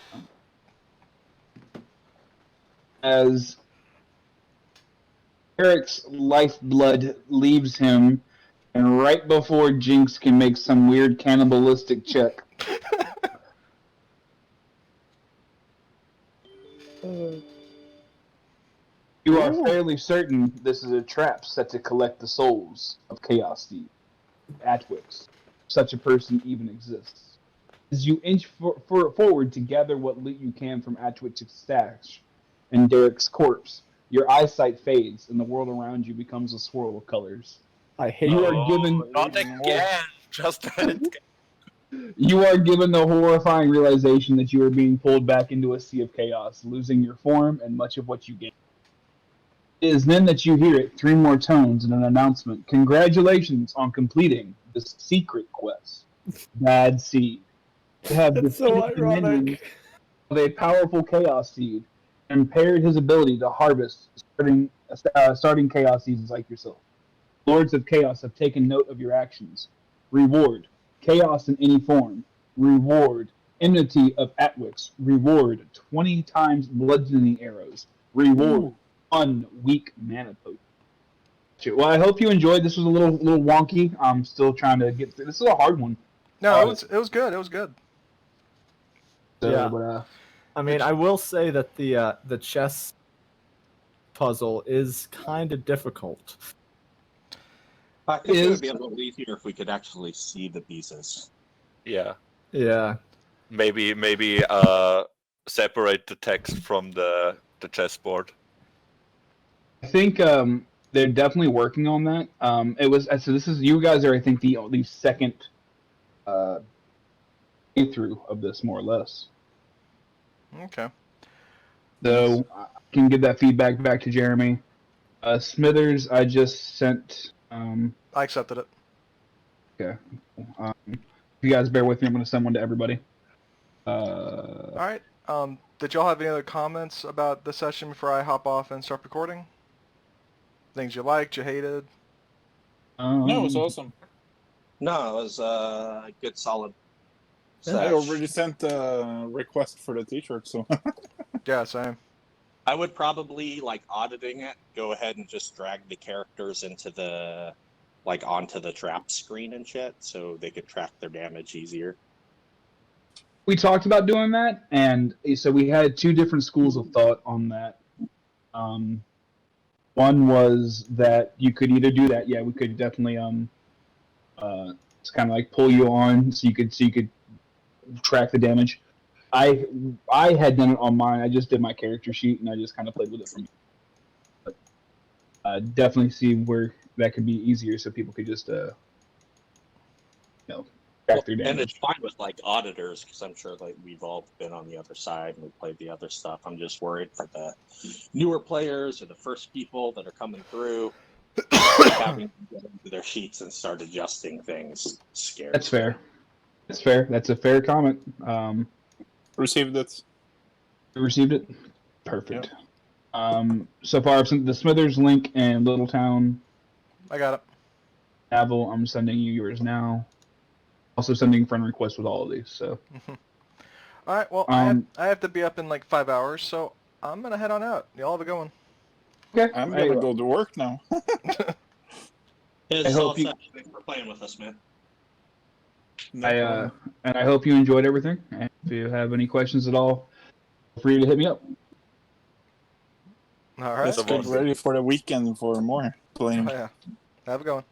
as Eric's lifeblood leaves him, and right before Jinx can make some weird cannibalistic check, you are fairly certain this is a trap set to collect the souls of Chaos Seeds, Atwix. Such a person even exists. As you inch forward to gather what loot you can from Atwix's stash and Derek's corpse, your eyesight fades and the world around you becomes a swirl of colors. I hate You it. are given Not again! Just You are given the horrifying realization that you are being pulled back into a sea of chaos, losing your form and much of what you gain. It is then that you hear it, 3 more tones and an announcement. Congratulations on completing this secret quest. Bad Seed. You have It's so defeated the minions ironic. of a powerful Chaos Seed and impaired his ability to harvest starting Chaos Seeds like yourself. Lords of Chaos have taken note of your actions. Reward. Chaos in any form. Reward. Enmity of Atwix. Reward. 20 times bludgeoning arrows. Reward. 1 weak mana potion. Well, I hope you enjoyed. This was a little wonky. I'm still trying to get through. This is a hard one. No, it was good. It was good. So, Yeah. but, I mean, I will say that the chess puzzle is kind of difficult. I think it Is- would be a little easier if we could actually see the pieces. yeah. Yeah. Maybe separate the text from the chessboard. I think they're definitely working on that. It was so. This is you guys are I think the second through of this more or less. Okay. So I can give that feedback back to Jeremy. Smithers, I just sent. I accepted it. Okay. If you guys bear with me, I'm going to send one to everybody. All right. Did y'all have any other comments about the session before I hop off and start recording? Things you liked, you hated? No, it was awesome. No, it was a good solid. I Sesh. already sent a request for the t-shirt, so Yeah, same. I would probably, like, auditing it, go ahead and just drag the characters into the, like, onto the trap screen and shit, so they could track their damage easier. We talked about doing that, and so we had two different schools of thought on that. One was that you could either do that. Yeah, we could definitely it's kind of like pull you on so you could track the damage. I had done it on mine. I just did my character sheet and I just kind of played with it from. But definitely see where that could be easier, so people could just track their damage. And it's fine with, like, auditors, because I'm sure, like, we've all been on the other side and we played the other stuff. I'm just worried for the newer players or the first people that are coming through, having to get into their sheets and start adjusting things. Scared. That's fair. That's fair. That's a fair comment. Received it. You received it? Perfect. So far, I've sent the Smithers link and Littletown. I got it. Navil, I'm sending you yours now. Also sending friend requests with all of these. So. All right. Well, I have to be up in like 5 hours, so I'm gonna head on out. Y'all have a good one. Okay. I'm gonna go to work now. It's all set. Thanks for playing with us, man. And I hope you enjoyed everything. And if you have any questions at all, feel free to hit me up. All right. Let's get ready for the weekend for more playing. Oh, yeah. Have a good one.